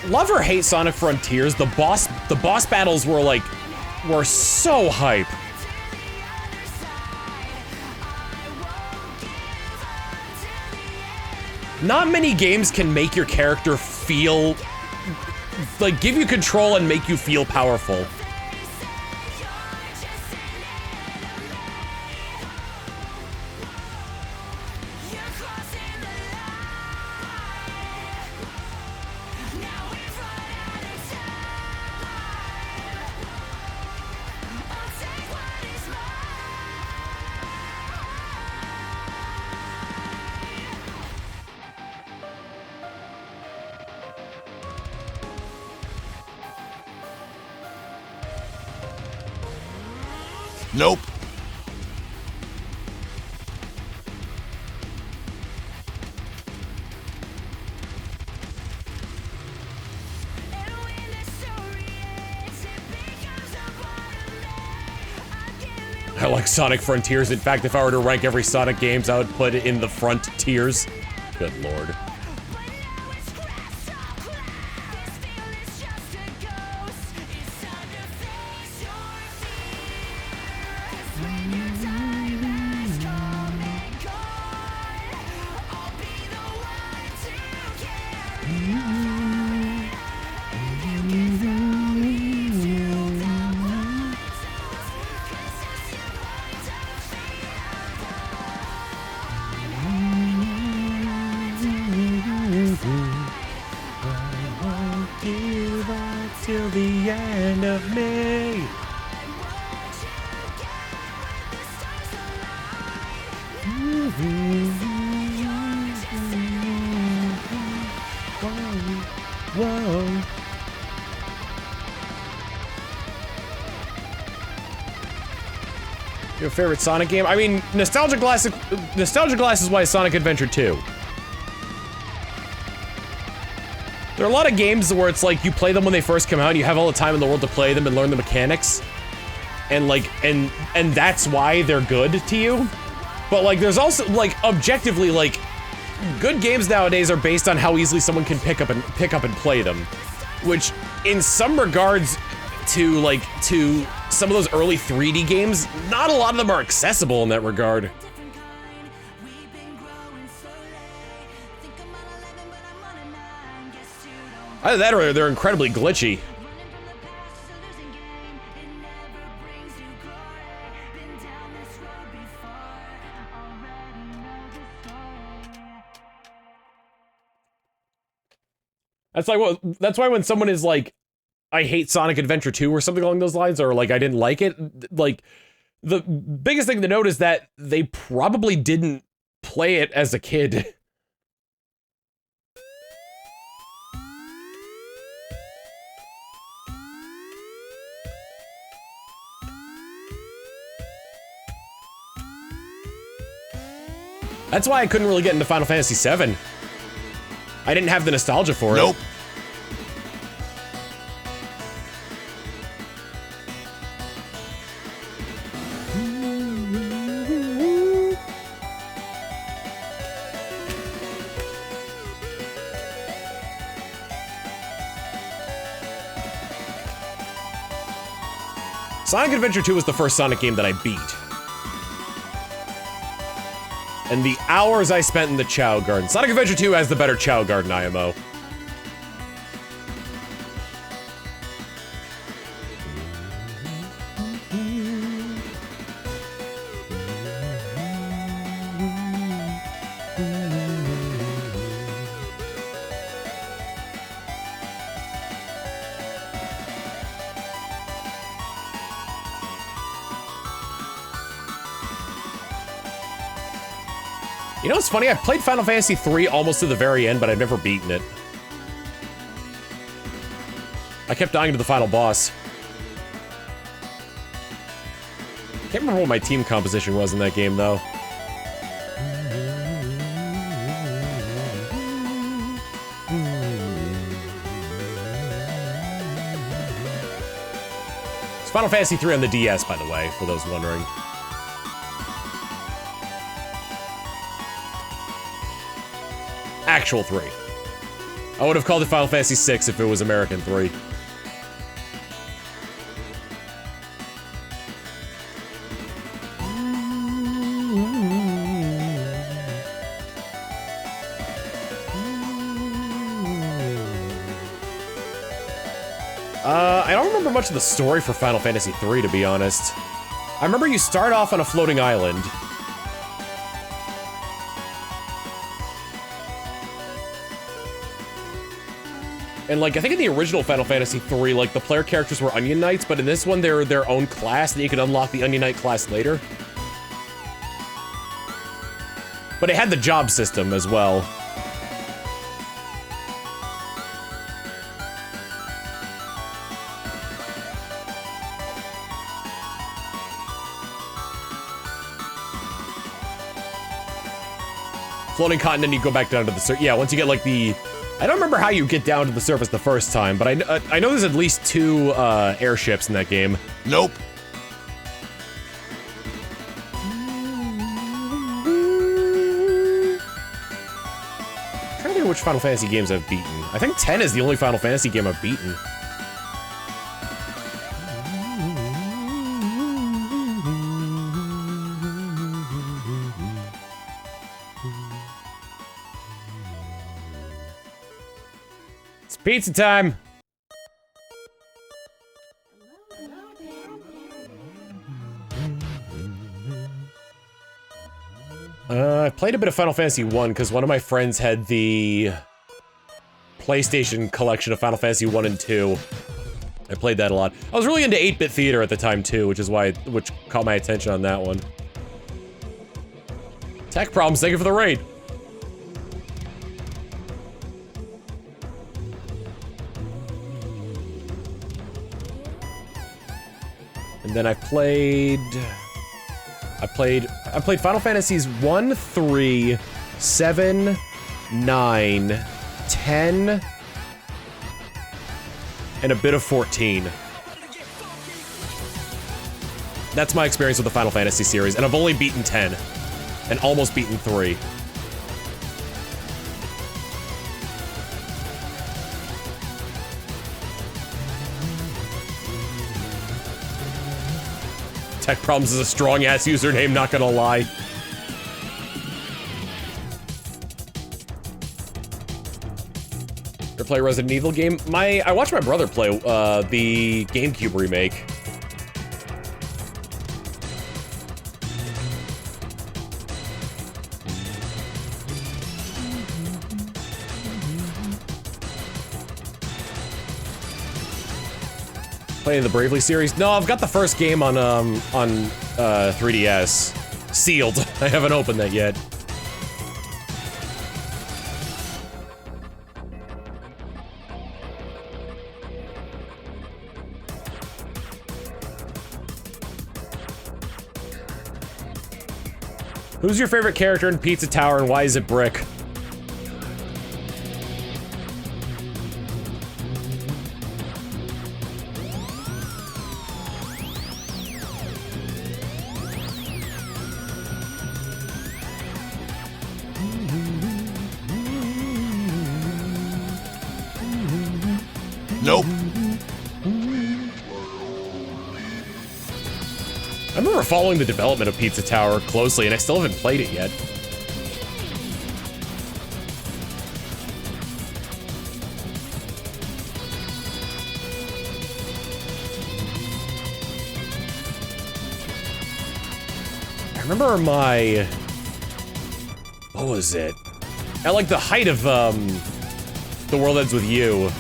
Love or hate Sonic Frontiers, the boss battles were so hype. Not many games can make your character feel like give you control and make you feel powerful. Nope. I like Sonic Frontiers. In fact, if I were to rank every Sonic games, I would put it in the front tiers. Good lord. Till the end of May. Whoa. Your favorite Sonic game? I mean, Nostalgia Glass is why Sonic Adventure 2. There are a lot of games where it's like you play them when they first come out and you have all the time in the world to play them and learn the mechanics. And like, and that's why they're good to you. But like, there's also like, objectively, like, good games nowadays are based on how easily someone can pick up and play them. Which, in some regards, to some of those early 3D games, not a lot of them are accessible in that regard. Either that or they're incredibly glitchy. That's why when someone is like, I hate Sonic Adventure 2 or something along those lines, or like I didn't like it, like the biggest thing to note is that they probably didn't play it as a kid. That's why I couldn't really get into Final Fantasy VII. I didn't have the nostalgia for it. Nope. Sonic Adventure 2 was the first Sonic game that I beat. And the hours I spent in the Chow Garden. Sonic Adventure 2 has the better Chow Garden IMO. You know what's funny? I played Final Fantasy 3 almost to the very end, but I've never beaten it. I kept dying to the final boss. Can't remember what my team composition was in that game, though. It's Final Fantasy 3 on the DS, by the way, for those wondering. Actual 3. I would have called it Final Fantasy 6 if it was American 3. I don't remember much of the story for Final Fantasy 3, to be honest. I remember you start off on a floating island. And, like, I think in the original Final Fantasy 3, like, the player characters were Onion Knights, but in this one, they're their own class, and you can unlock the Onion Knight class later. But it had the job system as well. Floating continent, you go back down to the surface. Yeah, once you get, like, the... I don't remember how you get down to the surface the first time, but I know there's at least 2 airships in that game. Nope. I'm trying to think which Final Fantasy games I've beaten. I think 10 is the only Final Fantasy game I've beaten. It's pizza time! I played a bit of Final Fantasy 1 because one of my friends had the PlayStation collection of Final Fantasy 1 and 2. I played that a lot. I was really into 8-bit theater at the time too, which caught my attention on that one. Tech problems, thank you for the raid. And then I played Final Fantasies 1, 3, 7, 9, 10, and a bit of 14. That's my experience with the Final Fantasy series, and I've only beaten 10, and almost beaten 3. Tech Problems is a strong-ass username, not gonna lie. Ever play a Resident Evil game? I watched my brother play the GameCube remake. Playing the Bravely series? No, I've got the first game on 3DS. Sealed. I haven't opened that yet. Who's your favorite character in Pizza Tower and why is it Brick? Nope. I remember following the development of Pizza Tower closely, and I still haven't played it yet. I remember my... What was it? At like the height of, The World Ends With You.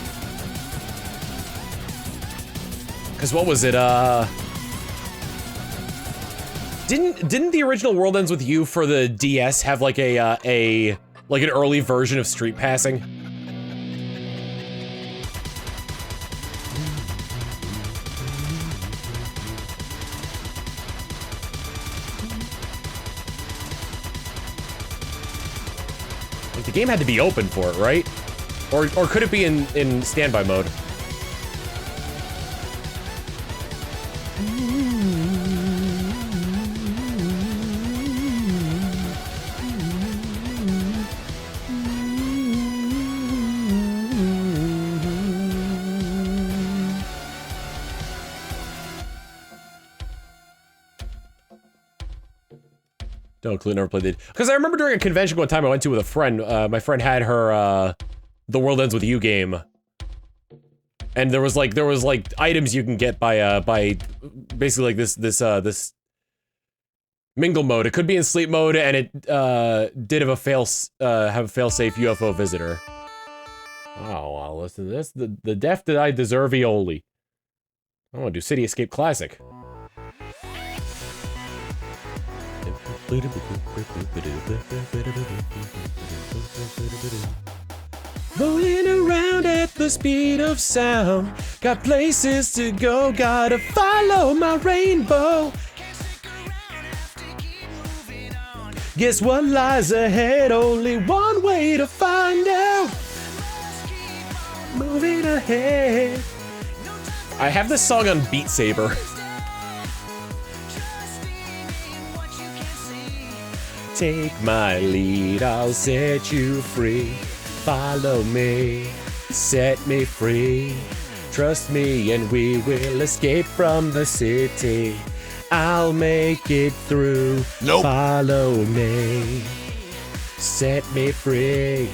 Cause what was it, Didn't the original World Ends With You for the DS have like an early version of street passing? Like the game had to be open for it, right? Or could it be in standby mode? No clue, never played it. Because I remember during a convention one time I went to with a friend, my friend had her, The World Ends With You game. And there was like items you can get by basically like this mingle mode. It could be in sleep mode, and it, did have a fail-safe UFO visitor. Oh, well, listen to this. The death that I deserve, Eoli. I want to do City Escape Classic. Rolling around at the speed of sound. Got places to go, gotta follow my rainbow. Guess what lies ahead? Only one way to find out. Moving ahead. I have this song on Beat Saber. Take my lead, I'll set you free. Follow me, set me free. Trust me and we will escape from the city. I'll make it through. Nope. Follow me, set me free.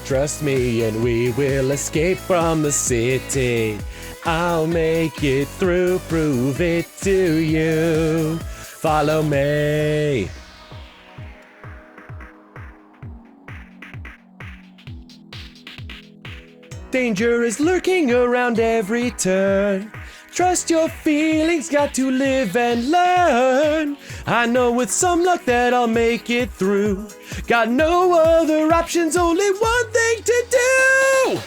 Trust me and we will escape from the city. I'll make it through, prove it to you. Follow me. Danger is lurking around every turn. Trust your feelings, got to live and learn. I know with some luck that I'll make it through. Got no other options, only one thing to do.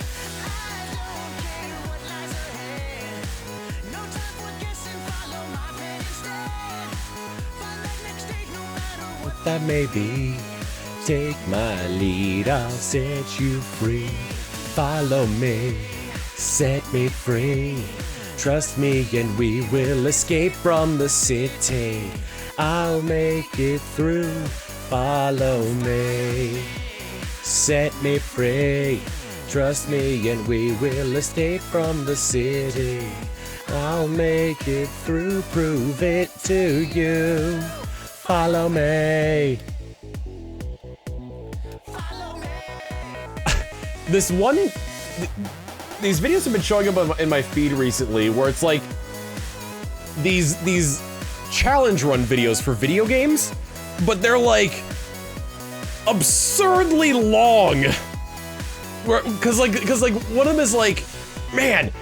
What that may be, take my lead, I'll set you free. Follow me, set me free. Trust me and we will escape from the city. I'll make it through. Follow me, set me free. Trust me and we will escape from the city. I'll make it through, prove it to you. Follow me. These videos have been showing up in my feed recently where it's like these challenge run videos for video games, but they're like absurdly long. Cause like one of them is like, man,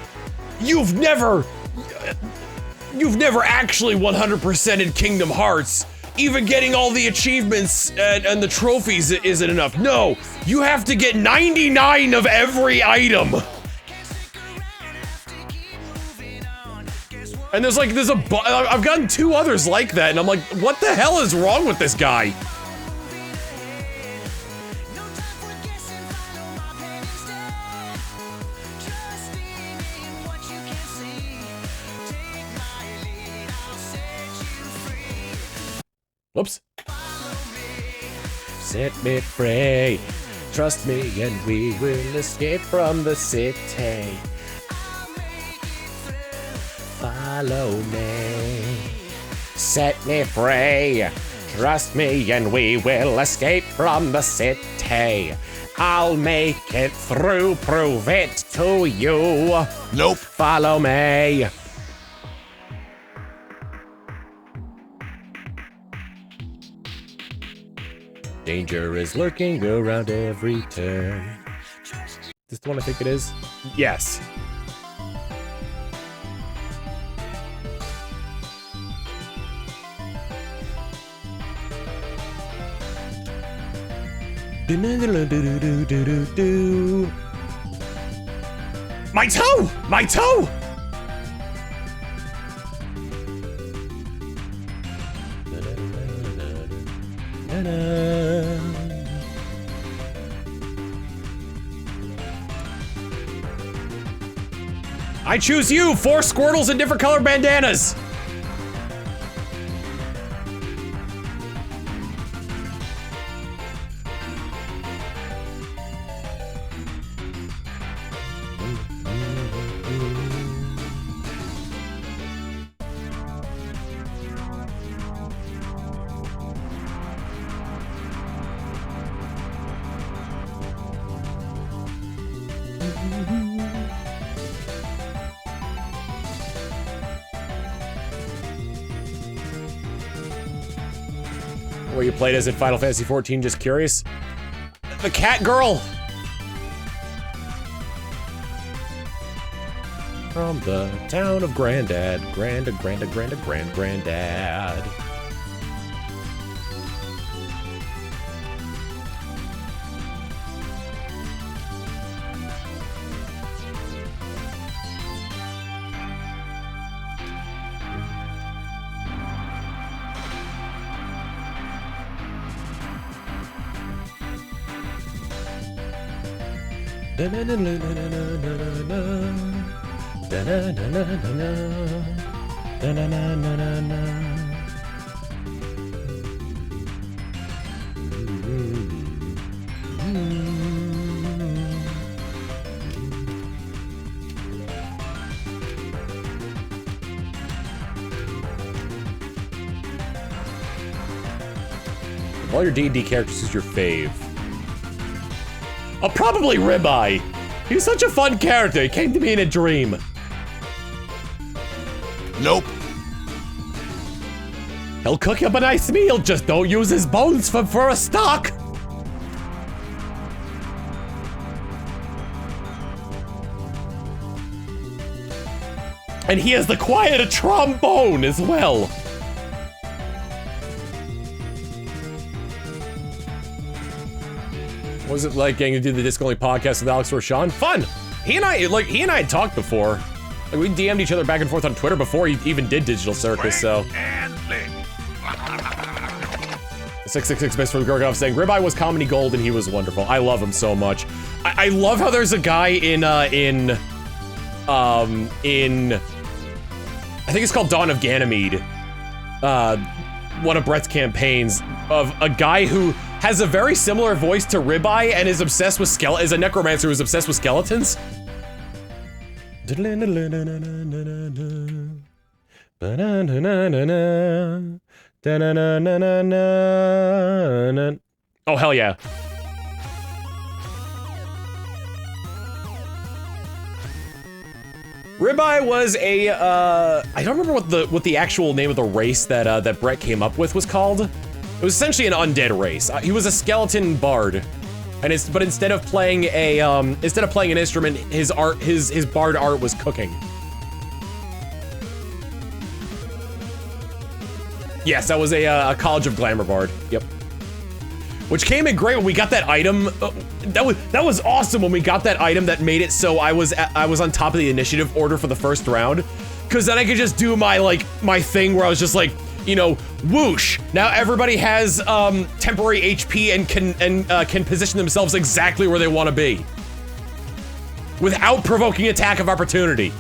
you've never actually 100%ed Kingdom Hearts. Even getting all the achievements and the trophies isn't enough. No, you have to get 99 of every item. And I've gotten 2 others like that, and I'm like, what the hell is wrong with this guy? Whoops. Set me free. Trust me and we will escape from the city. Follow me. Set me free. Trust me and we will escape from the city. I'll make it through, prove it to you. Nope. Follow me. Danger is lurking around every turn. Is this the one I think it is? Yes. My toe! My toe! I choose you! 4 Squirtles in different color bandanas! Where you played as in Final Fantasy XIV, just curious. The cat girl! From the town of Grandad. Granddad. Of all your D&D characters, who's your fave? Oh, probably Ribeye. He was such a fun character. He came to me in a dream. Nope. He'll cook you up a nice meal, just don't use his bones for a stock. And he has the quiet trombone as well. What was it like getting to do the Disc Only podcast with Alex Roshan? Fun! He and I had talked before. Like, we DM'd each other back and forth on Twitter before he even did Digital Circus, so. 666 best from Gorgov saying, Ribeye was comedy gold and he was wonderful. I love him so much. I love how there's a guy I think it's called Dawn of Ganymede, one of Brett's campaigns, of a guy who has a very similar voice to Ribeye and is obsessed with is a necromancer who's obsessed with skeletons. Oh, hell yeah. Ribeye was a, I don't remember what the actual name of the race that Brett came up with was called. It was essentially an undead race. He was a skeleton bard, but instead of playing an instrument, his bard art was cooking. Yes, that was a College of Glamour bard. Yep. Which came in great when we got that item. That was awesome when we got that item that made it so I was on top of the initiative order for the first round, because then I could just do my thing where I was just like, you know, whoosh. Now everybody has temporary HP and can position themselves exactly where they want to be without provoking attack of opportunity.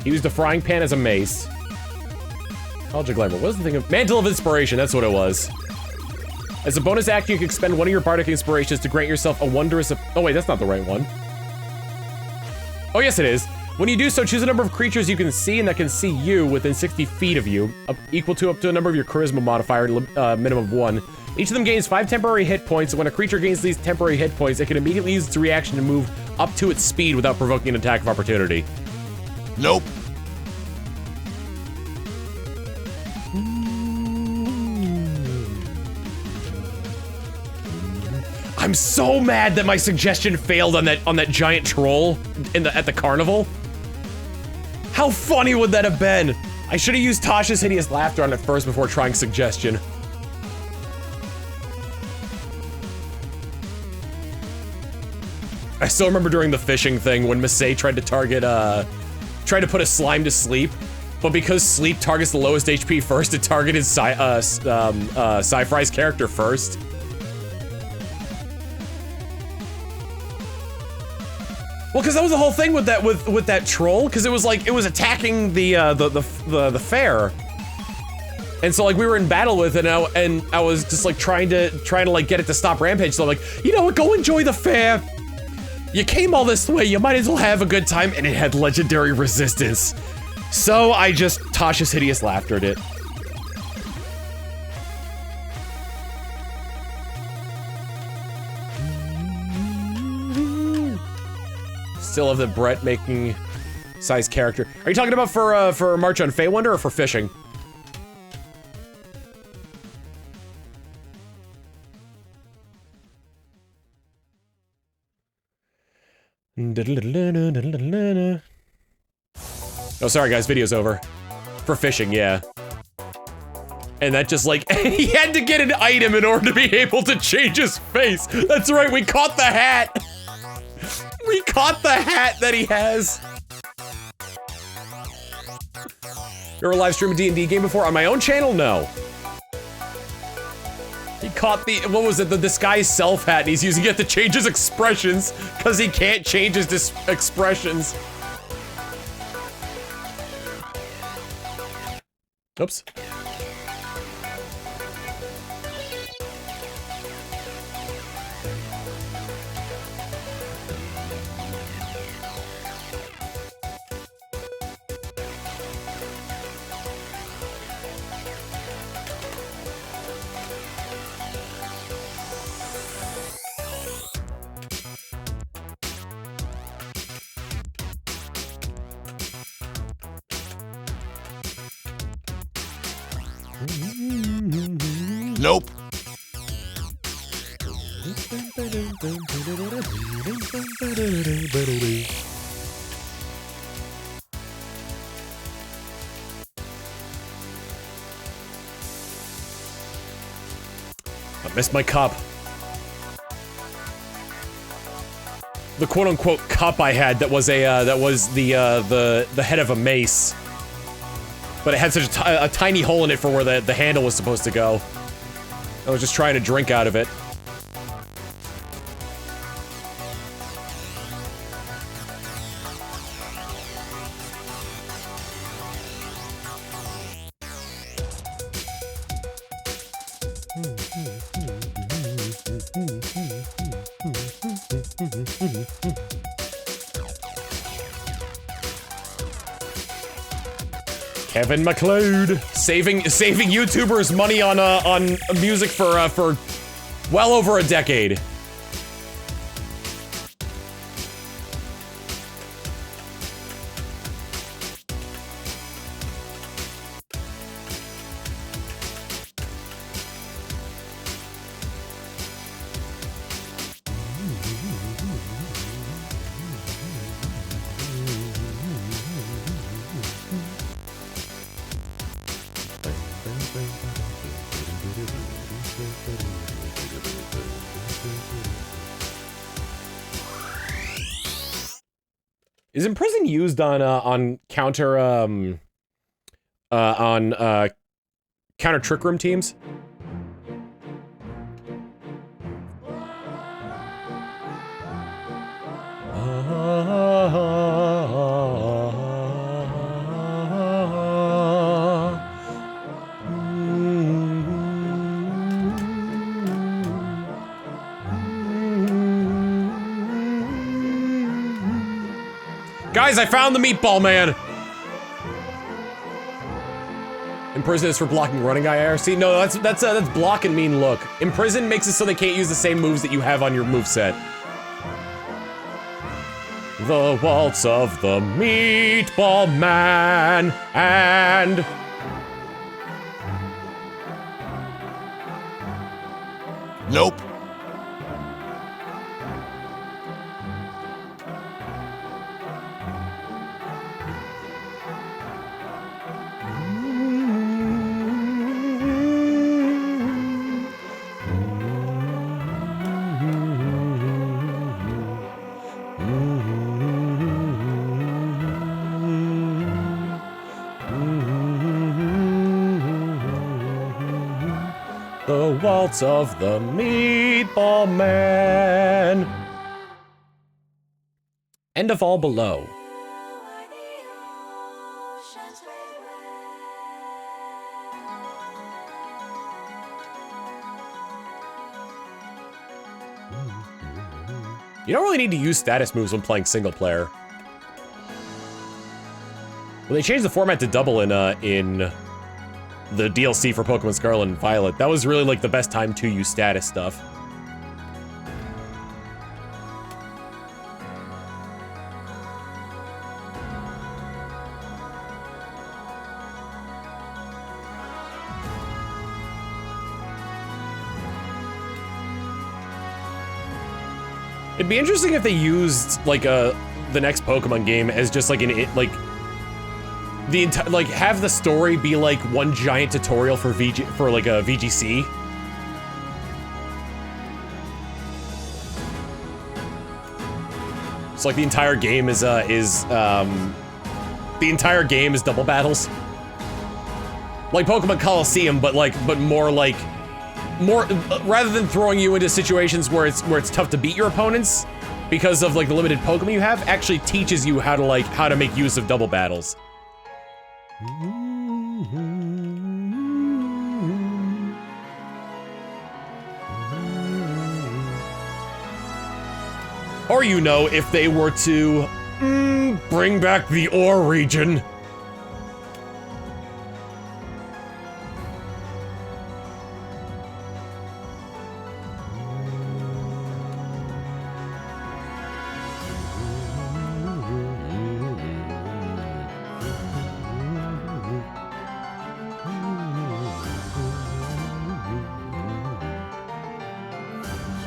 He used a frying pan as a mace. College of Glamour. What was the thing of Mantle of Inspiration? That's what it was. As a bonus action, you can expend one of your bardic inspirations to grant yourself a wondrous. Oh wait, that's not the right one. Oh yes, it is. When you do so, choose a number of creatures you can see and that can see you within 60 feet of you, equal to up to a number of your charisma modifier, minimum of 1. Each of them gains 5 temporary hit points, and when a creature gains these temporary hit points, it can immediately use its reaction to move up to its speed without provoking an attack of opportunity. Nope. I'm so mad that my suggestion failed on that giant troll at the carnival. How funny would that have been? I should have used Tasha's Hideous Laughter on it first before trying suggestion. I still remember during the fishing thing when Misei tried to target, tried to put a slime to sleep, but because sleep targets the lowest HP first, it targeted Sci-Fry's character first. Well, because that was the whole thing with that troll, because it was like it was attacking the fair, and so like we were in battle with it, and I was just like trying to like get it to stop rampage. So I'm like, you know what, go enjoy the fair. You came all this way, you might as well have a good time, and it had legendary resistance. So I just Tasha's Hideous Laughter it. Still love the Brett making size character. Are you talking about for March on Feywonder or for fishing? Oh, sorry guys, video's over. For fishing, yeah. And that just like, he had to get an item in order to be able to change his face. That's right, we caught the hat. We caught the hat that he has. You ever live stream a D&D game before? On my own channel? No. He caught the, what was it, the disguised self hat, and he's using it to change his expressions, because he can't change his expressions. Oops. Nope. I missed my cup. The quote-unquote cup I had that was the head of a mace. But it had such a tiny hole in it for where the handle was supposed to go. I was just trying to drink out of it. Kevin MacLeod saving YouTubers money on music for well over a decade. Is Imprison used on counter counter trick room teams? Guys, I found the meatball man! Imprison is for blocking running guy IRC. No, that's block and mean look. Imprison makes it so they can't use the same moves that you have on your moveset. The waltz of the meatball man and... Nope. The waltz of the meatball man. End of All Below. You don't really need to use status moves when playing single player. When they changed the format to double in the DLC for Pokemon Scarlet and Violet, that was really like the best time to use status stuff. It'd be interesting if they used like the next Pokemon game as just like have the story be like one giant tutorial for like a VGC. So like the entire game is double battles. Like Pokemon Colosseum, but more rather than throwing you into situations where it's tough to beat your opponents because of like the limited Pokemon you have, actually teaches you how to make use of double battles. Or, you know, if they were to bring back the ore region.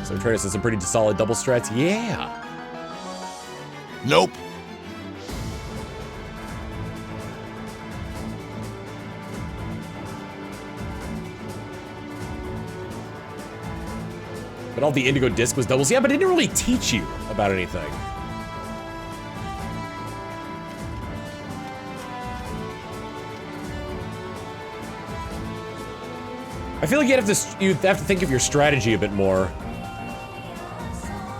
So Travis has some pretty solid double strats. Yeah. Nope. But all the Indigo Disc was doubles. Yeah, but it didn't really teach you about anything. I feel like you'd have to think of your strategy a bit more.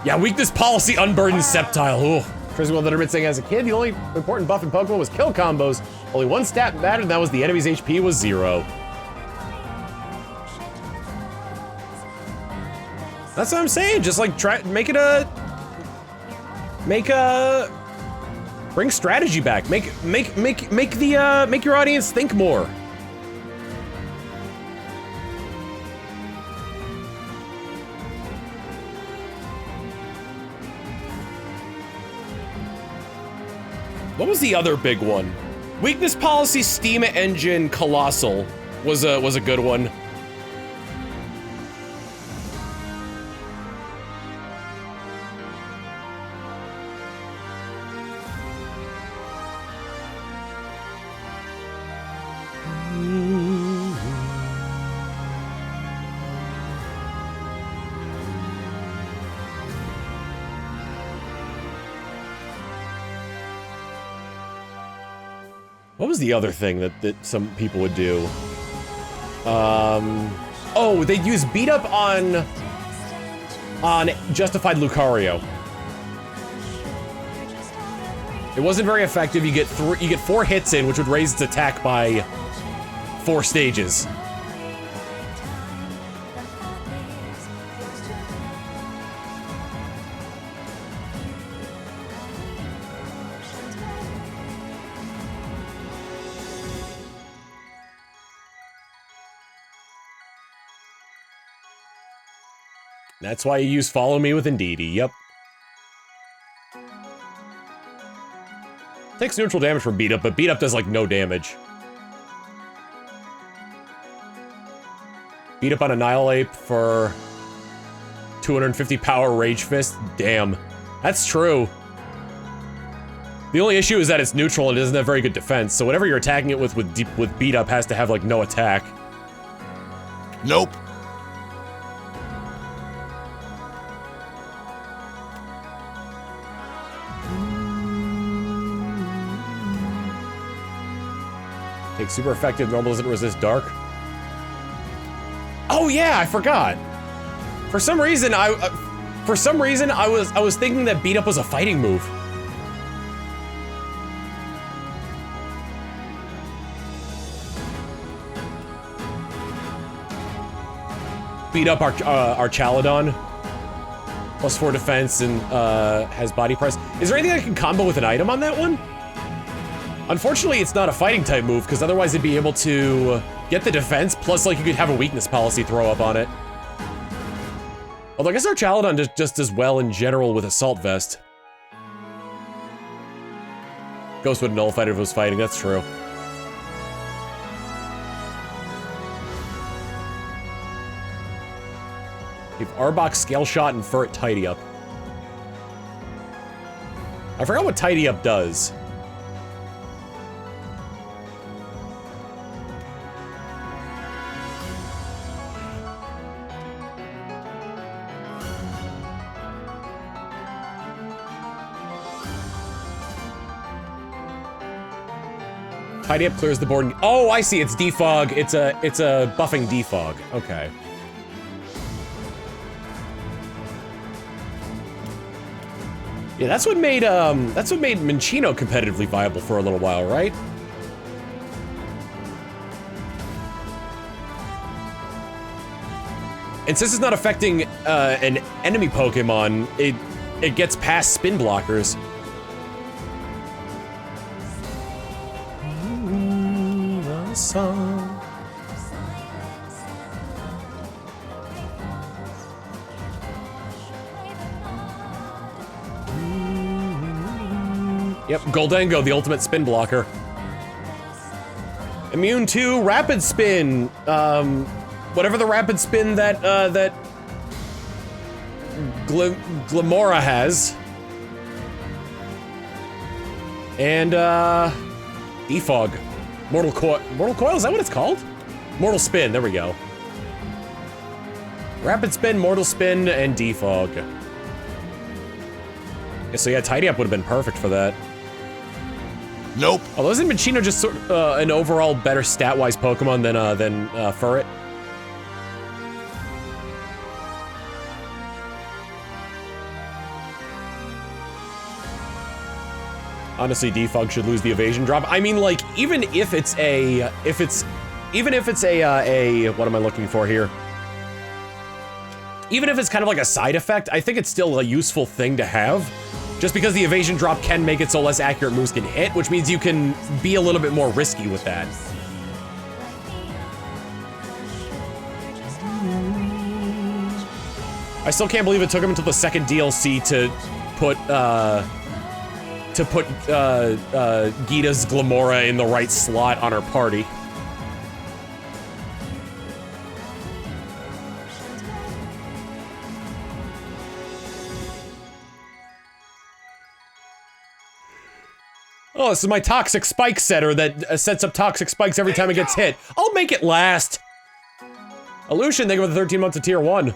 Yeah, weakness policy unburdened Sceptile. Ooh. Tracy Will Letterman saying, as a kid, the only important buff in Pokemon was kill combos. Only one stat mattered, and that was the enemy's HP was 0. That's what I'm saying. Just like bring strategy back. Make your audience think more. What was the other big one? Weakness policy, Steam Engine, Colossal was a good one. What was the other thing that some people would do? Oh, they'd use beat up on Justified Lucario. It wasn't very effective. You get 4 hits in, which would raise its attack by 4 stages. That's why you use Follow Me with Indeedee, yep. Takes neutral damage from Beat Up, but Beat Up does, like, no damage. Beat Up on Annihilate for 250 power Rage Fist? Damn. That's true. The only issue is that it's neutral and it doesn't have very good defense, so whatever you're attacking it with Beat Up has to have, like, no attack. Nope. Takes super effective, normal doesn't resist dark. Oh yeah, I forgot. For some reason I was thinking that Beat Up was a fighting move. Beat Up our Chaladon. +4 defense and has body press. Is there anything I can combo with an item on that one? Unfortunately, it's not a fighting type move, because otherwise it'd be able to get the defense, plus like you could have a weakness policy throw up on it. Although I guess our Chaladon just does well in general with Assault Vest. Ghost would nullify it if it was fighting, that's true. You have Arbok, Scale Shot, and Furret Tidy Up. I forgot what Tidy Up does. Tidy Up clears the board. And, oh, I see. It's defog. It's a buffing defog. Okay. Yeah, that's what made Minccino competitively viable for a little while, right? And since it's not affecting an enemy Pokemon, it gets past spin blockers. Yep, Goldengo, the ultimate spin blocker. Immune to Rapid Spin. Whatever the Rapid Spin that Glamora has. And Defog. Mortal Coil, is that what it's called? Mortal Spin, there we go. Rapid Spin, Mortal Spin, and Defog. Yeah, so yeah, Tidy Up would have been perfect for that. Nope. Although isn't Minccino just sort of, an overall better stat-wise Pokemon than Furret? Honestly, Defog should lose the evasion drop. I mean, like, even if it's a, what am I looking for here? Even if it's kind of like a side effect, I think it's still a useful thing to have. Just because the evasion drop can make it so less accurate moves can hit, which means you can be a little bit more risky with that. I still can't believe it took him until the second DLC to put Gita's Glamora in the right slot on her party. Oh, this is my toxic spike setter that sets up toxic spikes every time it gets hit. I'll make it last. Illusion, thank you for the 13 months of tier 1.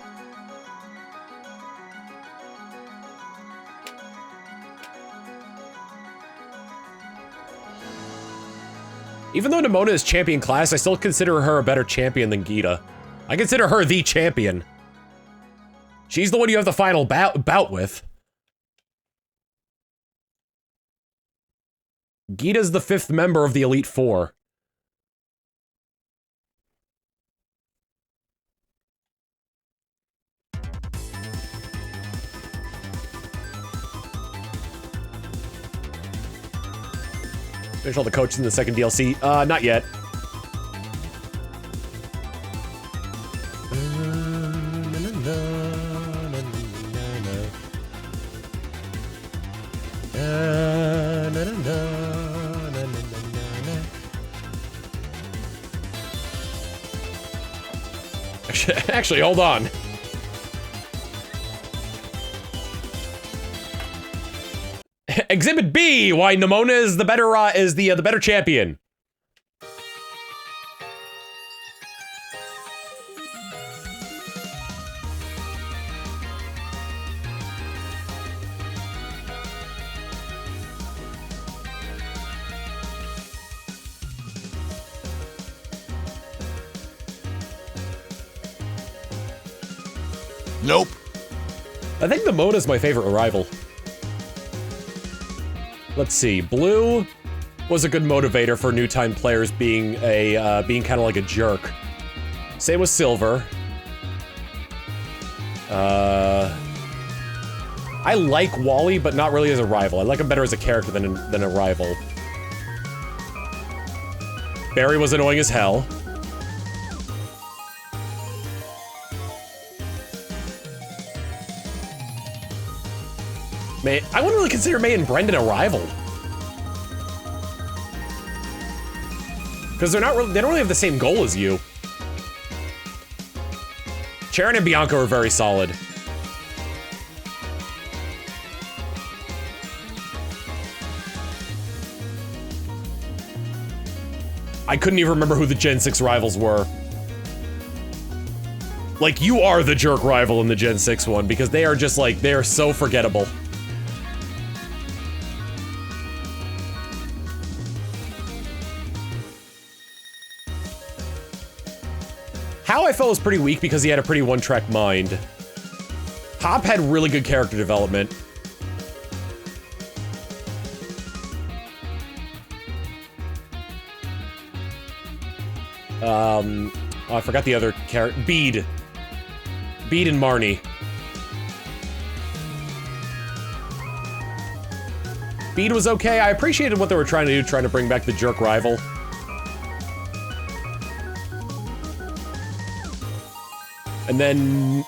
Even though Nimona is champion class, I still consider her a better champion than Gita. I consider her the champion. She's the one you have the final bout with. Gita's the 5th member of the Elite Four. Finish all the coaches in the second DLC. Not yet. Actually, hold on. Exhibit B, why Nemona is the better champion. Nope. I think Nemona is my favorite rival. Let's see, Blue was a good motivator for new time players being kind of like a jerk. Same with Silver. I like Wally, but not really as a rival. I like him better as a character than a rival. Barry was annoying as hell. May, I wouldn't really consider May and Brendan a rival. Because they don't really have the same goal as you. Sharon and Bianca are very solid. I couldn't even remember who the Gen 6 rivals were. Like, you are the jerk rival in the Gen 6 one, because they are just like, they are so forgettable. How I felt was pretty weak because he had a pretty one-track mind. Hop had really good character development. Oh, I forgot the other character. Bede. Bede and Marnie. Bede was okay. I appreciated what they were trying to do, trying to bring back the jerk rival. And then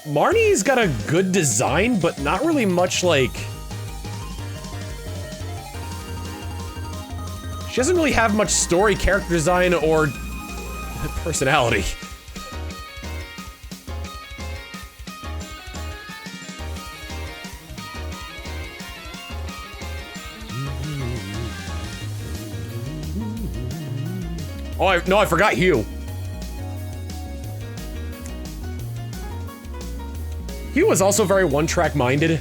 Marnie's got a good design, but not really much like... She doesn't really have much story, character design, or personality. Oh, no, I forgot Hugh. Hugh was also very one-track minded.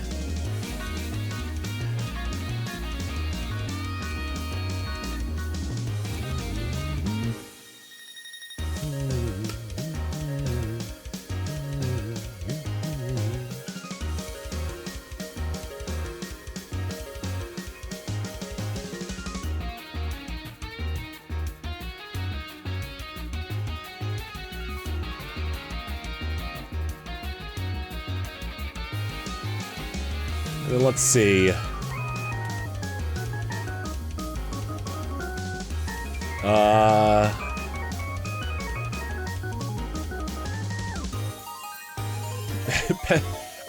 Let's see.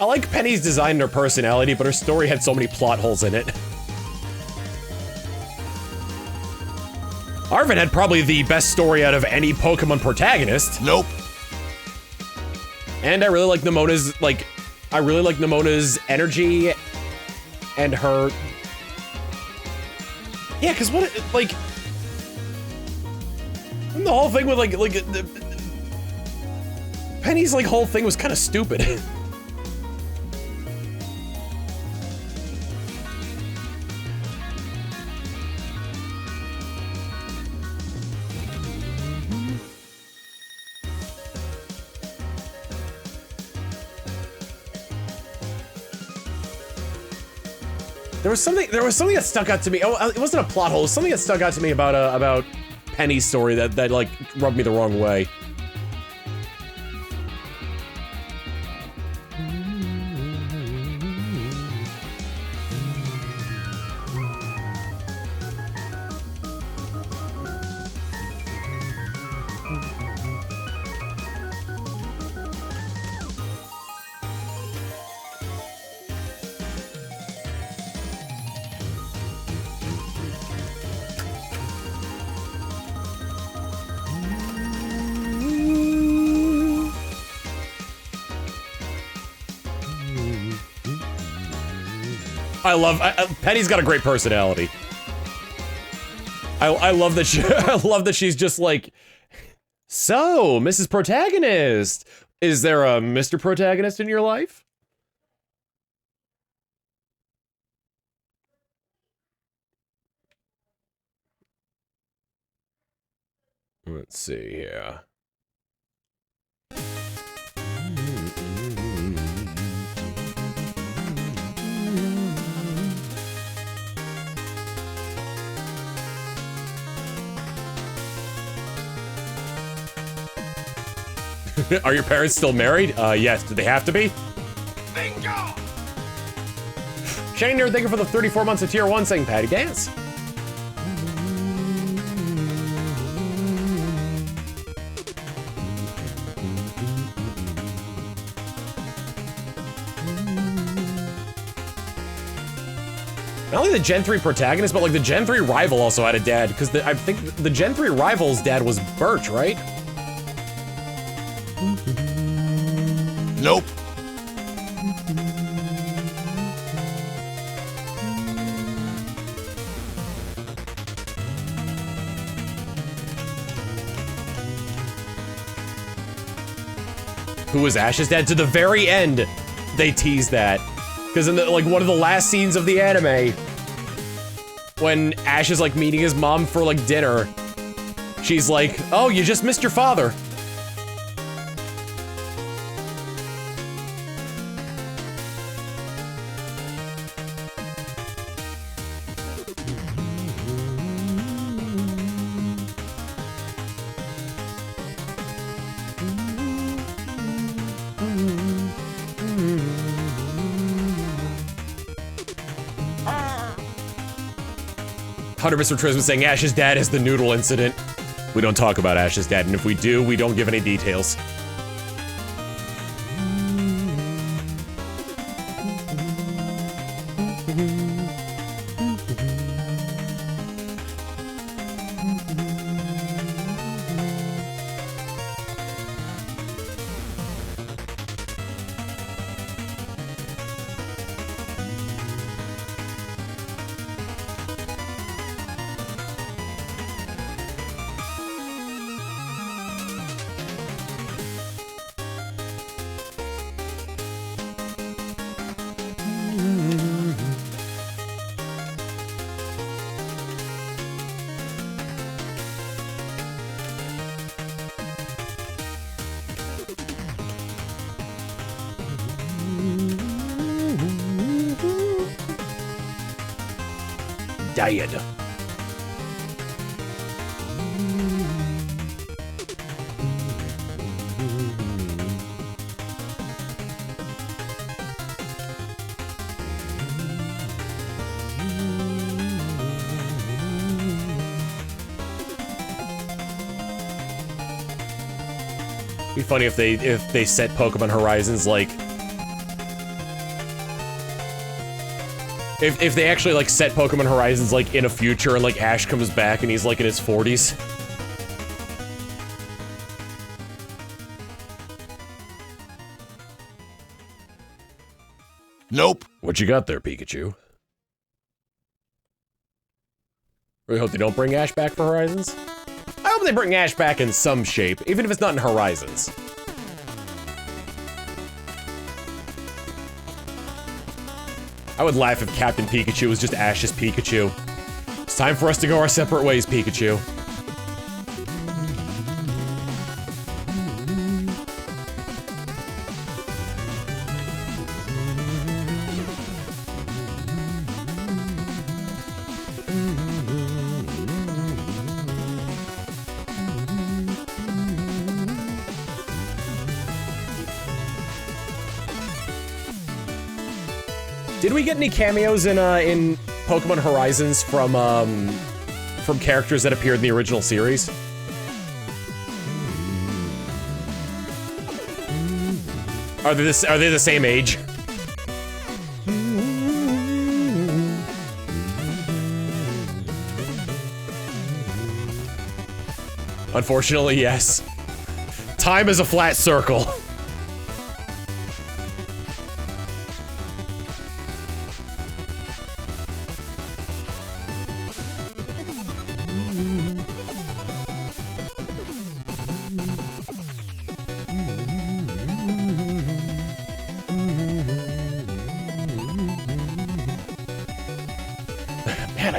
I like Penny's design and her personality, but her story had so many plot holes in it. Arvin had probably the best story out of any Pokemon protagonist. Nope. And I really like Nemona's, I really like Nemona's energy and her... Yeah, because what, the whole thing with, Penny's, whole thing was kind of stupid. There was something that stuck out to me. Oh, it wasn't a plot hole. It was something that stuck out to me about Penny's story that rubbed me the wrong way. I love Penny's got a great personality. I love that I love that she's just like, so, Mrs. Protagonist, is there a Mr. Protagonist in your life? Let's see here. Are your parents still married? Yes. Do they have to be? Bingo! Shane here, thank you for the 34 months of tier 1 saying Patty Dance. Not only the Gen 3 protagonist, but like the Gen 3 rival also had a dad, because I think the Gen 3 rival's dad was Birch, right? Nope. Who was Ash's dad? To the very end, they tease that. Because in like one of the last scenes of the anime, when Ash is like meeting his mom for like dinner, she's like, "Oh, you just missed your father." Hunter Mr. Trisman saying Ash's dad is the noodle incident. We don't talk about Ash's dad, and if we do, we don't give any details. Died. Be funny if they set Pokemon Horizons like if they actually like set Pokemon Horizons like in a future and like Ash comes back and he's like in his 40s. Nope. What you got there, Pikachu? Really hope they don't bring Ash back for Horizons. I hope they bring Ash back in some shape, even if it's not in Horizons. I would laugh if Captain Pikachu was just Ash's Pikachu. It's time for us to go our separate ways, Pikachu. Did we get any cameos in Pokemon Horizons from characters that appeared in the original series? Are they the same age? Unfortunately, yes. Time is a flat circle.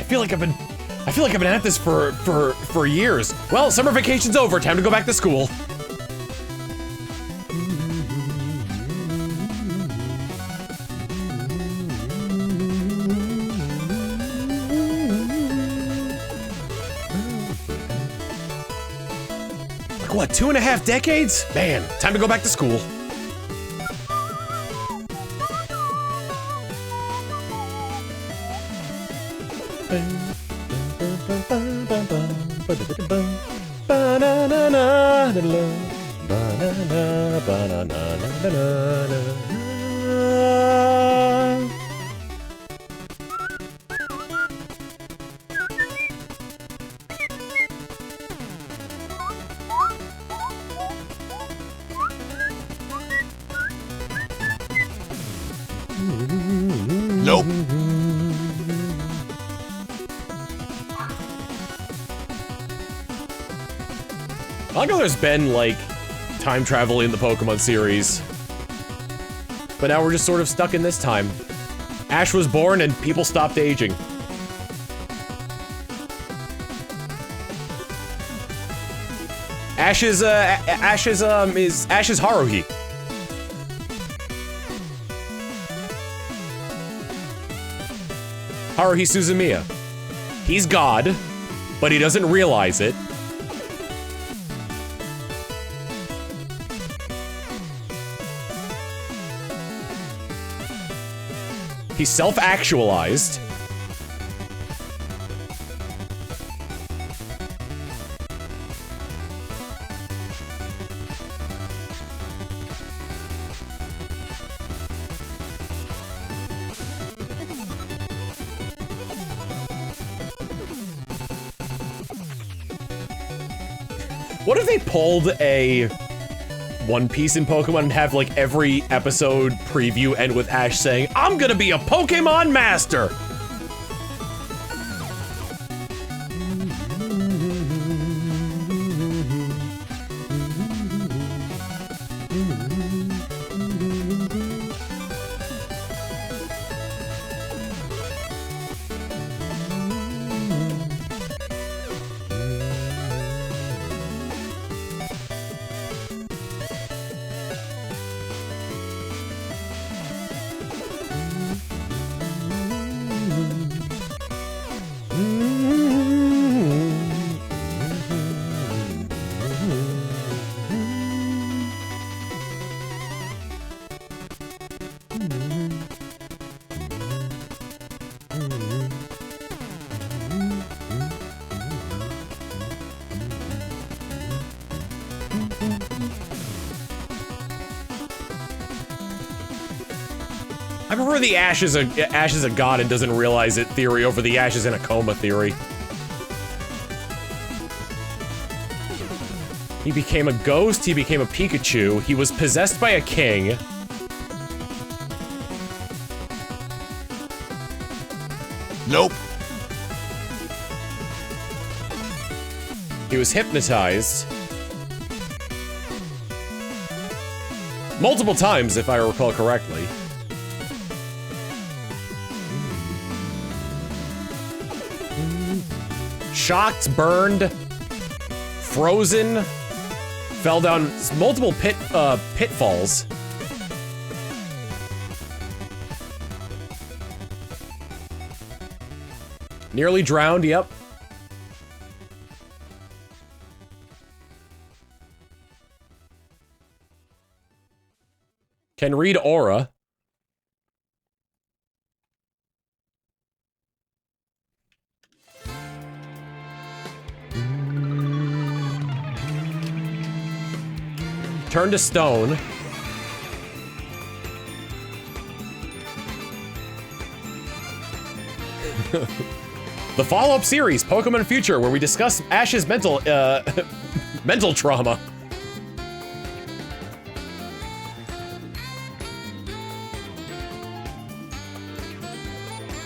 feel like I've been at this for years. Well, summer vacation's over. Time to go back to school. Like what, 2.5 decades? Man, time to go back to school. Nope. I know there's been, like, time travel in the Pokemon series. But now we're just sort of stuck in this time. Ash was born and people stopped aging. Ash is Haruhi. Haruhi Suzumiya. He's God, but he doesn't realize it. He's self-actualized. What if they pulled a One Piece in Pokemon and have like every episode preview end with Ash saying, "I'm gonna be a Pokemon master"? I prefer the Ash is a god and doesn't realize it theory over the Ash is in a coma theory. He became a ghost, he became a Pikachu, he was possessed by a king. Nope. He was hypnotized. Multiple times, if I recall correctly. Shocked, burned, frozen, fell down multiple pitfalls. Nearly drowned, yep. Can read aura. Turn to stone. The follow-up series, Pokemon Future, where we discuss Ash's mental trauma.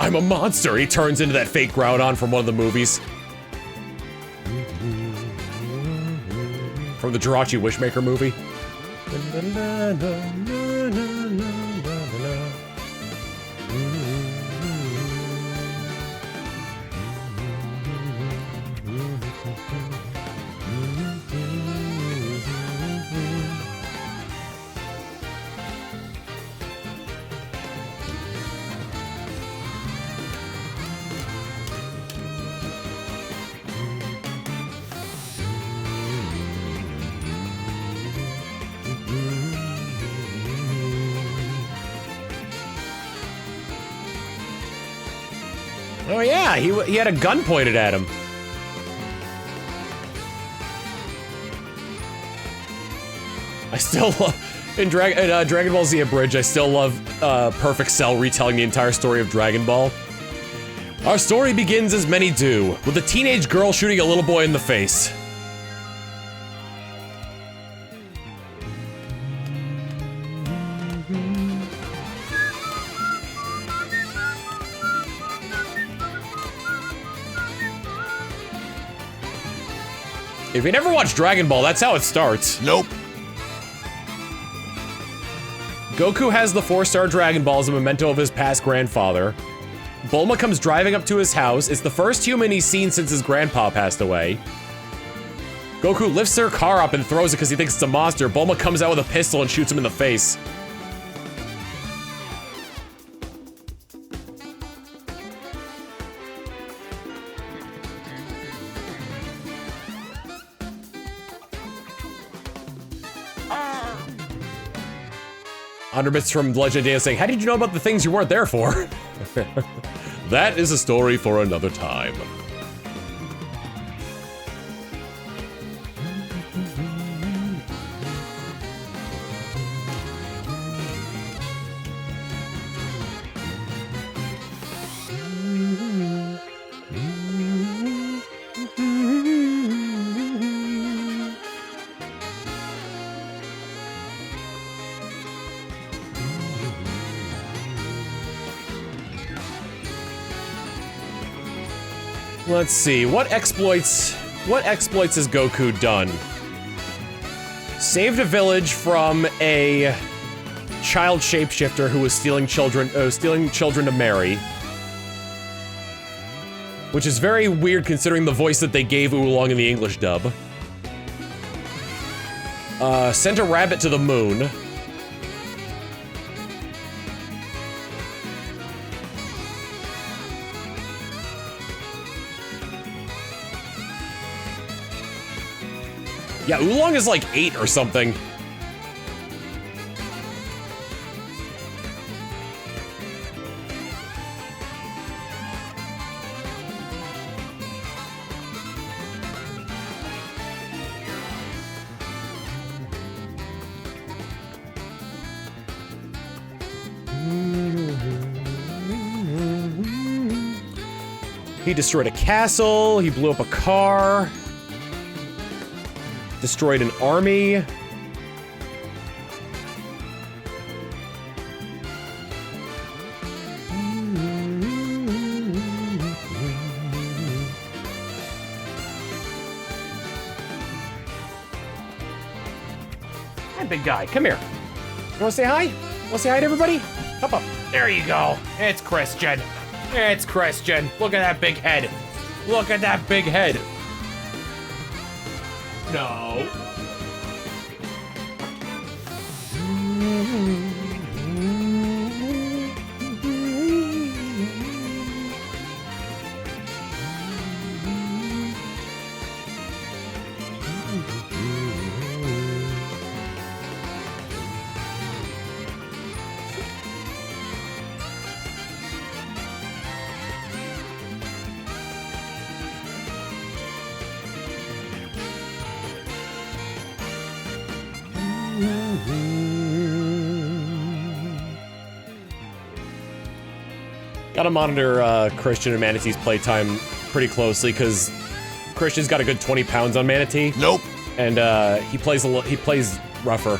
I'm a monster, he turns into that fake Groudon from one of the movies. From the Jirachi Wishmaker movie. Oh yeah, he had a gun pointed at him. I still love, in Dragon Ball Z Abridged, I still love Perfect Cell retelling the entire story of Dragon Ball. Our story begins as many do, with a teenage girl shooting a little boy in the face. If you never watched Dragon Ball, that's how it starts. Nope. Goku has the 4-star Dragon Ball as a memento of his past grandfather. Bulma comes driving up to his house. It's the first human he's seen since his grandpa passed away. Goku lifts their car up and throws it because he thinks it's a monster. Bulma comes out with a pistol and shoots him in the face. Underbits from Legend of Data saying, how did you know about the things you weren't there for? That is a story for another time. Let's see, what exploits has Goku done? Saved a village from a child shapeshifter who was stealing children to marry. Which is very weird considering the voice that they gave Oolong in the English dub. Sent a rabbit to the moon. Yeah, Oolong is like 8 or something. He destroyed a castle, he blew up a car. Destroyed an army. Hi, big guy. Come here. You wanna say hi? Wanna say hi to everybody? Hop up. There you go. It's Christian. It's Christian. Look at that big head. Look at that big head. No. Gotta monitor Christian and Manatee's playtime pretty closely because Christian's got a good 20 pounds on Manatee. Nope. And he plays rougher.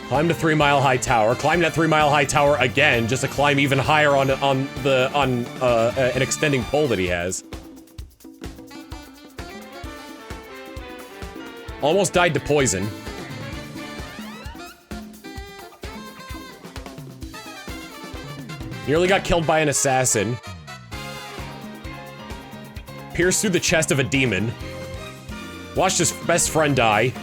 Climb to 3 Mile High Tower. Climb that 3 Mile High Tower again, just to climb even higher on an extending pole that he has. Almost died to poison. Nearly got killed by an assassin. Pierced through the chest of a demon. Watched his best friend die.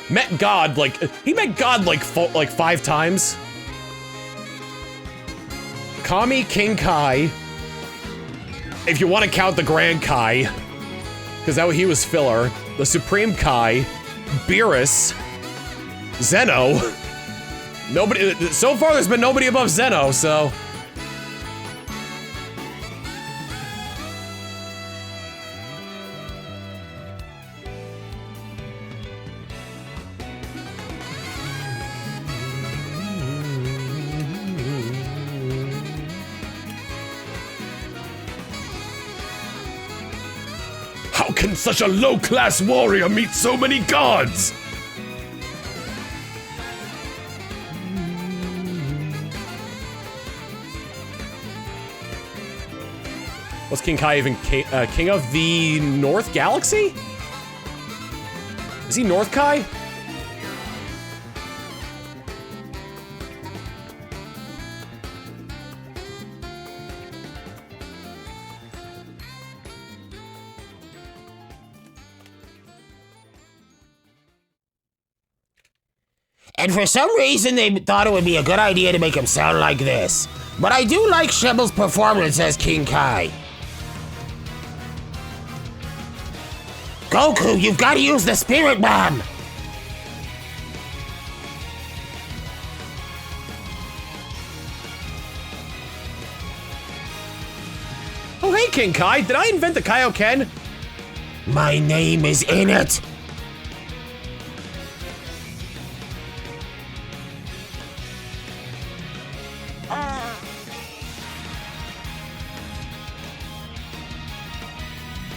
Met God, like, he met God, like 5 times. Kami, King Kai. If you want to count the Grand Kai. Because he was filler. The Supreme Kai. Beerus. Zeno. Nobody, so far there's been nobody above Zeno, so. How can such a low-class warrior meet so many gods? Was King Kai even king of the North Galaxy? Is he North Kai? And for some reason, they thought it would be a good idea to make him sound like this. But I do like Shebel's performance as King Kai. Goku, you've got to use the Spirit Bomb! Oh, hey, King Kai. Did I invent the Kaioken? My name is in it!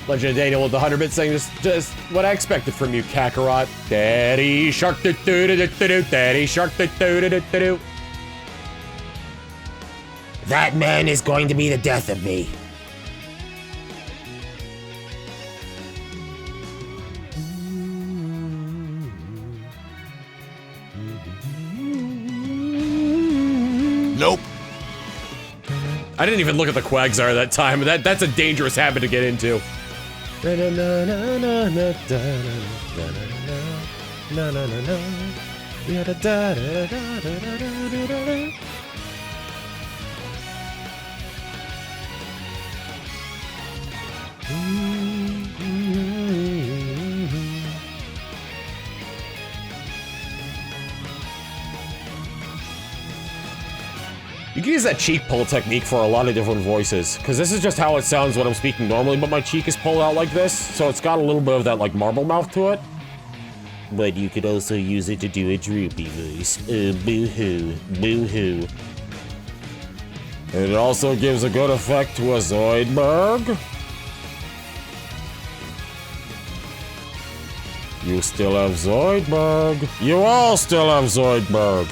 Legend of Daniel with the 100-bit saying just what I expected from you, Kakarot. Daddy shark doo doo doo doo doo. Daddy shark doo doo doo doo doo. That man is going to be the death of me. Nope. I didn't even look at the Quagsire that time. That's a dangerous habit to get into. You can use that cheek pull technique for a lot of different voices, because this is just how it sounds when I'm speaking normally, but my cheek is pulled out like this, so it's got a little bit of that, like, marble mouth to it. But you could also use it to do a droopy voice. Boo-hoo, boo-hoo. It also gives a good effect to a Zoidberg. You still have Zoidberg. You all still have Zoidberg.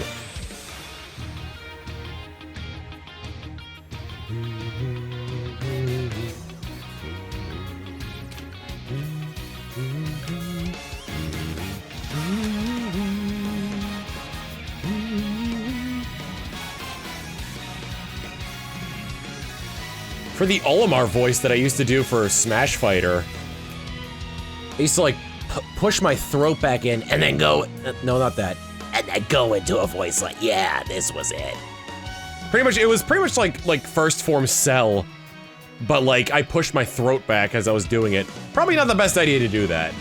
For the Olimar voice that I used to do for Smash Fighter, I used to like push my throat back in and then go, no, not that, and then go into a voice like, yeah, this was it. Pretty much, it was pretty much like first form Cell, but like I pushed my throat back as I was doing it. Probably not the best idea to do that.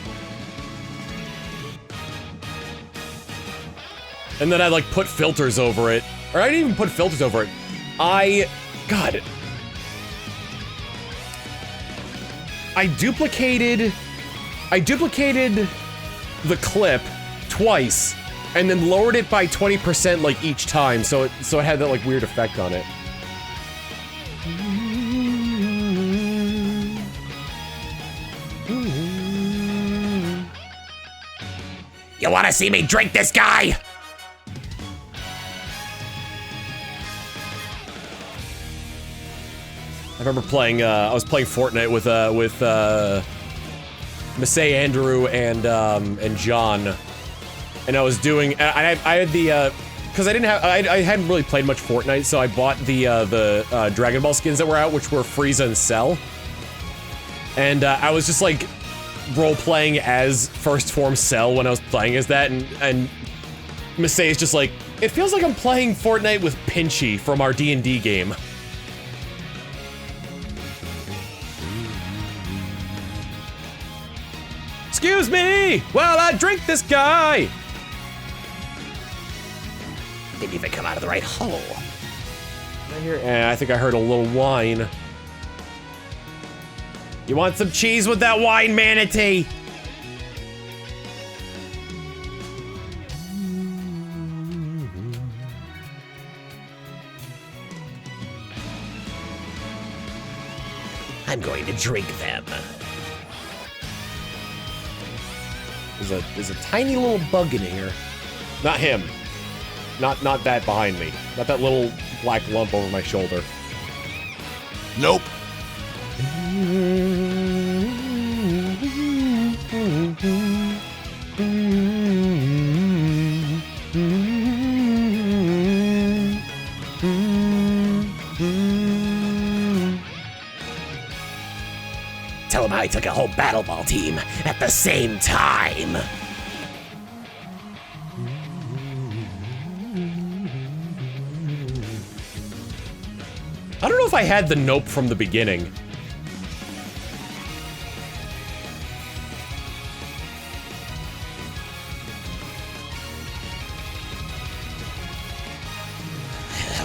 And then I like put filters over it, or I didn't even put filters over it. God. I duplicated the clip twice and then lowered it by 20% like each time, so it had that like weird effect on it. You wanna see me drink this guy? I remember playing, I was playing Fortnite with Masay, Andrew, and John. And I was doing, I had the, cause I hadn't really played much Fortnite, so I bought the Dragon Ball skins that were out, which were Frieza and Cell. And I was just like role-playing as first form Cell when I was playing as that, and Misei is just like, it feels like I'm playing Fortnite with Pinchy from our D&D game. Excuse me while I drink this guy. Didn't even come out of the right hole. I think I heard a little whine. You want some cheese with that wine, Manatee? I'm going to drink them. There's a tiny little bug in here. Not him. Not that behind me. Not that little black lump over my shoulder. Nope. Tell him I took a whole battle ball team at the same time. I don't know if I had the nope from the beginning.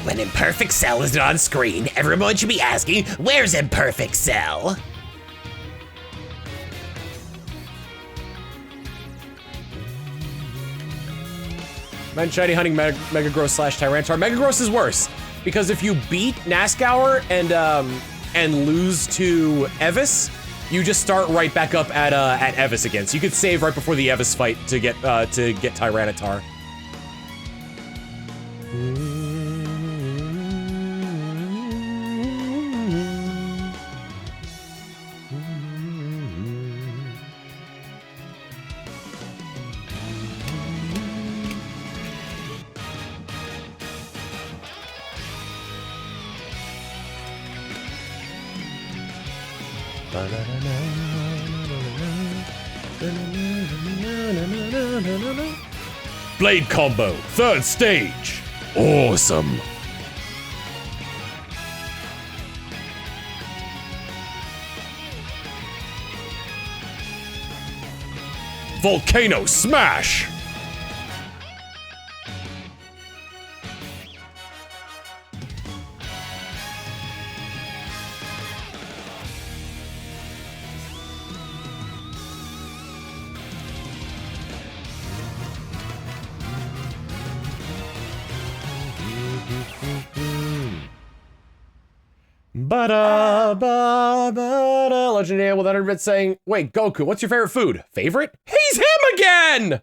When Imperfect Cell is on screen, everyone should be asking, where's Imperfect Cell? Man, shiny hunting Megagross / Tyranitar. Megagross is worse because if you beat Nazgour and lose to Evis, you just start right back up at Evis again. So you could save right before the Evis fight to get Tyranitar. Blade combo, 3rd stage. Awesome. Volcano smash. Ba-da, Legendary with 100 bits saying, wait, Goku, what's your favorite food? Favorite? He's him again!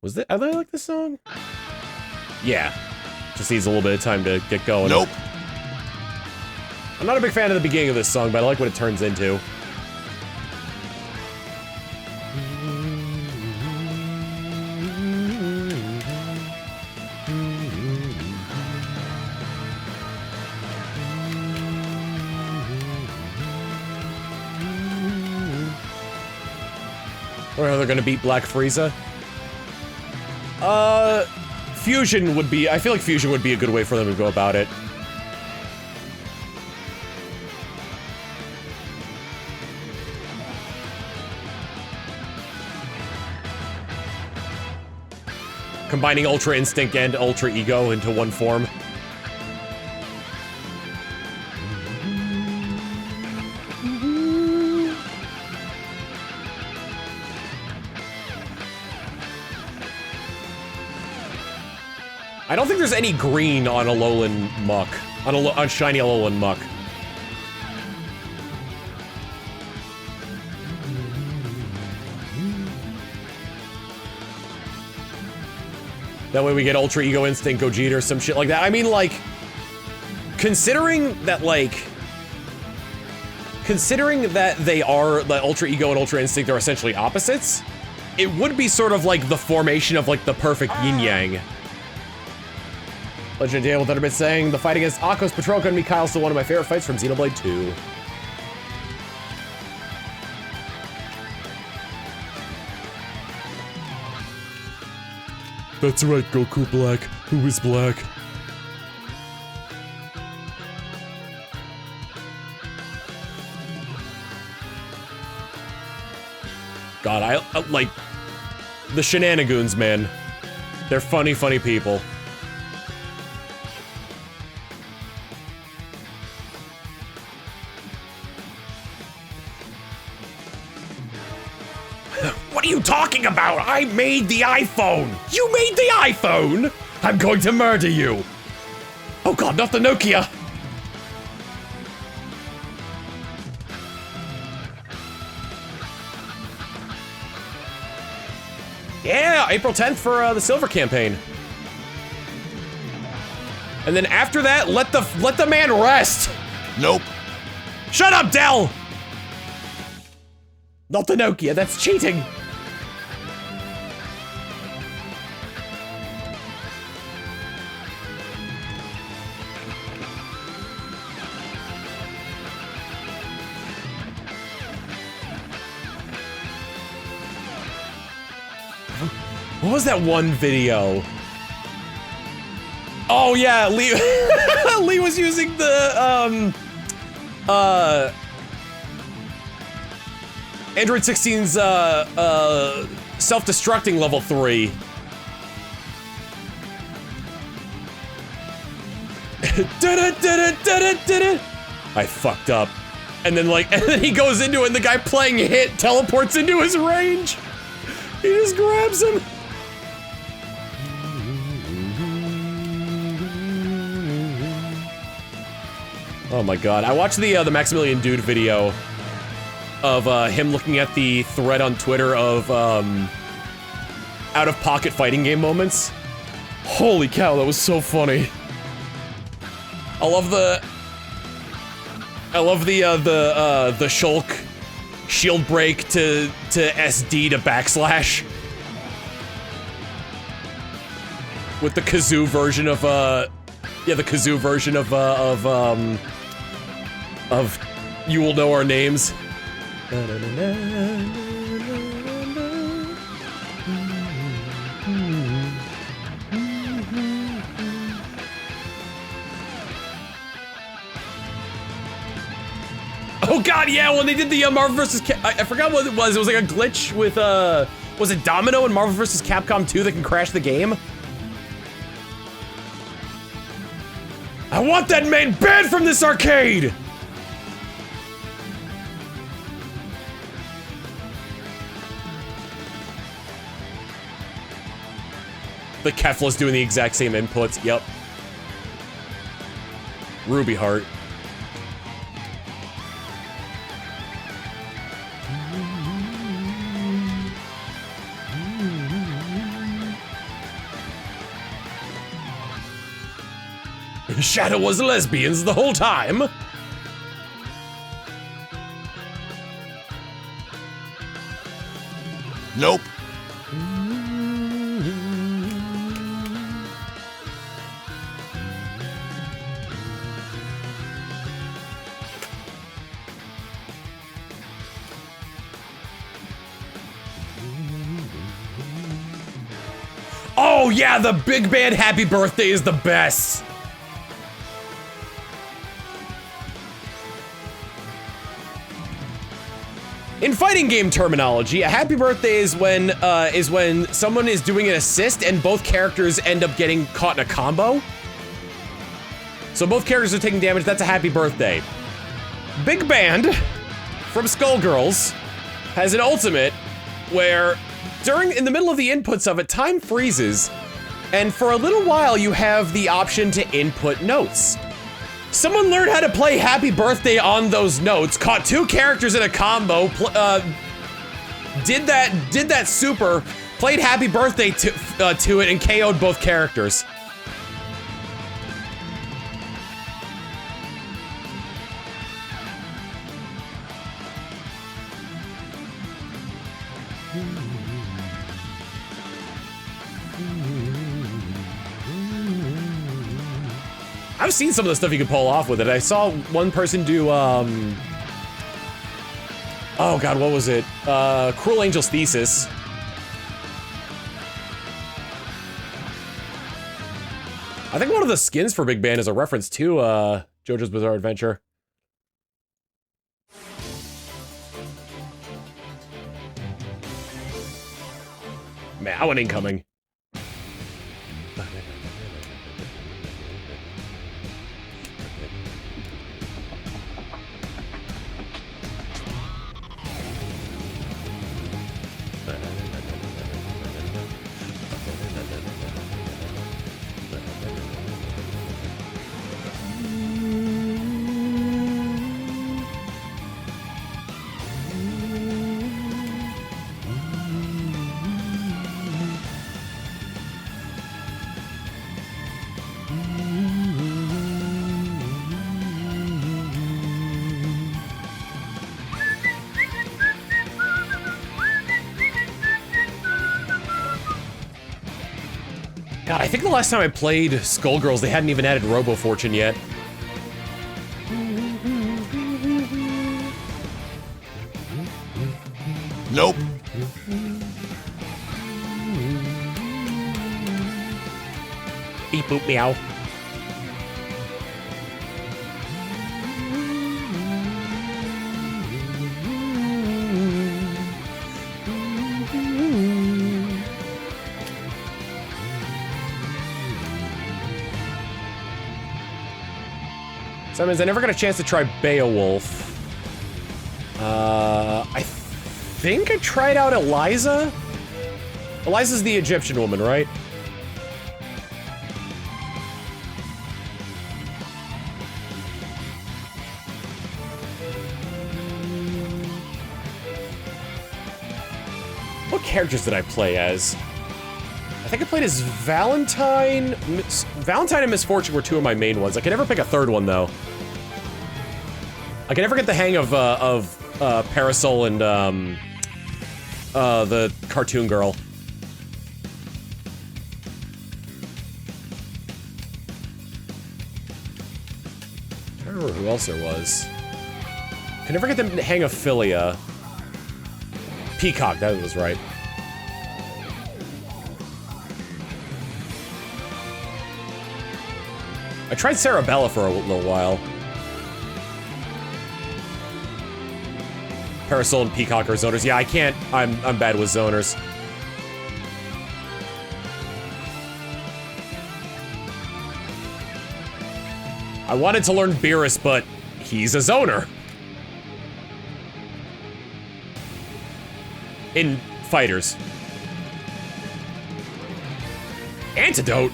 Was that, I like this song? Yeah. Just needs a little bit of time to get going. Nope. I'm not a big fan of the beginning of this song, but I like what it turns into. Or are they gonna beat Black Frieza? Fusion would be, I feel like Fusion would be a good way for them to go about it. Combining Ultra Instinct and Ultra Ego into one form. I don't think there's any green on Alolan Muck. On shiny Alolan Muck. That way we get Ultra Ego Instinct Gogeta or some shit like that. I mean, like, considering that they are, the Ultra Ego and Ultra Instinct are essentially opposites, it would be sort of like the formation of like the perfect yin-yang. Legend of Dale with Thunderbit saying, the fight against Akos Patrolka and Mikhail is still one of my favorite fights from Xenoblade 2. That's right, Goku Black. Who is black? God, I like the shenanigans, man. They're funny, funny people. What are you talking about? I made the iPhone! You made the iPhone? I'm going to murder you! Oh God, not the Nokia! Yeah, April 10th for the Silver campaign. And then after that, let the man rest. Nope. Shut up, Dell! Not the Nokia, that's cheating. What was that one video? Oh yeah, Lee Lee was using the Android 16's self-destructing level 3. I fucked up. And then he goes into it and the guy playing Hit teleports into his range. He just grabs him. Oh my God, I watched the Maximilian Dude video of him looking at the thread on Twitter of out-of-pocket fighting game moments. Holy cow, that was so funny. I love the Shulk shield break to SD to backslash. With the kazoo version of yeah, the kazoo version of You Will Know Our Names. Oh God, yeah, when they did the Marvel vs. I forgot what it was. It was like a glitch with, was it Domino in Marvel vs. Capcom 2 that can crash the game? I want that man banned from this arcade! The Kefla's doing the exact same inputs, yep. Ruby Heart. Shadow was lesbians the whole time. Nope. Oh yeah, the big band Happy Birthday is the best. In fighting game terminology, a happy birthday is when someone is doing an assist and both characters end up getting caught in a combo. So both characters are taking damage, that's a happy birthday. Big Band from Skullgirls has an ultimate where in the middle of the inputs of it, time freezes, and for a little while you have the option to input notes. Someone learned how to play Happy Birthday on those notes, caught two characters in a combo, did that super, played Happy Birthday to it, and KO'd both characters. I've seen some of the stuff you can pull off with it. I saw one person do, oh god, what was it? Cruel Angel's Thesis. I think one of the skins for Big Band is a reference to, JoJo's Bizarre Adventure. Man, I went incoming. God, I think the last time I played Skullgirls, they hadn't even added Robo Fortune yet. Nope. Beep boop meow. So that means I never got a chance to try Beowulf. I think I tried out Eliza? Eliza's the Egyptian woman, right? What characters did I play as? I think I played as Valentine. Valentine and Misfortune were two of my main ones. I could never pick a third one, though. I can never get the hang of Parasol and, the cartoon girl. I don't remember who else there was. I can never get the hang of Philia. Peacock, that was right. I tried Cerebella for a little while. Parasol and Peacock are zoners. Yeah, I can't. I'm bad with zoners. I wanted to learn Beerus, but he's a zoner. In fighters. Antidote?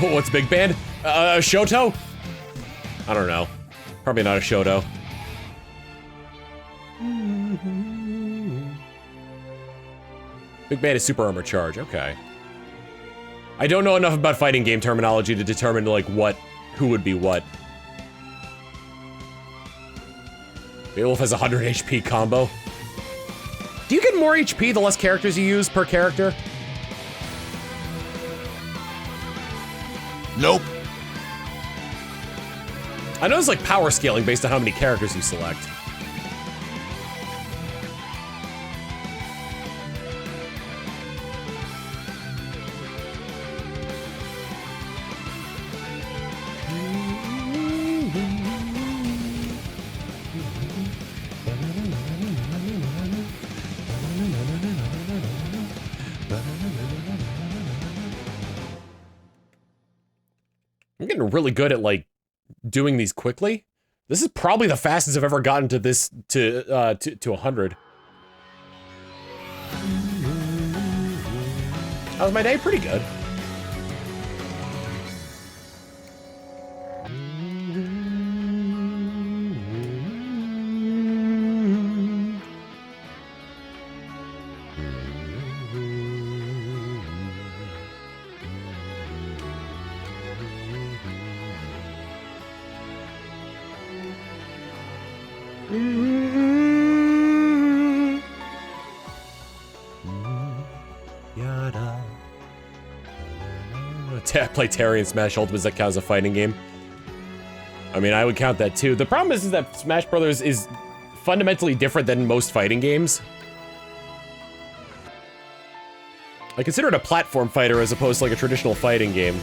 What's Big Band? Shoto? I don't know. Probably not a Shoto. Big Band is Super Armor Charge, okay. I don't know enough about fighting game terminology to determine, like, who would be what. Beowulf has 100 HP combo. Do you get more HP the less characters you use per character? Nope. I know it's like power scaling based on how many characters you select. I'm getting really good at, like, doing these quickly. This is probably the fastest I've ever gotten to this, to 100. How's my day? Pretty good. Play Terry and Smash Ultimate, that counts as a fighting game. I mean, I would count that too. The problem is that Smash Brothers is fundamentally different than most fighting games. I consider it a platform fighter as opposed to like a traditional fighting game.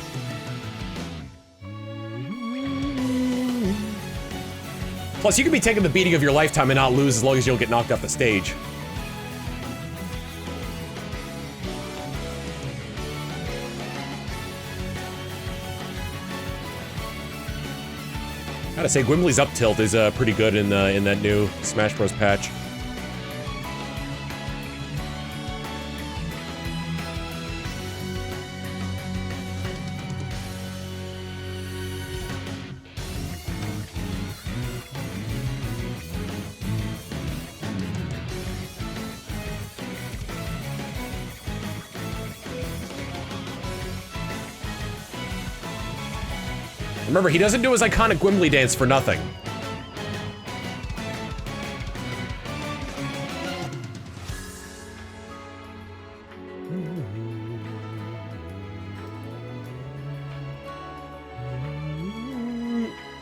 Plus, you can be taking the beating of your lifetime and not lose as long as you don't get knocked off the stage. Gotta say, Gwimbly's up tilt is pretty good in that new Smash Bros. Patch. Remember, he doesn't do his iconic Gwimbly dance for nothing.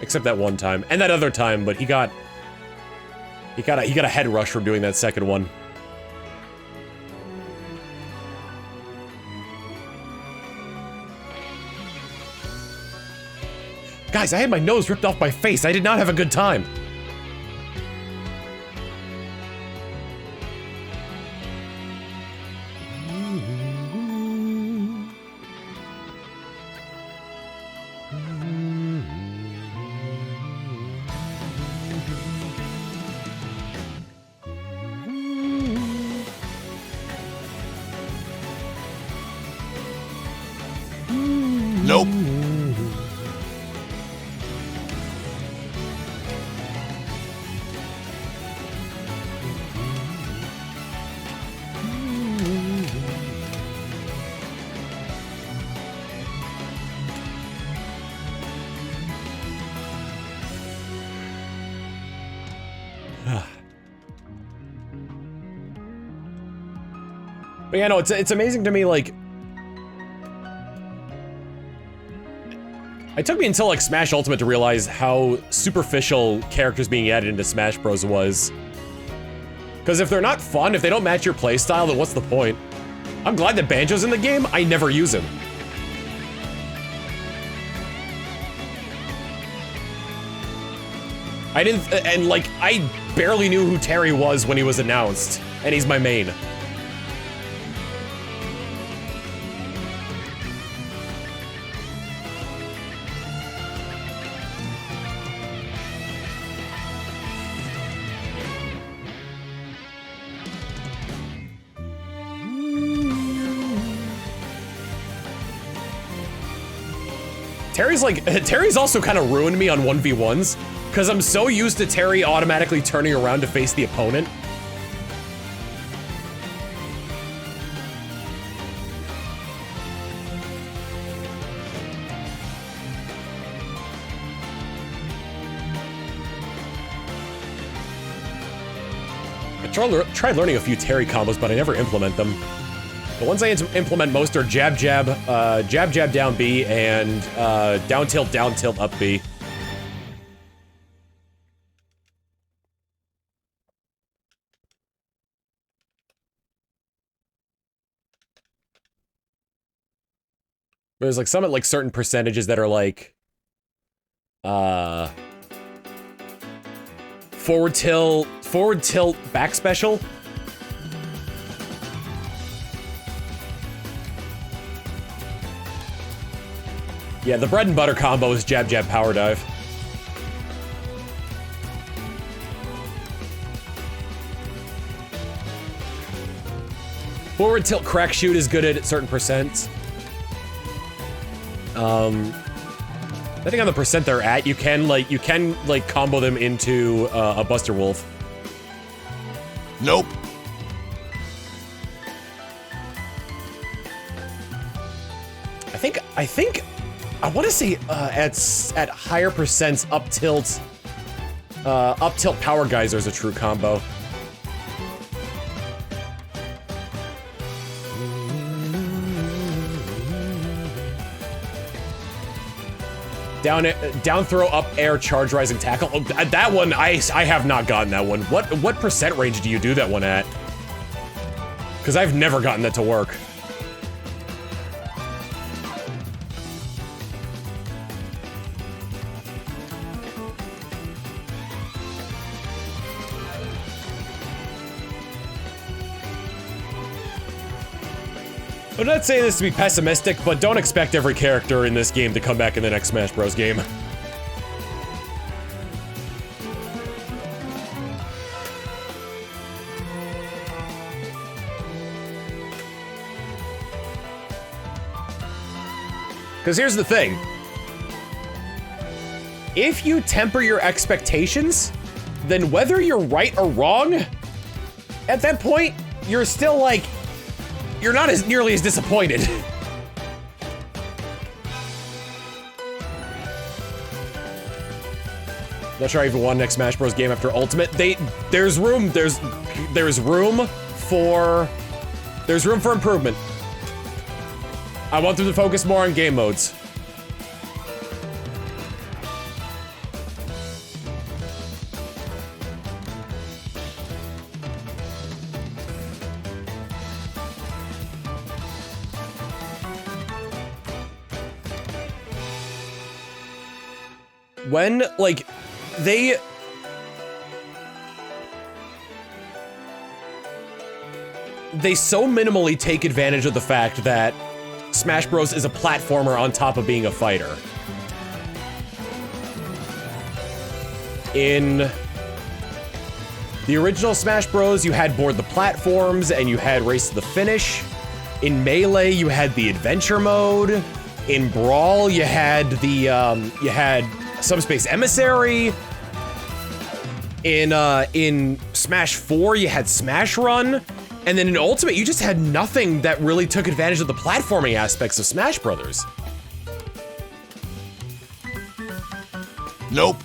Except that one time, and that other time, but he got a head rush from doing that second one. Guys, I had my nose ripped off my face. I did not have a good time. Nope. But yeah, no, it's amazing to me, like... It took me until, like, Smash Ultimate to realize how superficial characters being added into Smash Bros. Was. Because if they're not fun, if they don't match your playstyle, then what's the point? I'm glad that Banjo's in the game, I never use him. I didn't, and like, I barely knew who Terry was when he was announced, and he's my main. Terry's also kind of ruined me on 1v1s, because I'm so used to Terry automatically turning around to face the opponent. I tried learning a few Terry combos, but I never implement them. The ones I implement most are jab, jab, jab, jab, down B, and down, tilt, up B. There's like some at like certain percentages that are like, forward tilt, back special. Yeah, the bread and butter combo is jab, jab, power dive. Forward tilt crack shoot is good at certain percents. Depending on the percent they're at, you can combo them into a Buster Wolf. Nope. I want to say at higher percents up tilt Up tilt power geyser is a true combo. Down throw, up air, charge, rising tackle. Oh, that one, I have not gotten that one. What percent range do you do that one at? Because I've never gotten that to work. I'm not saying this to be pessimistic, but don't expect every character in this game to come back in the next Smash Bros. Game. Because here's the thing. If you temper your expectations, then whether you're right or wrong, at that point, you're still like, you're not as nearly as disappointed. Not sure I even want next Smash Bros. Game after Ultimate. There's room for improvement. I want them to focus more on game modes. When, like, they so minimally take advantage of the fact that Smash Bros. Is a platformer on top of being a fighter. In the original Smash Bros., you had board the platforms and you had race to the finish. In Melee, you had the adventure mode. In Brawl, you had the Subspace Emissary. In Smash 4, you had Smash Run. And then in Ultimate, you just had nothing that really took advantage of the platforming aspects of Smash Brothers. Nope.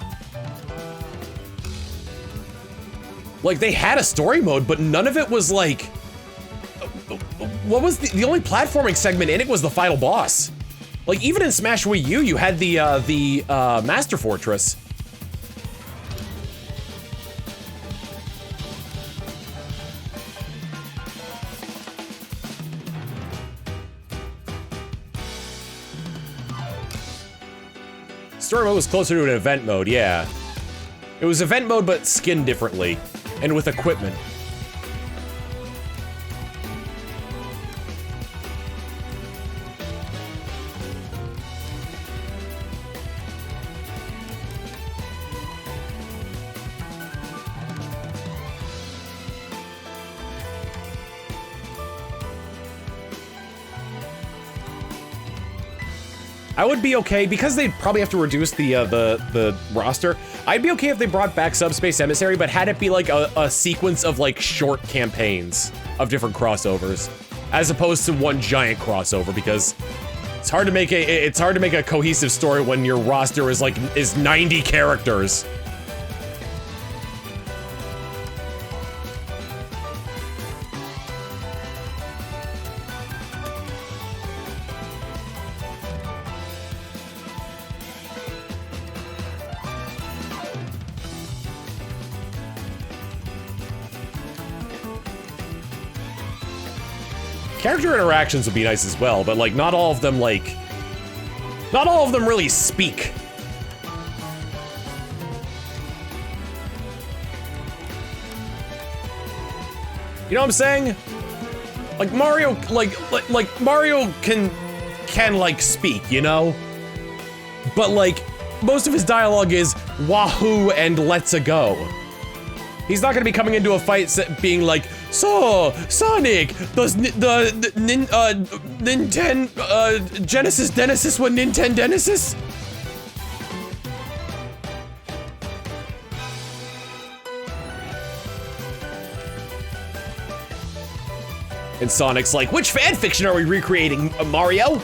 Like, they had a story mode, but none of it was like... What was the only platforming segment in it was the final boss. Like, even in Smash Wii U, you had the Master Fortress. Story mode was closer to an event mode, yeah. It was event mode, but skinned differently, and with equipment. I would be okay, because they'd probably have to reduce the roster, I'd be okay if they brought back Subspace Emissary, but had it be like a sequence of like short campaigns of different crossovers, as opposed to one giant crossover, because it's hard to make a cohesive story when your roster is 90 characters. Character interactions would be nice as well, but like not all of them really speak. You know what I'm saying? Like Mario, like Mario can like speak, you know? But like most of his dialogue is wahoo and let's a go. He's not gonna be coming into a fight being like, so, Sonic, does Nintendo, Genesis Genesis what Nintendo Genesis? And Sonic's like, which fanfiction are we recreating, Mario?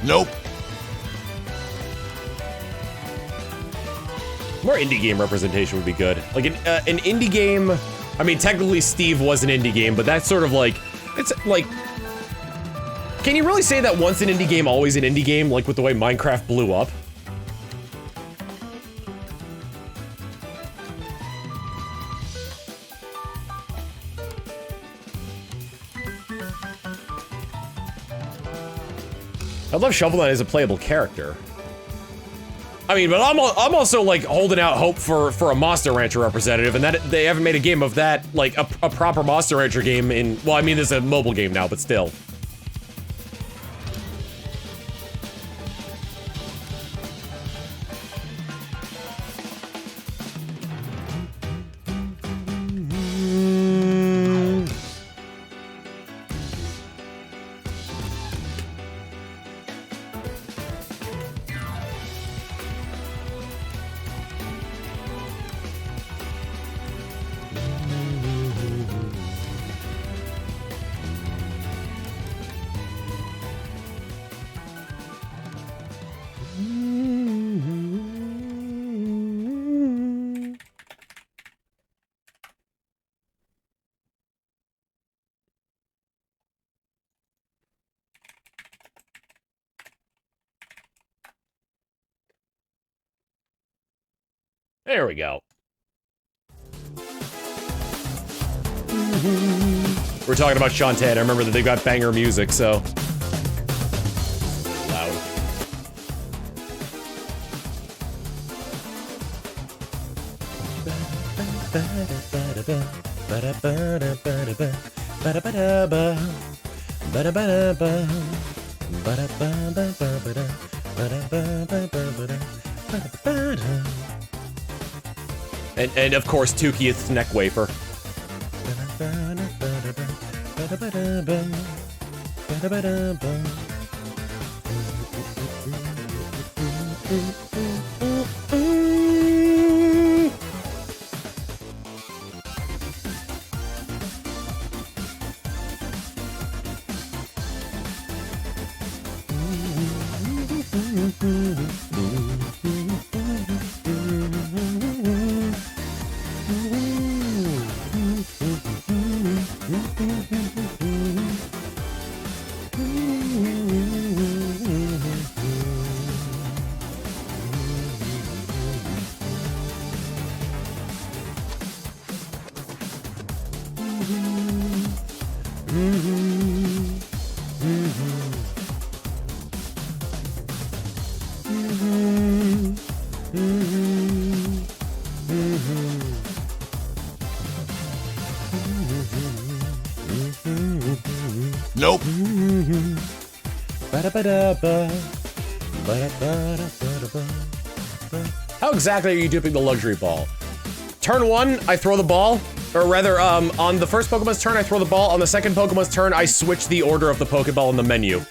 Nope. More indie game representation would be good. Like an indie game. I mean, technically Steve was an indie game, but that's sort of like, it's like, can you really say that once an indie game, always an indie game, like with the way Minecraft blew up? I love Shovel Knight as a playable character. I mean, but I'm also like holding out hope for a Monster Rancher representative, and that they haven't made a game of that, like a proper Monster Rancher game in, well, I mean, this is a mobile game now, but still. There we go. We're talking about Shantae. I remember that they got banger music, so. Loud. And of course, Tukey's neck wafer. Nope. How exactly are you duping the luxury ball? Turn 1, I throw the ball. Or rather, on the first Pokemon's turn, I throw the ball. On the second Pokemon's turn, I switch the order of the Pokeball in the menu.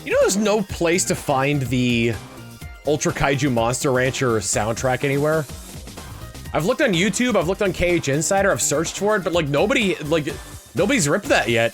You know there's no place to find the Ultra Kaiju Monster Rancher soundtrack anywhere? I've looked on YouTube, I've looked on KH Insider, I've searched for it, but like nobody's ripped that yet.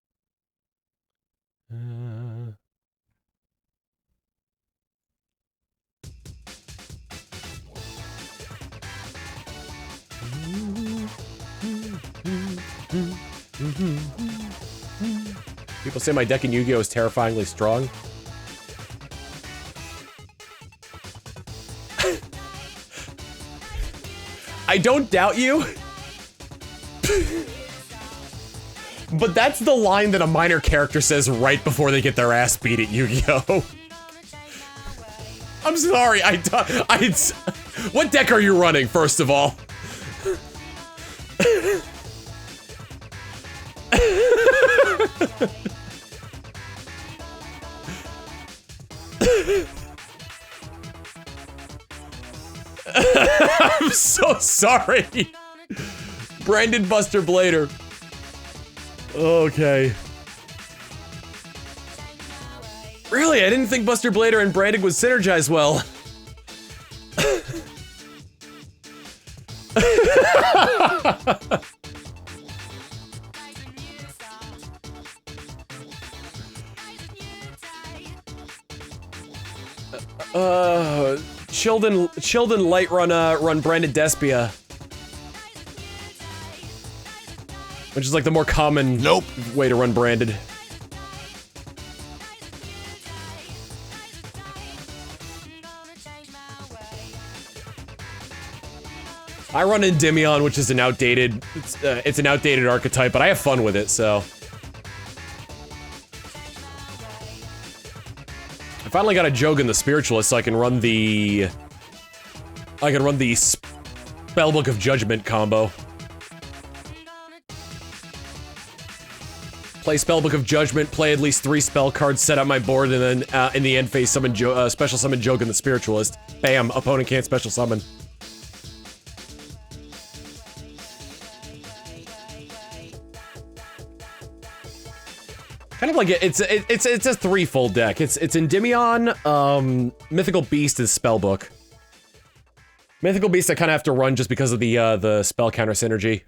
People say my deck in Yu-Gi-Oh! Is terrifyingly strong. I don't doubt you. But that's the line that a minor character says right before they get their ass beat at Yu-Gi-Oh! I'm sorry, what deck are you running, first of all? I'm so sorry. Brandon Buster Blader. Okay. Really? I didn't think Buster Blader and Brandon would synergize well. Children light run Branded Despia. Which is like the more common way to run Branded. I run Endymion, which is an outdated, it's an outdated archetype, but I have fun with it, so. I finally got a Jogan the Spiritualist, so I can run the Spellbook of Judgment combo. Play Spellbook of Judgment, play at least 3 spell cards, set up my board, and then in the end phase summon special summon Jogan the Spiritualist. Bam, opponent can't special summon. Kind of like it's a threefold deck. It's Endymion, Mythical Beast, and Spellbook. Mythical Beast I kind of have to run just because of the spell counter synergy.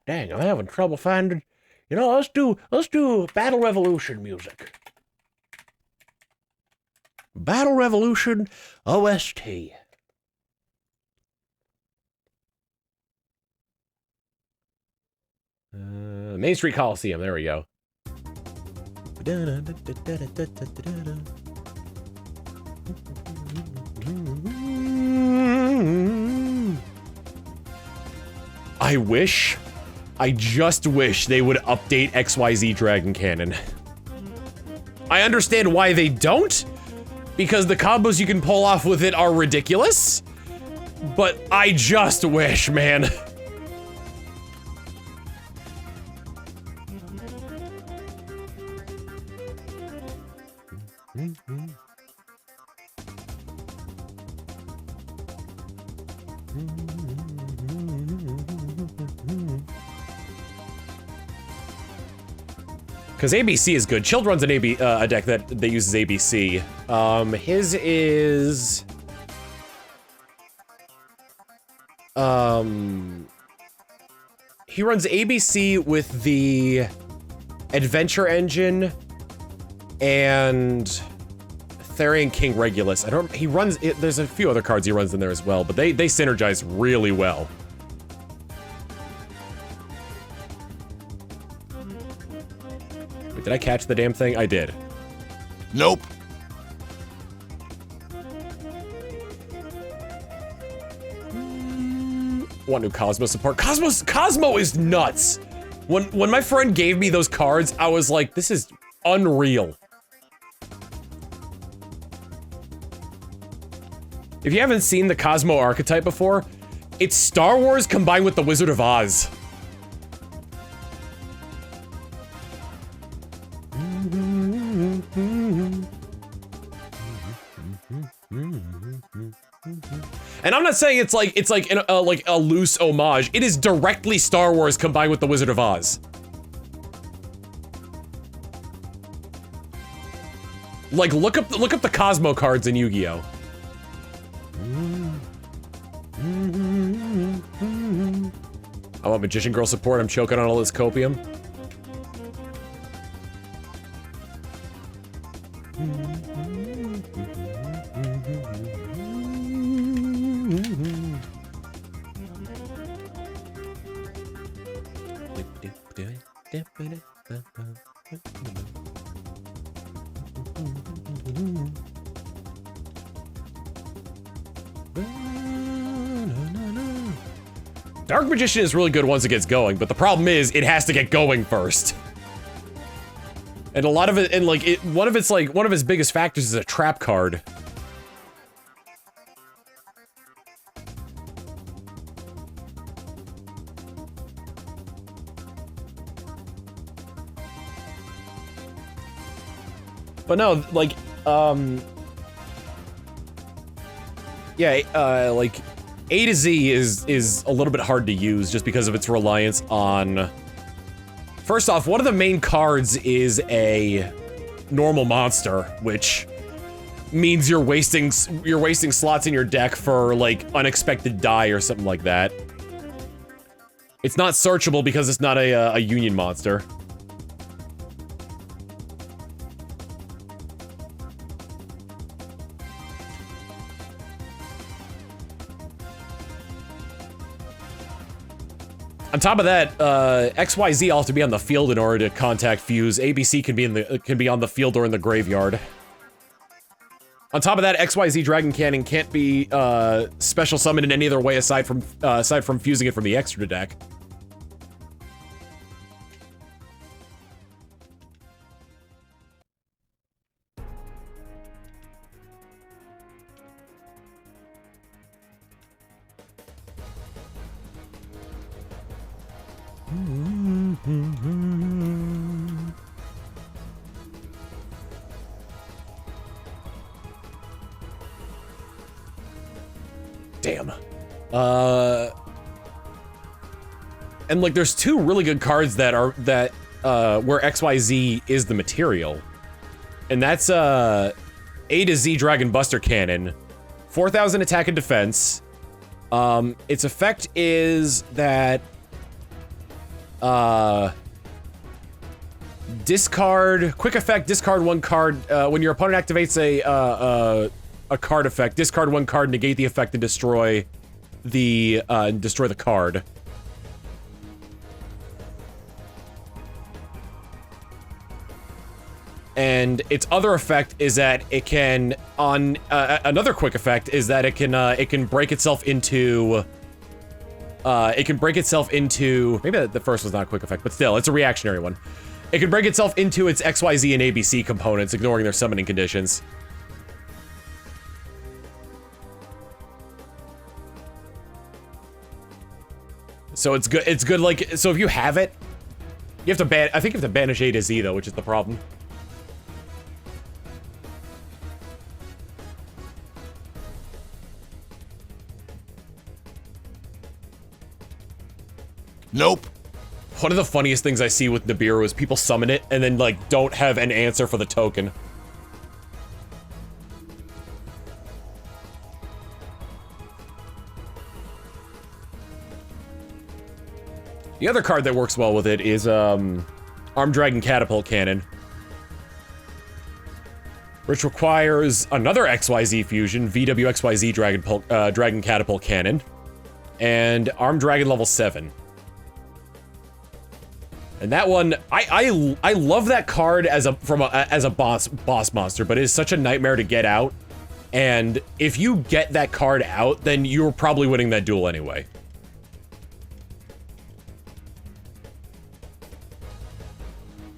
Dang, I'm having trouble finding. You know, let's do Battle Revolution music. Battle Revolution OST. Main Street Colosseum, there we go. I just wish they would update XYZ Dragon Cannon. I understand why they don't, because the combos you can pull off with it are ridiculous, but I just wish, man. Because ABC is good. Child runs a deck that uses ABC. His is... He runs ABC with the Adventure Engine and Therian King Regulus. He runs, there's a few other cards he runs in there as well, but they synergize really well. Did I catch the damn thing? I did. Nope. Want new Cosmo support. Cosmo is nuts! When my friend gave me those cards, I was like, this is unreal. If you haven't seen the Cosmo archetype before, it's Star Wars combined with the Wizard of Oz. And I'm not saying it's like a loose homage. It is directly Star Wars combined with the Wizard of Oz. Like look up the Cosmo cards in Yu-Gi-Oh. I want Magician Girl support. I'm choking on all this copium. Dark Magician is really good once it gets going, but the problem is it has to get going first. And a lot of it, and like, one of its biggest factors is a trap card. But no, like, yeah, like, A to Z is a little bit hard to use just because of its reliance on... First off, one of the main cards is a normal monster, which means you're wasting slots in your deck for, like, unexpected die or something like that. It's not searchable because it's not a union monster. On top of that, XYZ all have to be on the field in order to contact Fuse. ABC can be on the field or in the graveyard. On top of that, XYZ Dragon Cannon can't be special summoned in any other way aside from fusing it from the extra deck. Damn. And like there's two really good cards that where XYZ is the material. And that's A to Z Dragon Buster Cannon. 4,000 attack and defense. Its effect is that quick effect, discard one card. When your opponent activates a card effect, discard one card, negate the effect, and destroy the card. And its other effect is that it can another quick effect is that it can break itself into. Maybe the first was not a quick effect, but still, it's a reactionary one. It can break itself into its XYZ and ABC components, ignoring their summoning conditions. So it's good, like, so if you have it, you have to I think you have to banish A to Z, though, which is the problem. Nope. One of the funniest things I see with Nibiru is people summon it and then, like, don't have an answer for the token. The other card that works well with it is, Armed Dragon Catapult Cannon. Which requires another XYZ fusion, VWXYZ Dragon Catapult Cannon. And Armed Dragon level 7. And that one, I love that card as a boss monster, but it is such a nightmare to get out. And if you get that card out, then you're probably winning that duel anyway.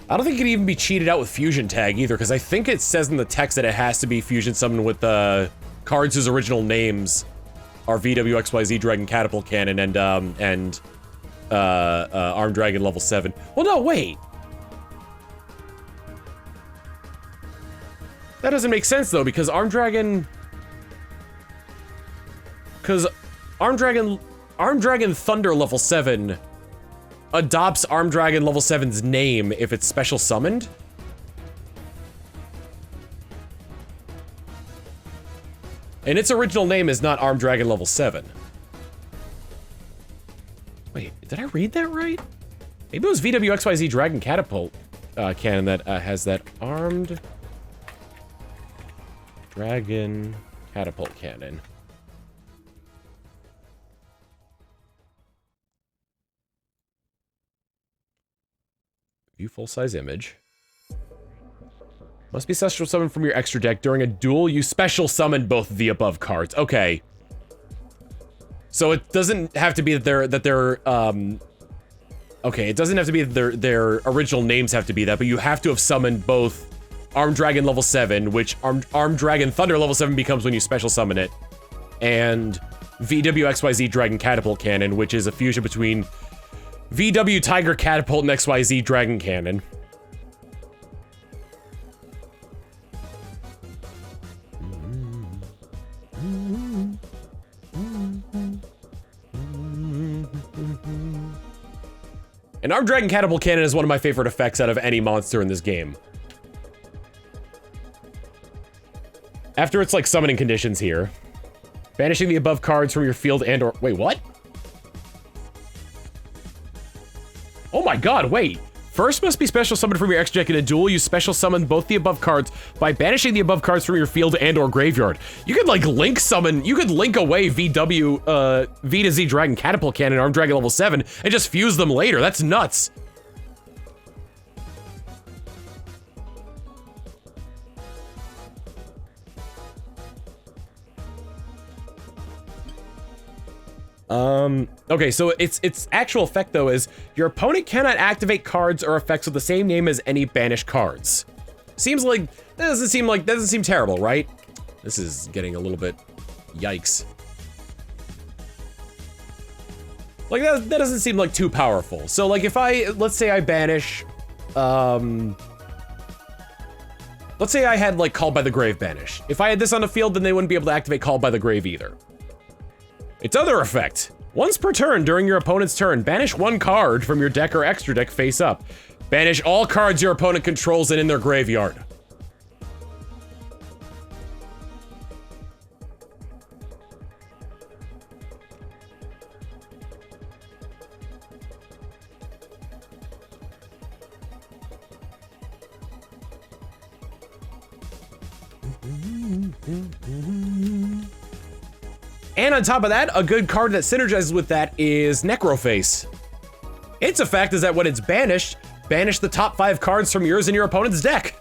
I don't think it can even be cheated out with Fusion Tag either, because I think it says in the text that it has to be Fusion Summoned with the cards whose original names are VWXYZ Dragon Catapult Cannon and Armed Dragon level 7. Well, no, wait. That doesn't make sense, though, because Armed Dragon Thunder level 7 adopts Armed Dragon level 7's name if it's special summoned. And its original name is not Armed Dragon level 7. Wait, did I read that right? Maybe it was VWXYZ Dragon Catapult Cannon that has that Armed Dragon catapult cannon. View full-size image. Must be special summoned from your extra deck. During a duel, you special summon both of the above cards. Okay. So it doesn't have to be that they're okay, it doesn't have to be that their original names have to be that, but you have to have summoned both Armed Dragon level 7, which Armed Dragon Thunder level 7 becomes when you special summon it, and VWXYZ Dragon Catapult Cannon, which is a fusion between VW Tiger Catapult and XYZ Dragon Cannon. An Armed Dragon Catapult Cannon is one of my favorite effects out of any monster in this game. After its, like, summoning conditions here. Banishing the above cards from your field and or... Wait, what? Oh my god, wait. First must be special summoned from your extra deck in a duel. You special summon both the above cards by banishing the above cards from your field and or graveyard. You could, like, link summon... You could link away VW, V to Z Dragon Catapult Cannon, Armed Dragon level 7, and just fuse them later. That's nuts. Okay, so its actual effect, though, is your opponent cannot activate cards or effects with the same name as any banished cards. Seems like, that doesn't seem terrible, right? This is getting a little bit, yikes. Like, that doesn't seem like too powerful. So, like, if let's say I banish, let's say I had, like, Called by the Grave banished. If I had this on the field, then they wouldn't be able to activate Called by the Grave either. Its other effect. Once per turn during your opponent's turn, banish one card from your deck or extra deck face up. Banish all cards your opponent controls and in their graveyard. And on top of that, a good card that synergizes with that is Necroface. Its effect is that when it's banished, banish the top 5 cards from yours and your opponent's deck.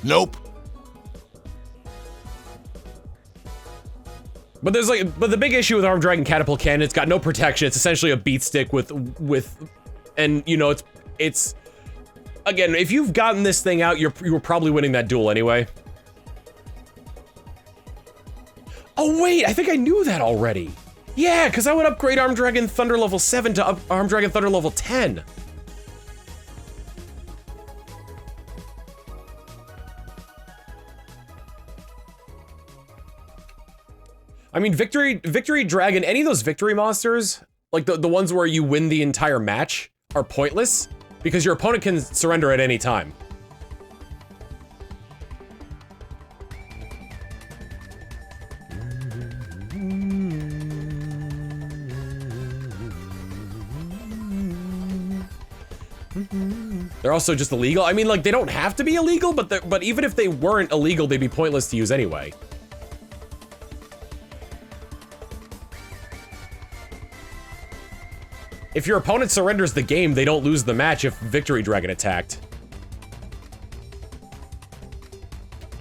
Nope. But the big issue with Armed Dragon Catapult Cannon, it's got no protection. It's essentially a beat stick with, and you know, it's. Again, if you've gotten this thing out, you were probably winning that duel anyway. Oh wait, I think I knew that already. Yeah, because I would upgrade Armed Dragon Thunder level 7 to Armed Dragon Thunder level 10. I mean, Victory Dragon, any of those victory monsters, like the ones where you win the entire match, are pointless. Because your opponent can surrender at any time. They're also just illegal. I mean, like, they don't have to be illegal, but even if they weren't illegal, they'd be pointless to use anyway. If your opponent surrenders the game, they don't lose the match if Victory Dragon attacked.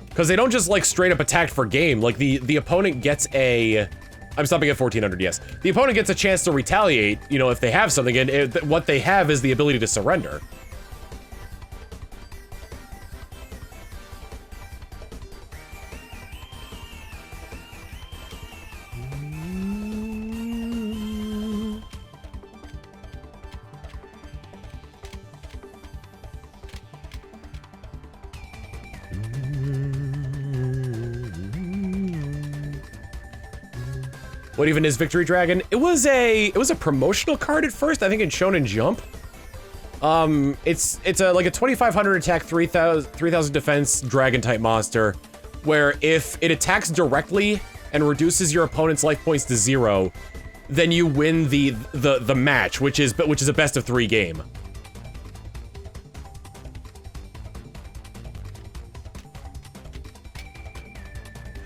Because they don't just, like, straight up attack for game. Like, the opponent gets a... I'm stopping at 1400, yes. The opponent gets a chance to retaliate, you know, if they have something, and what they have is the ability to surrender. What even is Victory Dragon? It was a promotional card at first, I think in Shonen Jump. It's like a 2500 attack, 3000 defense dragon type monster, where if it attacks directly and reduces your opponent's life points to 0, then you win the match, which is a best of 3 game.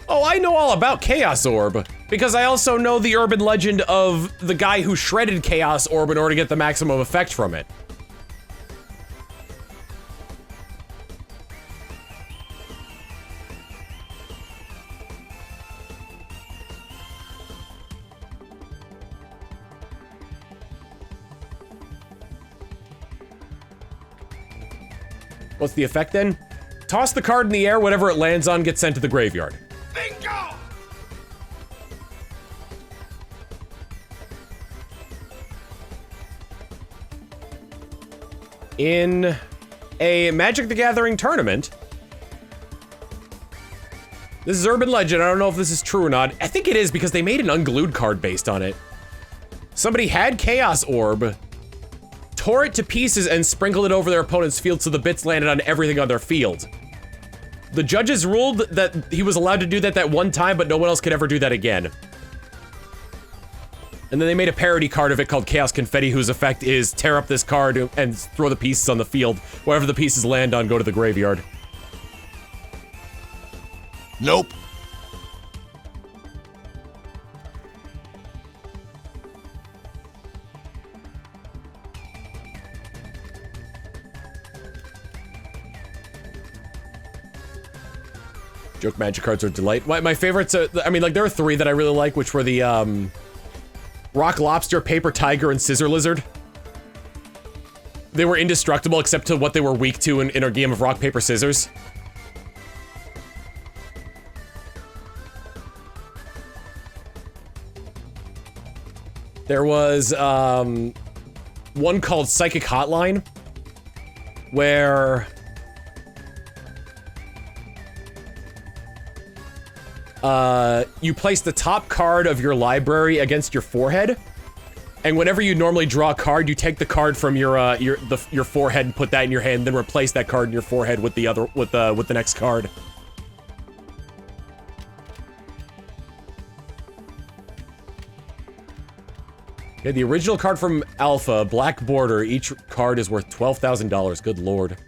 Oh, I know all about Chaos Orb, because I also know the urban legend of the guy who shredded Chaos Orb in order to get the maximum effect from it. What's the effect then? Toss the card in the air, whatever it lands on gets sent to the graveyard. Bingo! In a Magic the Gathering tournament, this is urban legend, I don't know if this is true or not. I think it is because they made an unglued card based on it. Somebody had Chaos Orb, tore it to pieces and sprinkled it over their opponent's field so the bits landed on everything on their field. The judges ruled that he was allowed to do that one time, but no one else could ever do that again. And then they made a parody card of it called Chaos Confetti, whose effect is tear up this card and throw the pieces on the field. Wherever the pieces land on, go to the graveyard. Nope. Joke Magic cards are a delight. My favorites are, I mean, like, there are 3 that I really like, which were the, Rock Lobster, Paper Tiger, and Scissor Lizard. They were indestructible except to what they were weak to in our game of Rock, Paper, Scissors. There was, one called Psychic Hotline, where you place the top card of your library against your forehead, and whenever you normally draw a card, you take the card from your forehead and put that in your hand, then replace that card in your forehead with the next card. Okay, the original card from Alpha, Black Border, each card is worth $12,000. Good lord.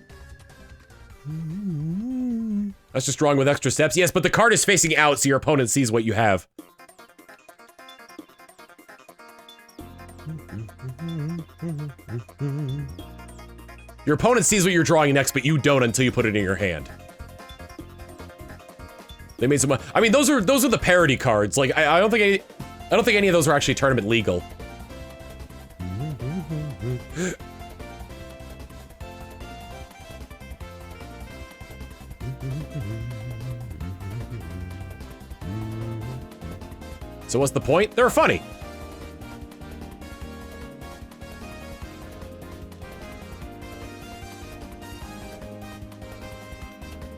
That's just drawing with extra steps. Yes, but the card is facing out so your opponent sees what you have. Your opponent sees what you're drawing next, but you don't until you put it in your hand. They made some. I mean, those are the parody cards. Like, I don't think any of those are actually tournament legal. So what's the point? They're funny.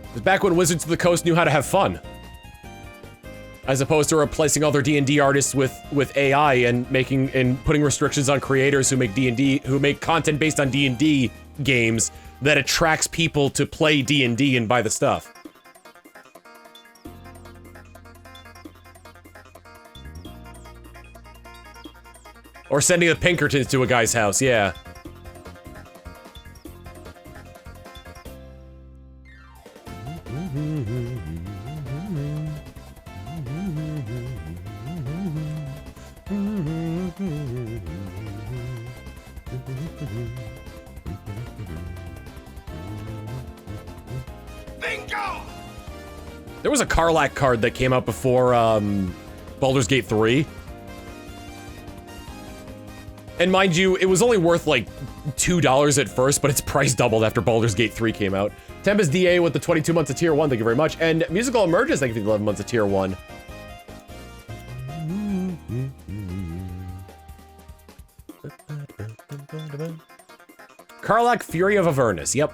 It was back when Wizards of the Coast knew how to have fun. As opposed to replacing all their D&D artists with AI and putting restrictions on creators who make D&D, who make content based on D&D games that attracts people to play D&D and buy the stuff. Or sending the Pinkertons to a guy's house, yeah. Bingo! There was a Karlach card that came out before, Baldur's Gate 3. And mind you, it was only worth like $2 at first, but its price doubled after Baldur's Gate 3 came out. Tempest DA with the 22 months of Tier 1, thank you very much. And Musical Emerges, thank you for the 11 months of Tier 1. Karlach, Fury of Avernus, yep.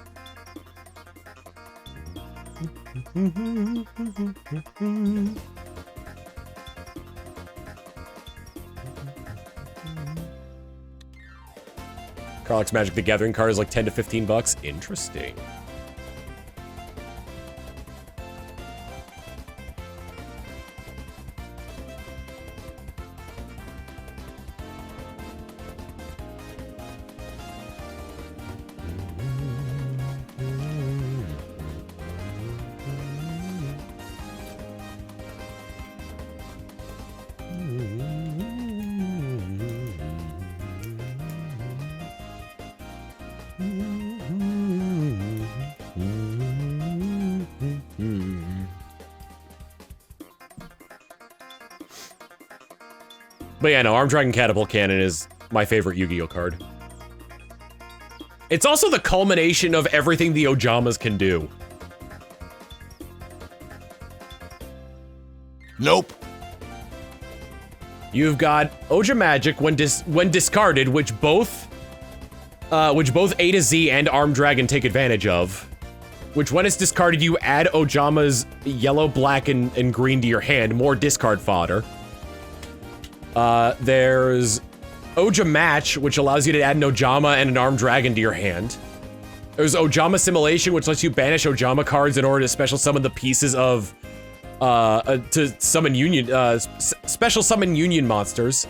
Karlach's Magic the Gathering card is like 10 to 15 bucks. Interesting. But yeah, no, Arm Dragon Catapult Cannon is my favorite Yu-Gi-Oh card. It's also the culmination of everything the Ojamas can do. Nope. You've got Oja Magic when discarded, which both A to Z and Arm Dragon take advantage of. Which when it's discarded, you add Ojama's yellow, black, and green to your hand, more discard fodder. There's Oja Match, which allows you to add an Ojama and an Armed Dragon to your hand. There's Ojama Simulation, which lets you banish Ojama cards in order to special summon the pieces of, to summon Union, special summon Union monsters.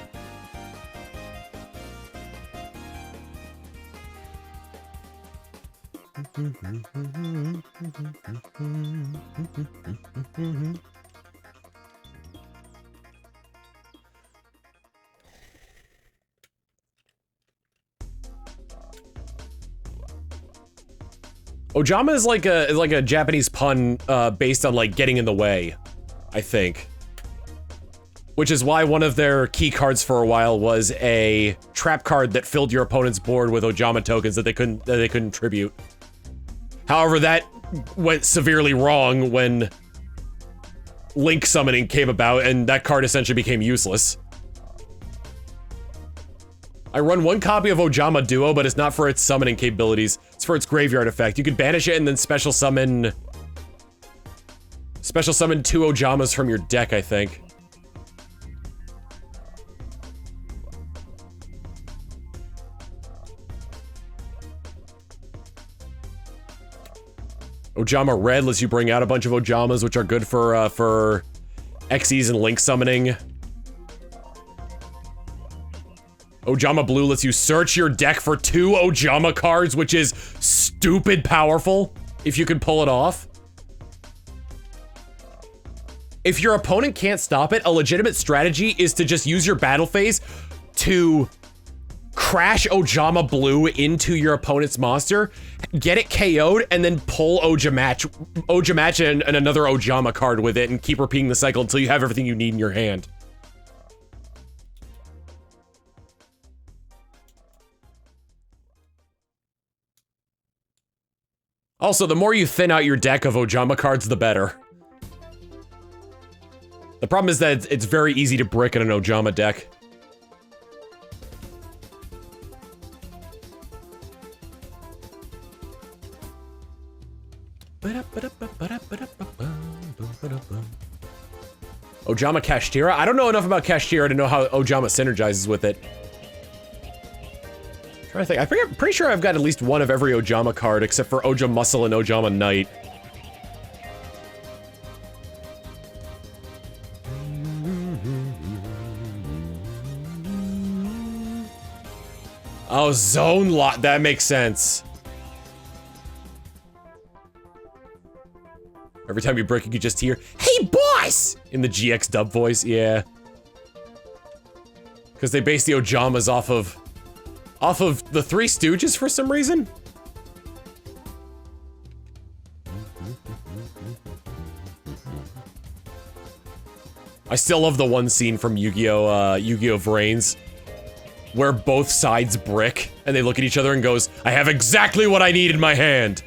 Ojama is like a Japanese pun based on like getting in the way, I think. Which is why one of their key cards for a while was a trap card that filled your opponent's board with Ojama tokens that they couldn't tribute. However, that went severely wrong when Link summoning came about, and that card essentially became useless. I run one copy of Ojama Duo, but it's not for its summoning capabilities. It's for its graveyard effect. You could banish it and then special summon two Ojamas from your deck, I think. Ojama Red lets you bring out a bunch of Ojamas, which are good for Xyz and Link summoning. Ojama Blue lets you search your deck for 2 Ojama cards, which is stupid powerful, if you can pull it off. If your opponent can't stop it, a legitimate strategy is to just use your battle phase to crash Ojama Blue into your opponent's monster, get it KO'd, and then pull Oja Match and another Ojama card with it, and keep repeating the cycle until you have everything you need in your hand. Also, the more you thin out your deck of Ojama cards, the better. The problem is that it's very easy to brick in an Ojama deck. Ojama Kashtira? I don't know enough about Kashtira to know how Ojama synergizes with it. I'm trying to think. I'm pretty sure I've got at least one of every Ojama card except for Oja Muscle and Ojama Knight. Oh, Zone Lock. That makes sense. Every time you break, you could just hear, "Hey, boss!" in the GX dub voice. Yeah. Because they base the Ojamas off of the Three Stooges for some reason. I still love the one scene from Yu-Gi-Oh! Yu-Gi-Oh! Vrains, where both sides brick, and they look at each other and goes, "I have exactly what I need in my hand."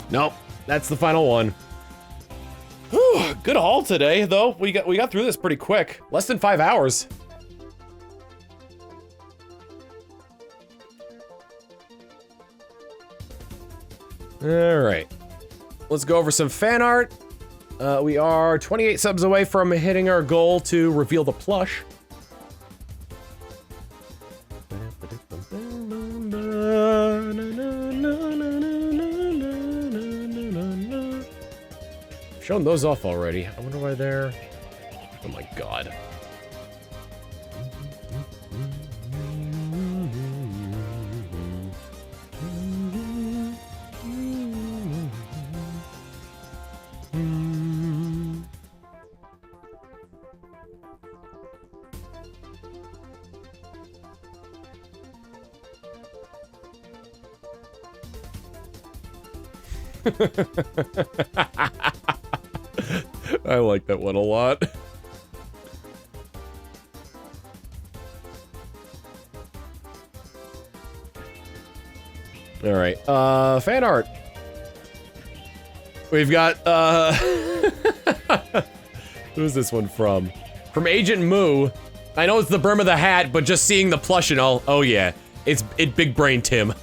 Nope. That's the final one. Whew, good haul today, though. We got through this pretty quick. Less than 5 hours. All right. Let's go over some fan art. We are 28 subs away from hitting our goal to reveal the plush. Shown those off already. I wonder why they're... Oh my god. I like that one a lot. All right, fan art. We've got, who's this one from? From Agent Moo. I know it's the brim of the hat, but just seeing the plush and all, oh yeah, it's Big Brain Tim.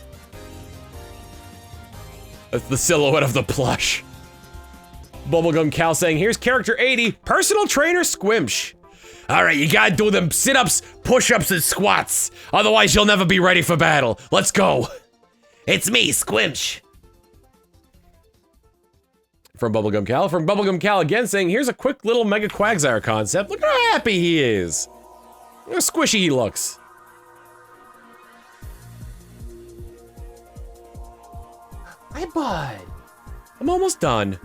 That's the silhouette of the plush. Bubblegum Cal saying, here's character 80, personal trainer Squimsh. Alright, you gotta do them sit-ups, push-ups, and squats. Otherwise, you'll never be ready for battle. Let's go. It's me, Squimsh. From Bubblegum Cal. From Bubblegum Cal again saying, here's a quick little Mega Quagsire concept. Look how happy he is. Look how squishy he looks. Hi, bud. I'm almost done.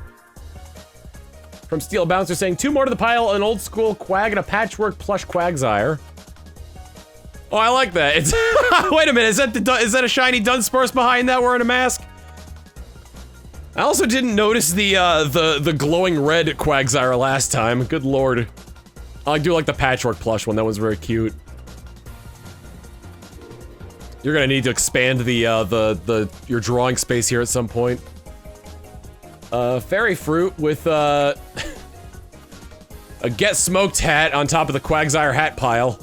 From Steel Bouncer saying, 2 more to the pile, an old school Quag and a patchwork plush Quagsire. Oh, I like that. It's wait a minute, is that a shiny Dunsparce behind that wearing a mask? I also didn't notice the glowing red Quagsire last time. Good lord. I do like the patchwork plush one. That one's very cute. You're gonna need to expand your drawing space here at some point. Fairy Fruit with a Get Smoked hat on top of the Quagsire hat pile.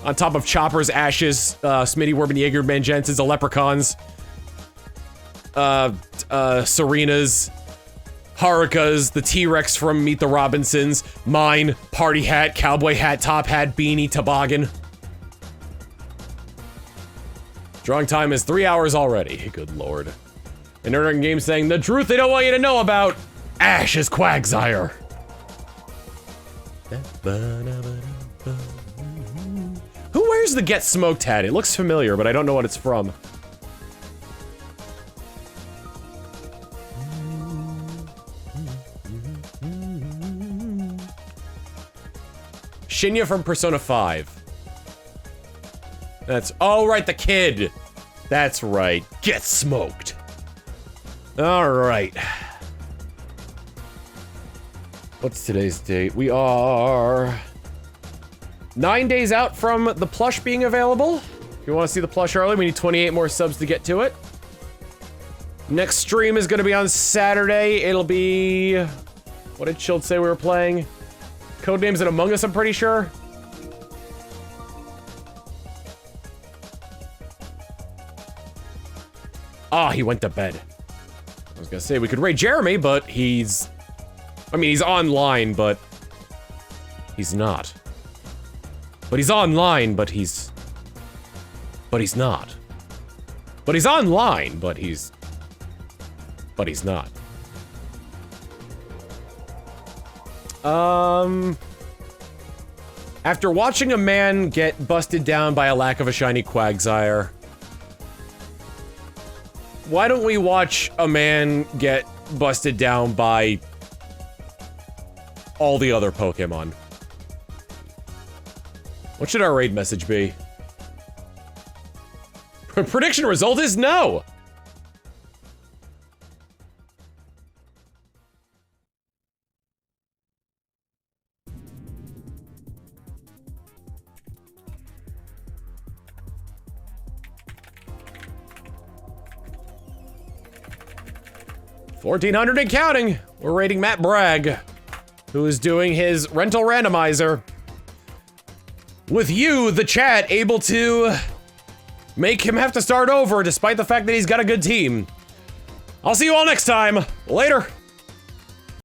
On top of Chopper's ashes, Smitty, Werbin, Jaegerman, Jensen's, the Leprechauns. Serena's, Haruka's, the T-Rex from Meet the Robinsons, mine, party hat, cowboy hat, top hat, beanie, toboggan. Drawing time is 3 hours already. Good lord. And Nerd Game saying, the truth they don't want you to know about, Ash is Quagsire. Who wears the Get Smoked hat? It looks familiar, but I don't know what it's from. Shinya from Persona 5. That's, oh right, the kid. That's right, Get Smoked. All right. What's today's date? We are 9 days out from the plush being available. If you want to see the plush early, we need 28 more subs to get to it. Next stream is going to be on Saturday. It'll be... What did Chilled say we were playing? Codenames and Among Us, I'm pretty sure. Ah, he went to bed. I was gonna say we could raid Jeremy, but he's... I mean, he's online, but... He's not. But he's online, but he's... But he's not. But he's online, but he's... But he's not. After watching a man get busted down by a lack of a shiny Quagsire, why don't we watch a man get busted down by all the other Pokemon? What should our raid message be? Prediction result is no! $1,400 and counting. We're rating Matt Bragg, who is doing his rental randomizer. With you, the chat, able to make him have to start over despite the fact that he's got a good team. I'll see you all next time. Later.